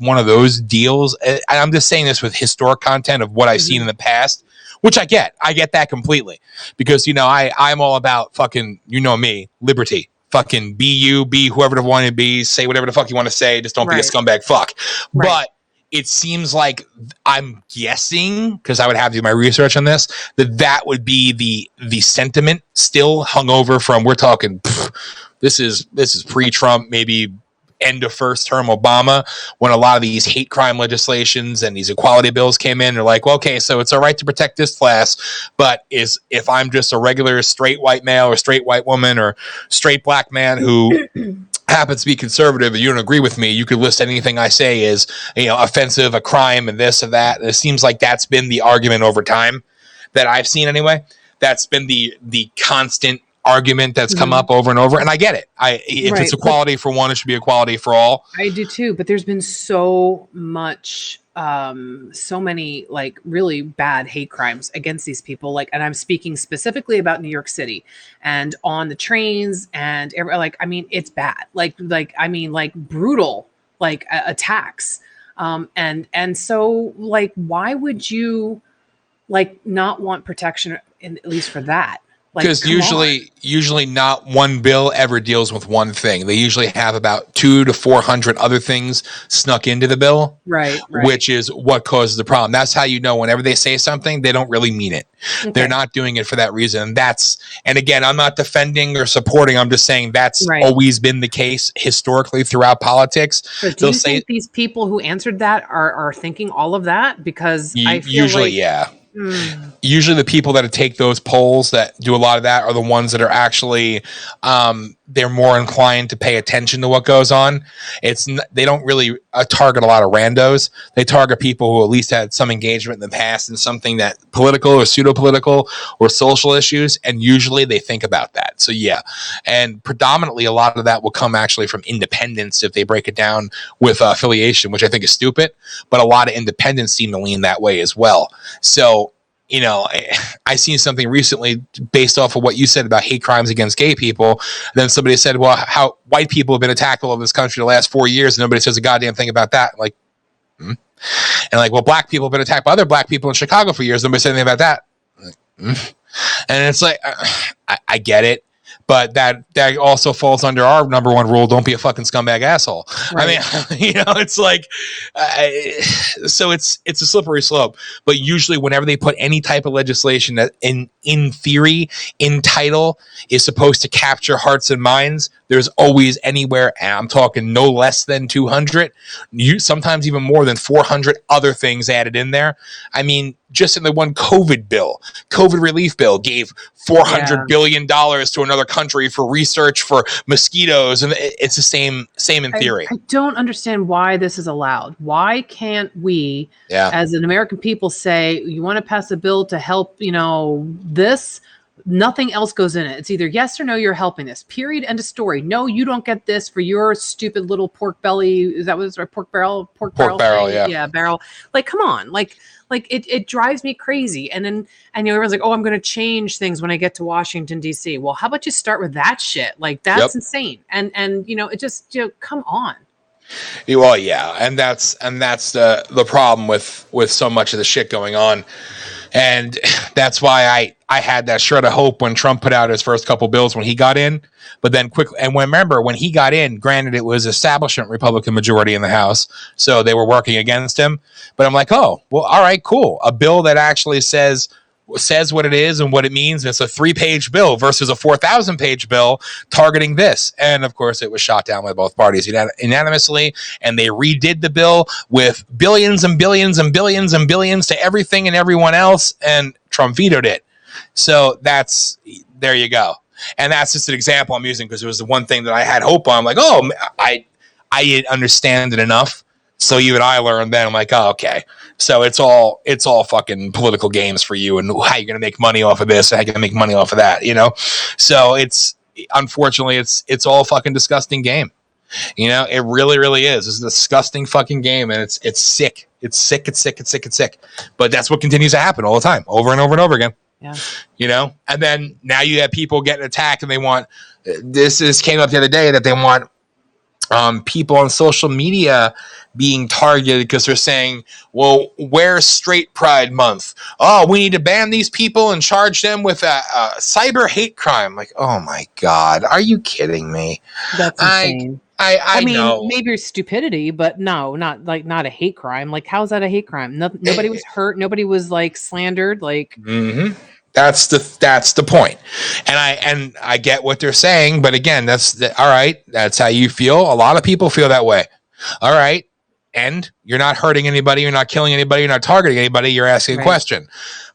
one of those deals. And I'm just saying this with historic content of what I've seen in the past. Which I get that completely, because I'm all about fucking me, liberty, fucking be whoever you want to be, say whatever the fuck you want to say, just don't be a scumbag fuck. Right. But it seems like, I'm guessing, because I would have to do my research on this, that would be the sentiment still hung over from, we're talking this is pre-Trump, maybe end of first term Obama, when a lot of these hate crime legislations and these equality bills came in. They're like, well, okay, so it's all right to protect this class, but if I'm just a regular straight white male or straight white woman or straight black man who happens to be conservative and you don't agree with me, you could list anything I say as offensive, a crime, and this and that. And it seems like that's been the argument over time that I've seen anyway. That's been the constant argument that's come up over and over, and I get it. If it's equality for one, it should be equality for all. I do too, but there's been so much, so many like really bad hate crimes against these people. Like, and I'm speaking specifically about New York City and on the trains and it's bad. Like brutal, attacks. And so why would you not want protection at least for that? Because usually not one bill ever deals with one thing. They usually have about 200 to 400 other things snuck into the bill, right. which is what causes the problem. That's how you know whenever they say something, they don't really mean it. Okay. They're not doing it for that reason. And again, I'm not defending or supporting. I'm just saying that's always been the case historically throughout politics. But do you think these people who answered that are thinking all of that? Because I feel usually, yeah. Usually the people that take those polls that do a lot of that are the ones that are actually they're more inclined to pay attention to what goes on. They don't really target a lot of randos. They target people who at least had some engagement in the past in something that political or pseudo-political or social issues, and usually they think about that. So yeah, and predominantly a lot of that will come actually from independents if they break it down with affiliation, which I think is stupid, but a lot of independents seem to lean that way as well. So you know, I seen something recently based off of what you said about hate crimes against gay people. And then somebody said, well, how white people have been attacked all over this country the last 4 years, and nobody says a goddamn thing about that. I'm like, And like, well, black people have been attacked by other black people in Chicago for years. Nobody said anything about that. Like, And it's like, I get it. But that also falls under our number one rule: don't be a fucking scumbag asshole. Right. I mean, it's like, so it's a slippery slope. But usually, whenever they put any type of legislation that, in theory, in title, is supposed to capture hearts and minds, there's always anywhere, and I'm talking no less than 200, sometimes even more than 400 other things added in there. I mean, just in the one COVID relief bill gave $400 billion to another country for research for mosquitoes, and it's the same in theory. I don't understand why this is allowed. Why can't we, as an American people, say, you want to pass a bill to help, this? Nothing else goes in it. It's either yes or no, you're helping this. Period. End of story. No, you don't get this for your stupid little pork belly. Is that what it's right? Pork barrel? Pork barrel, yeah. Yeah, barrel. Like, come on. Like it drives me crazy. And then everyone's like, oh, I'm going to change things when I get to Washington, D.C. Well, how about you start with that shit? Like, that's insane. And it just, come on. Well, yeah. And that's the problem with so much of the shit going on. And that's why I had that shred of hope when Trump put out his first couple bills when he got in. But then quickly, and remember, when he got in, granted, it was establishment Republican majority in the House, so they were working against him. But I'm like, oh, well, all right, cool. A bill that actually says what it is and what it means. It's a 3-page bill versus a 4,000-page bill targeting this. And of course, it was shot down by both parties unanimously. And they redid the bill with billions and billions and billions and billions to everything and everyone else. And Trump vetoed it. So there you go. And that's just an example I'm using because it was the one thing that I had hope on. I'm like, oh, I didn't understand it enough. So you and I learned then. I'm like, oh, okay. So it's all fucking political games for you and how you're going to make money off of this, how you're going to make money off of that, So unfortunately, it's all fucking disgusting game. It really, really is. It's a disgusting fucking game, and it's sick. It's sick. It's sick. It's sick. It's sick. But that's what continues to happen all the time, over and over and over again. Yeah. And then now you have people getting attacked, and they want. This came up the other day that they want people on social media being targeted because they're saying, well, where's Straight Pride Month? Oh, we need to ban these people and charge them with a cyber hate crime. Like, oh my God, are you kidding me? That's insane. I mean, know. Maybe it's stupidity, but no, not a hate crime. Like, how's that a hate crime? Nobody was hurt. Nobody was slandered. That's the point. And I get what they're saying, but again, all right. That's how you feel. A lot of people feel that way. All right. And you're not hurting anybody. You're not killing anybody. You're not targeting anybody. You're asking a question.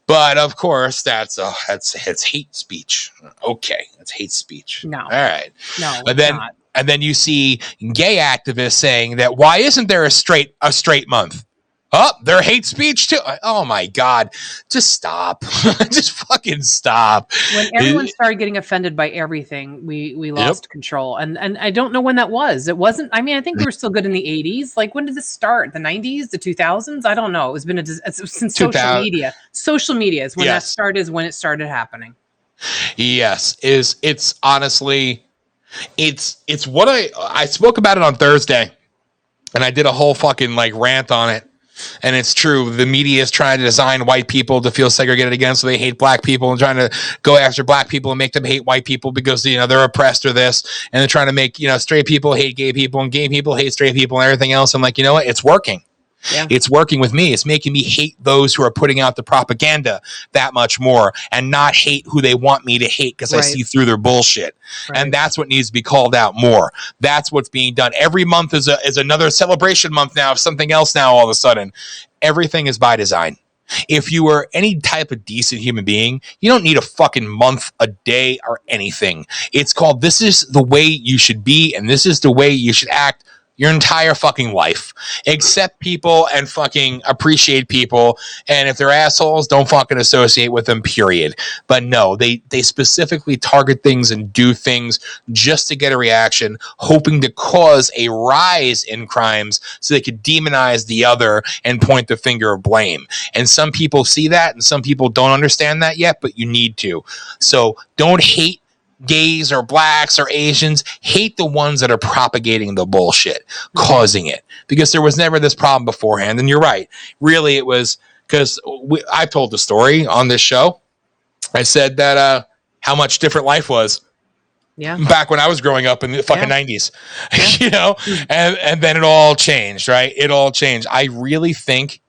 But of course, it's hate speech. Okay. That's hate speech. No. All right. No. Not. And then you see gay activists saying that why isn't there a straight month? Oh, they're hate speech too. Oh my God. Just stop. Just fucking stop. When everyone started getting offended by everything, we lost control. And I don't know when that was. It wasn't, I think we were still good in the 80s. Like, when did this start? The 90s, the 2000s? I don't know. It's been since social media. Social media is when that started, is when it started happening. Yes. It's honestly, it's what I spoke about it on Thursday, and I did a whole fucking rant on it. And it's true. The media is trying to design white people to feel segregated against, so they hate black people, and trying to go after black people and make them hate white people because, you know, they're oppressed or this. And they're trying to make, you know, straight people hate gay people and gay people hate straight people and everything else. I'm like, you know what? It's working. Yeah. It's working with me. It's making me hate those who are putting out the propaganda that much more and not hate who they want me to hate because I see through their bullshit. Right. And that's what needs to be called out more. That's what's being done. Every month is another celebration month now of something else now all of a sudden. Everything is by design. If you were any type of decent human being, you don't need a fucking month, a day, or anything. It's called, this is the way you should be, and this is the way you should act your entire fucking life. Accept people and fucking appreciate people. And if they're assholes, don't fucking associate with them, period. But no, they specifically target things and do things just to get a reaction, hoping to cause a rise in crimes so they could demonize the other and point the finger of blame. And some people see that and some people don't understand that yet, but you need to. So don't hate gays or blacks or Asians. Hate the ones that are propagating the bullshit, causing it, because there was never this problem beforehand. And you're right. Really, it was because I told the story on this show. I said that how much different life was back when I was growing up in the fucking 90s, you know, and then it all changed, right? It all changed. I really think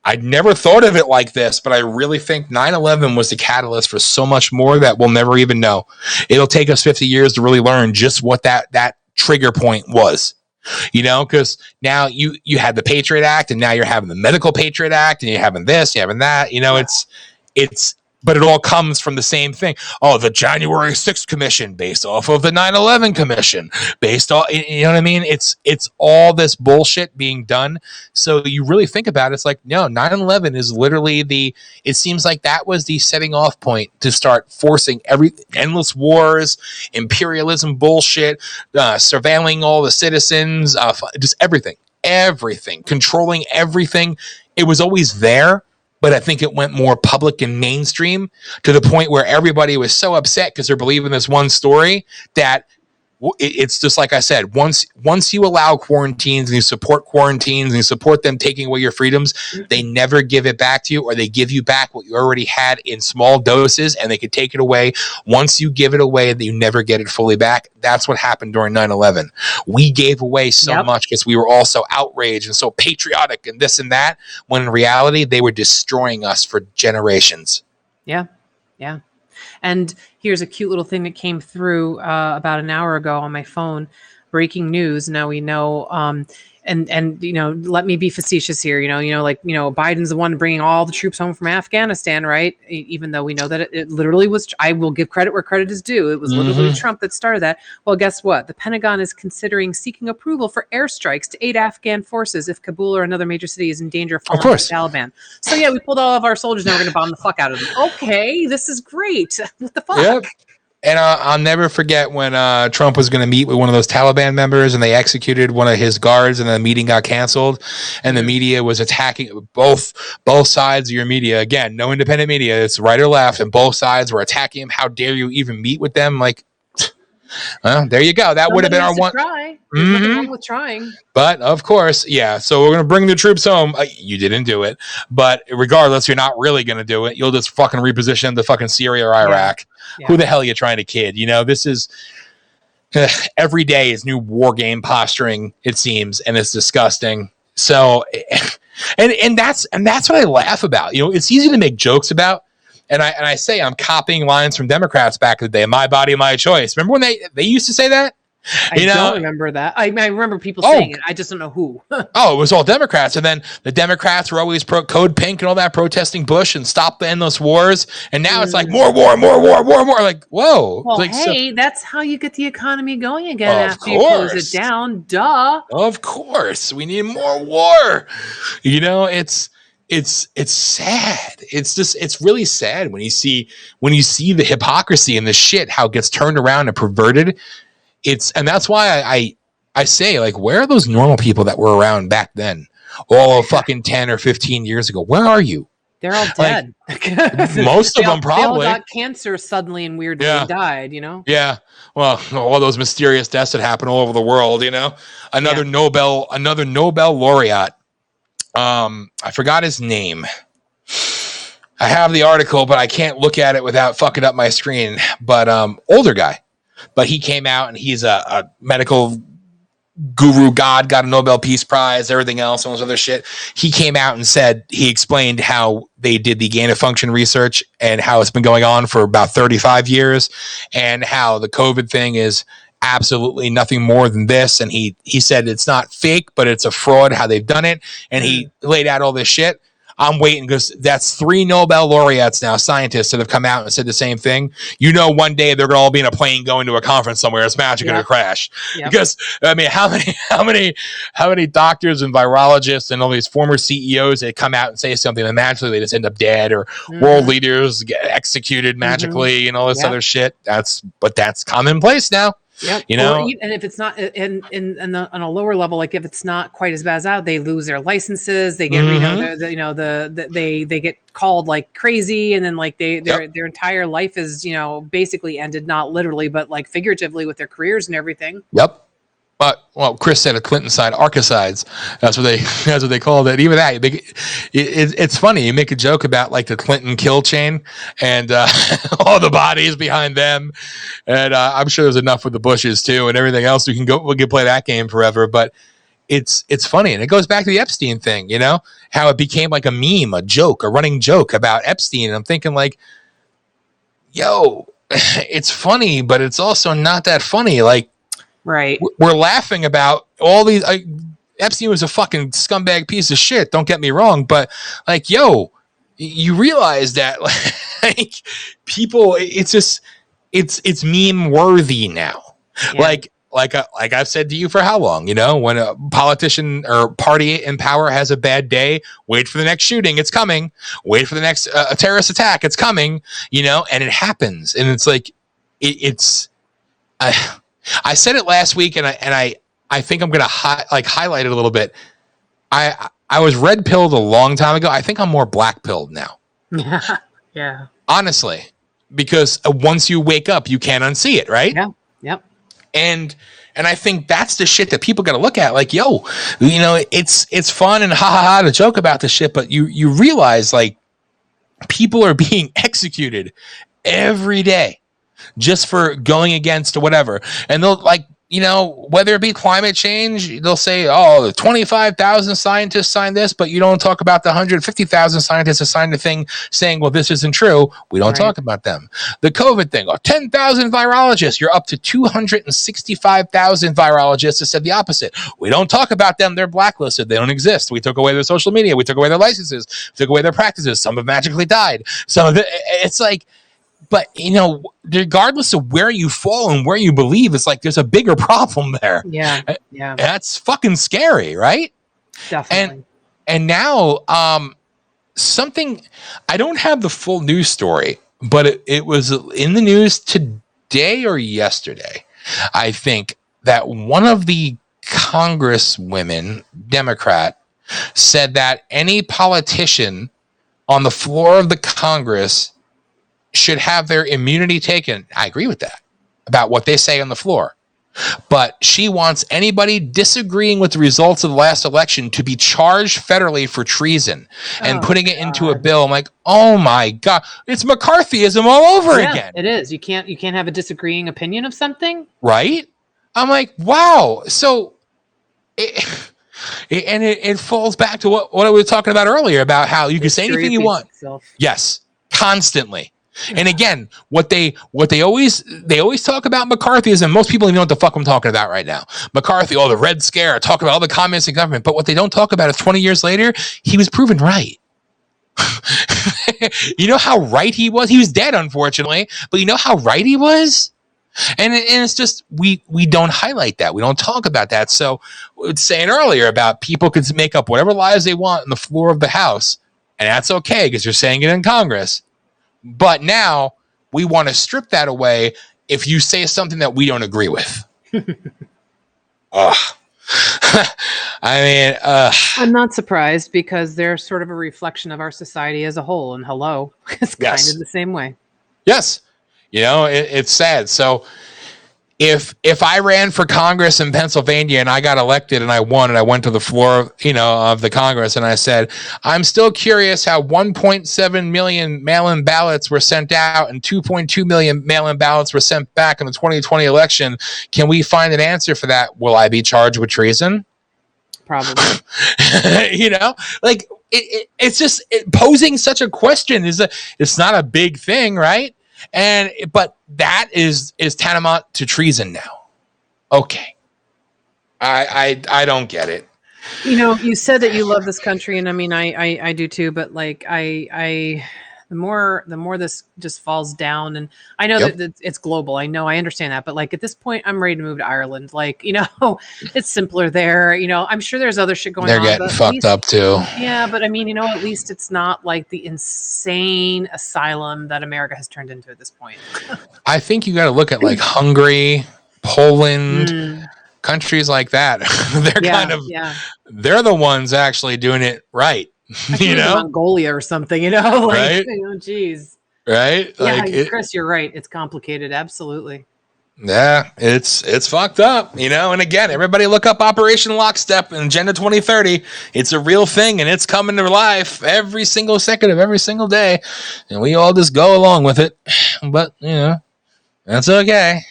I'd never thought of it like this, but I really think 9/11 was the catalyst for so much more that we'll never even know. It'll take us 50 years to really learn just what that trigger point was. You know, because now you had the Patriot Act, and now you're having the Medical Patriot Act, and you're having this, you're having that. You know, it's but it all comes from the same thing. Oh, the January 6th Commission based off of the 9/11 Commission, based on, you know what I mean? It's all this bullshit being done. So you really think about it, it's like, no, 9/11 is literally it seems like that was the setting off point to start forcing endless wars, imperialism bullshit, surveilling all the citizens, just everything, controlling everything. It was always there. But I think it went more public and mainstream to the point where everybody was so upset because they're believing this one story that it's just like I said, once you allow quarantines and you support quarantines and you support them taking away your freedoms, they never give it back to you, or they give you back what you already had in small doses and they could take it away. Once you give it away, you never get it fully back. That's what happened during 9/11. We gave away so much because we were all so outraged and so patriotic and this and that, when in reality, they were destroying us for generations. Yeah. Yeah. And here's a cute little thing that came through about an hour ago on my phone. Breaking news. Now we know, and you know, let me be facetious here. Biden's the one bringing all the troops home from Afghanistan, right? Even though we know that it literally was. I will give credit where credit is due. It was literally Trump that started that. Well, guess what? The Pentagon is considering seeking approval for airstrikes to aid Afghan forces if Kabul or another major city is in danger of falling to the Taliban. So yeah, we pulled all of our soldiers. Now we're going to bomb the fuck out of them. Okay, this is great. What the fuck? Yep. And I'll never forget when Trump was going to meet with one of those Taliban members and they executed one of his guards and the meeting got canceled and the media was attacking both sides of your media. Again, no independent media. It's right or left, and both sides were attacking him. How dare you even meet with them? Like, well, there you go. That would have been our one. There's nothing wrong with trying. But of course, yeah. So we're going to bring the troops home. You didn't do it. But regardless, you're not really going to do it. You'll just fucking reposition the fucking Syria or Iraq. Yeah. Who the hell are you trying to kid? You know, this is every day is new war game posturing, it seems, and it's disgusting. So, and that's what I laugh about. You know, it's easy to make jokes about. And I say I'm copying lines from Democrats back in the day. My body, my choice. Remember when they used to say that? I don't remember that. I remember people saying it. I just don't know who. It was all Democrats. And then the Democrats were always Code Pink and all that, protesting Bush and stop the endless wars. And now it's like more war. Like, whoa. Well, like, that's how you get the economy going again after you close it down. Duh. Of course. We need more war. You know, it's sad. It's really sad when you see the hypocrisy and the shit, how it gets turned around and perverted. And that's why I say, like, where are those normal people that were around back then? All of fucking 10 or 15 years ago. Where are you? They're all dead. Most of them probably. They all got cancer suddenly and weirdly died, you know? Yeah. Well, all those mysterious deaths that happen all over the world, you know? Another Nobel laureate I forgot his name. I have the article, but I can't look at it without fucking up my screen. But older guy. But he came out and he's a medical guru god, got a Nobel Peace Prize, everything else, all this other shit. He came out and said, he explained how they did the gain of function research and how it's been going on for about 35 years and how the COVID thing is absolutely nothing more than this. And he said it's not fake, but it's a fraud how they've done it. And he laid out all this shit. I'm waiting because that's 3 Nobel laureates now, scientists that have come out and said the same thing. You know, one day they're going to all be in a plane going to a conference somewhere. It's magically going to crash. Yep. Because I mean, how many doctors and virologists and all these former CEOs that come out and say something and magically they just end up dead, or world leaders get executed magically and all this other shit. That's commonplace now. Yep. You know, and if it's not on a lower level, like if it's not quite as bad as out, they lose their licenses. They get they get called like crazy, and then like their entire life is basically ended, not literally but like figuratively, with their careers and everything. Yep. But Chris said a Clinton side, archicides. That's what they called it. Even that, it's funny. You make a joke about like the Clinton kill chain and all the bodies behind them, and I'm sure there's enough with the Bushes too and everything else. We can play that game forever. But it's funny, and it goes back to the Epstein thing. You know how it became like a meme, a joke, a running joke about Epstein. And I'm thinking like, yo, it's funny, but it's also not that funny. Like. Right. We're laughing about all these. Epstein was a fucking scumbag piece of shit. Don't get me wrong. But like, yo, you realize that like people, it's just, it's meme worthy now. Yeah. Like I've said to you for how long, when a politician or party in power has a bad day, wait for the next shooting. It's coming. Wait for the next terrorist attack. It's coming, and it happens. And it's like, I said it last week, and I think I'm going to highlight it a little bit. I was red pilled a long time ago. I think I'm more black pilled now. Yeah. Honestly, because once you wake up, you can't unsee it, right? Yeah. Yep. And I think that's the shit that people got to look at. Like, yo, it's fun and ha ha ha to joke about the shit, but you realize like people are being executed every day. Just for going against whatever. And they'll whether it be climate change, they'll say, the 25,000 scientists signed this, but you don't talk about the 150,000 scientists that signed the thing saying, well, this isn't true. We don't talk about them. The COVID thing, 10,000 virologists, you're up to 265,000 virologists that said the opposite. We don't talk about them. They're blacklisted. They don't exist. We took away their social media. We took away their licenses. We took away their practices. Some have magically died. Some of it, it's like, but, regardless of where you fall and where you believe, it's like there's a bigger problem there. Yeah. Yeah. And that's fucking scary, right? Definitely. And now something, I don't have the full news story, but it was in the news today or yesterday, I think, that one of the congresswomen, Democrat, said that any politician on the floor of the Congress should have their immunity taken. I agree with that about what they say on the floor. But she wants anybody disagreeing with the results of the last election to be charged federally for treason and putting it into a bill. I'm like, oh my God, it's McCarthyism all over again. It is. You can't have a disagreeing opinion of something. Right? I'm like, wow. So it falls back to what I was talking about earlier about how you can say anything you want. Yes, constantly. And again, what they always talk about McCarthyism. Most people even know what the fuck I'm talking about right now. McCarthy, the Red Scare, talk about all the communists in government. But what they don't talk about is 20 years later, he was proven right. You know how right he was? He was dead, unfortunately. But you know how right he was? And it's just, we don't highlight that. We don't talk about that. So it's saying earlier about people could make up whatever lies they want on the floor of the House. And that's okay because you're saying it in Congress. But now we want to strip that away if you say something that we don't agree with. I'm not surprised because they're sort of a reflection of our society as a whole. And it's kind of the same way. Yes. It's sad. So if I ran for Congress in Pennsylvania and I got elected and I won and I went to the floor, of the Congress and I said, I'm still curious how 1.7 million mail-in ballots were sent out and 2.2 million mail-in ballots were sent back in the 2020 election. Can we find an answer for that? Will I be charged with treason? Probably. It's just posing such a question it's not a big thing, right? But that is tantamount to treason now. Okay. I don't get it. You said that you love this country, and I mean, I do too. But like, the more this just falls down, and I know that it's global. I understand that, but like at this point, I'm ready to move to Ireland. Like, it's simpler there. I'm sure there's other shit going on. They're getting fucked up too. Yeah, but I mean, at least it's not like the insane asylum that America has turned into at this point. I think you got to look at like Hungary, Poland. Countries like that. They're the ones actually doing it right. Mongolia or something, right? Geez. Right? Yeah, Chris, you're right. It's complicated. Absolutely. Yeah, it's fucked up, and again, everybody look up Operation Lockstep and Agenda 2030. It's a real thing and it's coming to life every single second of every single day. And we all just go along with it. But, that's okay.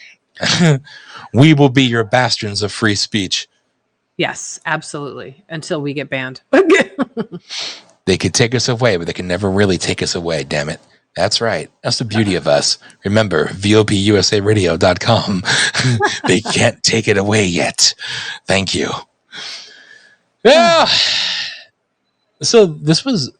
We will be your bastions of free speech. Yes, absolutely. Until we get banned. They could take us away, but they can never really take us away, damn it. That's right. That's the beauty of us. Remember, VOPUSARadio.com. They can't take it away yet. Thank you. Yeah. So this was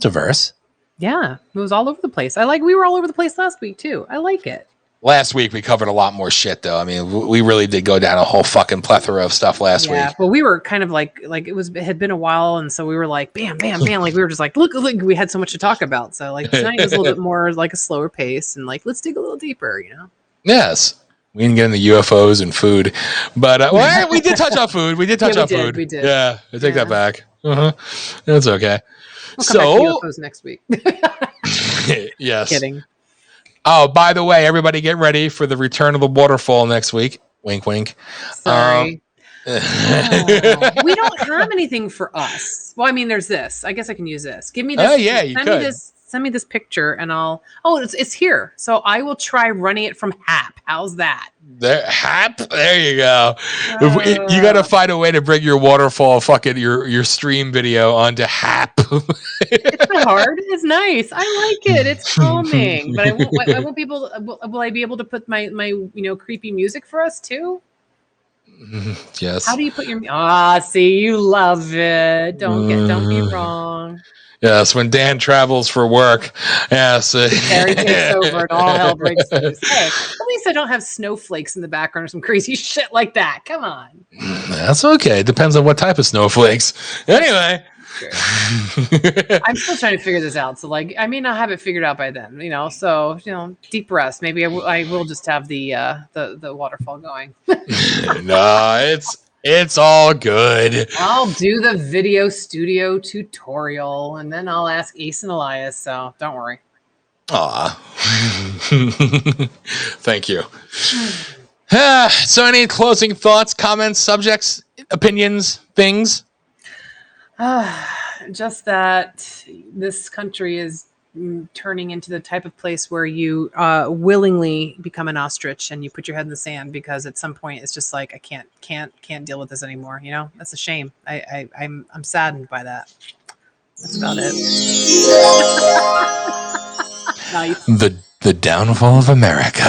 diverse. Yeah, it was all over the place. We were all over the place last week too. I like it. Last week we covered a lot more shit, though. I mean, we really did go down a whole fucking plethora of stuff last week. Well, we were kind of like it had been a while, and so we were like, bam, bam, bam. Like we were just like, look, we had so much to talk about. So like tonight was a little bit more like a slower pace, and like let's dig a little deeper, Yes, we didn't get into UFOs and food, but we did touch on food. We did touch on food. We did. Yeah, I take that back. That's okay. We'll come back to UFOs next week. Yes. Kidding. Oh, by the way, everybody get ready for the return of the waterfall next week. Wink, wink. Sorry. We don't have anything for us. Well, I mean, there's this. I guess I can use this. Give me this. Oh, yeah, you could. Send me this picture and it's here. So I will try running it from HAP. How's that? HAP? There you go. You got to find a way to bring your waterfall your stream video onto HAP. It's not hard. It's nice. I like it. It's calming. But I won't be able to, will I be able to put my creepy music for us too? Yes. How do you put your see, you love it. Don't be wrong. Yes, when Dan travels for work. Yes. Carrie takes over and all hell breaks loose. Hey, at least I don't have snowflakes in the background or some crazy shit like that. Come on. That's okay. Depends on what type of snowflakes. Anyway. I'm still trying to figure this out. So I may not have it figured out by then, so, deep rest. Maybe I will just have the waterfall going. No, it's all good. I'll do the video studio tutorial, and then I'll ask Ace and Elias, so don't worry. Aw. Thank you. So any closing thoughts, comments, subjects, opinions, things? Just that this country is turning into the type of place where you willingly become an ostrich and you put your head in the sand because at some point it's just like I can't deal with this anymore. That's a shame. I'm saddened by that. That's about it. Nice. The downfall of America.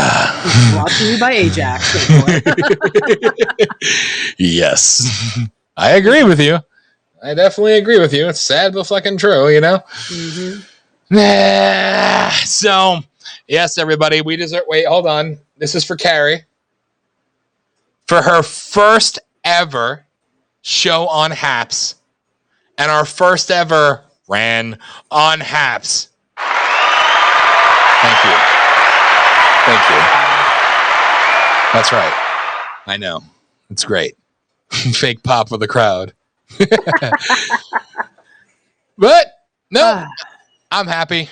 Brought to you by Ajax. Yes, I agree with you. I definitely agree with you. It's sad but fucking true, Mm-hmm. So, yes, everybody, we deserve. Wait, hold on. This is for Carrie. For her first ever show on HAPS and our first ever ran on HAPS. Thank you. Thank you. That's right. I know. It's great. Fake pop for the crowd. But no, I'm happy.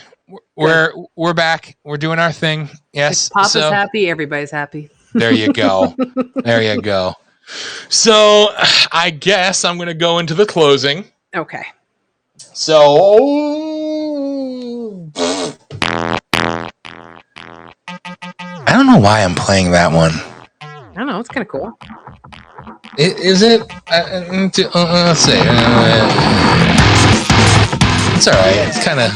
We're back. We're doing our thing. Yes. If Pop is happy, everybody's happy. There you go. There you go. So I guess I'm going to go into the closing. Okay. So I don't know why I'm playing that one. I don't know. It's kind of cool. Is it? Let's see. It's all right. It's kind of.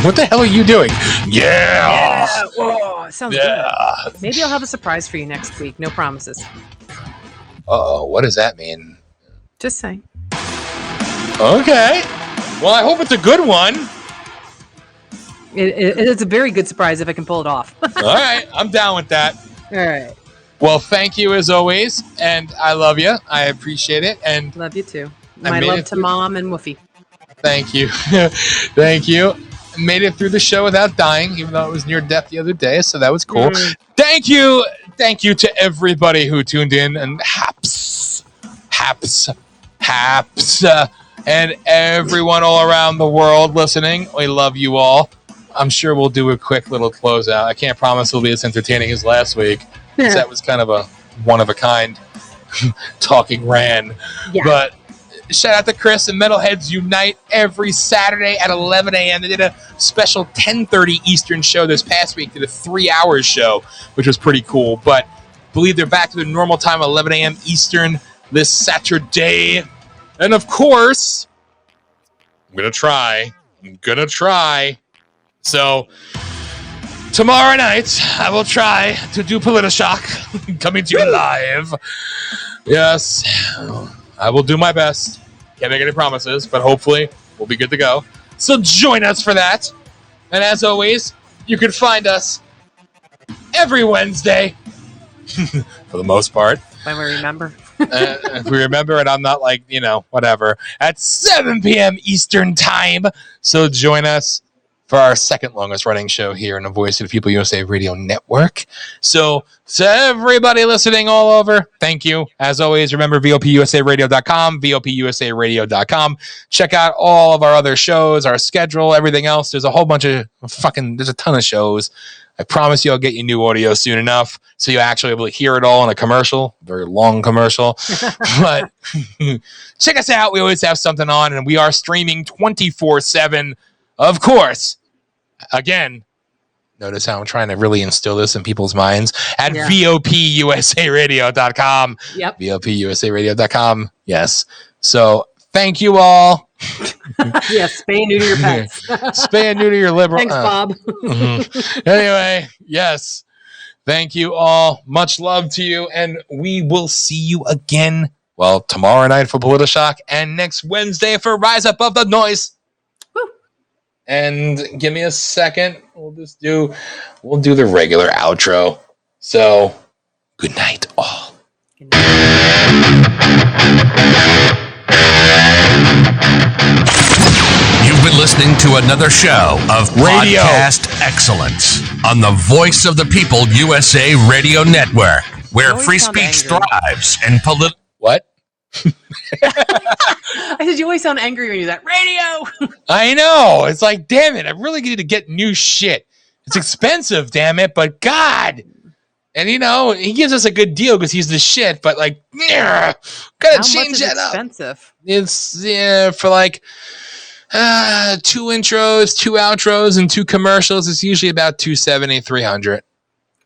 What the hell are you doing? Yeah. Whoa, sounds good. Maybe I'll have a surprise for you next week. No promises. What does that mean? Just saying. Okay. Well, I hope it's a good one. It's a very good surprise if I can pull it off. All right. I'm down with that. All right. Well, thank you as always. And I love you. I appreciate it. And Love you too. My love to Mom and Woofy. Thank you. Thank you. Made it through the show without dying, even though it was near death the other day. So that was cool. Thank you. Thank you to everybody who tuned in and haps, and everyone all around the world listening. We love you all. I'm sure we'll do a quick little closeout. I can't promise it'll be as entertaining as last week. Yeah. That was kind of a one-of-a-kind talking ran. Yeah. But shout out to Chris and Metalheads Unite every Saturday at 11 a.m. They did a special 10:30 Eastern show this past week. Did a 3-hour show, which was pretty cool. But I believe they're back to the normal time, 11 a.m. Eastern this Saturday. And of course, I'm going to try. So tomorrow night, I will try to do PolitiShock, coming to you live. Yes, I will do my best. Can't make any promises, but hopefully we'll be good to go. So join us for that. And as always, you can find us every Wednesday, for the most part. When we remember. If we remember it, I'm not like, whatever. At 7 p.m. Eastern Time. So join us for our second longest running show here in the Voice of the People USA Radio Network. So to everybody listening all over, thank you. As always, remember VOPUSARadio.com, VOPUSARadio.com. Check out all of our other shows, our schedule, everything else. There's a whole bunch of there's a ton of shows. I promise you I'll get you new audio soon enough so you'll actually be able to hear it all in a commercial, very long commercial. But check us out. We always have something on, and we are streaming 24/7. Of course, again, notice how I'm trying to really instill this in people's minds at VOPUSARadio.com. Yep. VOPUSARadio.com. Yes. So thank you all. Yes, spay and neuter your pets. Spay and neuter your liberal. Thanks, Bob. Anyway, yes. Thank you all. Much love to you. And we will see you again, tomorrow night for PolitiShock and next Wednesday for Rise Above the Noise. And give me a second. We'll do the regular outro. So, good night, all. Good night. You've been listening to another show of Radio Podcast Excellence on the Voice of the People USA Radio Network, where free speech thrives and What? I said, you always sound angry when you do that. Radio! I know. It's like, damn it. I really need to get new shit. It's expensive, damn it. But God. And, he gives us a good deal because he's the shit. But, gotta change that up. Expensive? It's, for 2 intros, 2 outros, and 2 commercials. It's usually about $270, $300.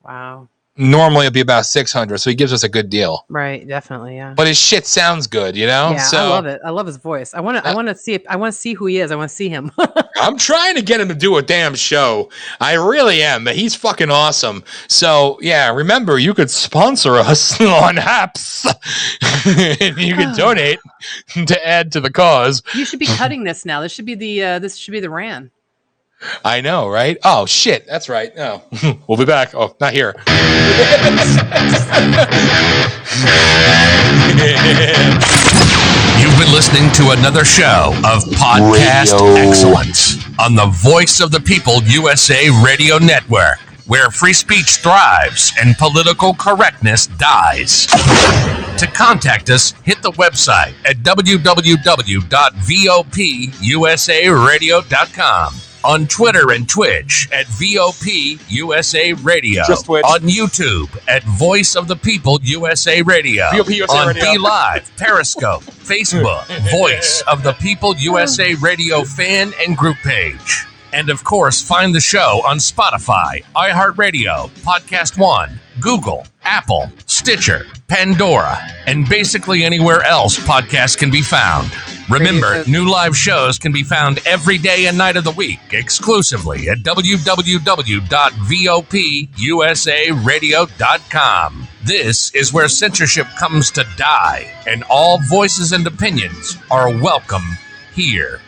Wow. Normally it'd be about $600, so he gives us a good deal. Right, definitely, yeah. But his shit sounds good, Yeah, so, I love it. I love his voice. I want to see it. I want to see who he is. I want to see him. I'm trying to get him to do a damn show. I really am. He's fucking awesome. So yeah, remember you could sponsor us on Haps, and you can donate to add to the cause. You should be cutting this now. This should be the Ran. I know, right? Oh, shit. That's right. No. We'll be back. Oh, not here. You've been listening to another show of Podcast Excellence on the Voice of the People USA Radio Network, where free speech thrives and political correctness dies. To contact us, hit the website at www.vopusaradio.com. On Twitter and Twitch at VOP USA Radio. Just Twitch. On YouTube at Voice of the People USA Radio. VOP USA on Radio. Be Live, Periscope, Facebook, Voice of the People USA Radio fan and group page. And of course, find the show on Spotify, iHeartRadio, Podcast One, Google, Apple, Stitcher, Pandora, and basically anywhere else podcasts can be found. Remember, new live shows can be found every day and night of the week exclusively at www.vopusaradio.com. This is where censorship comes to die, and all voices and opinions are welcome here.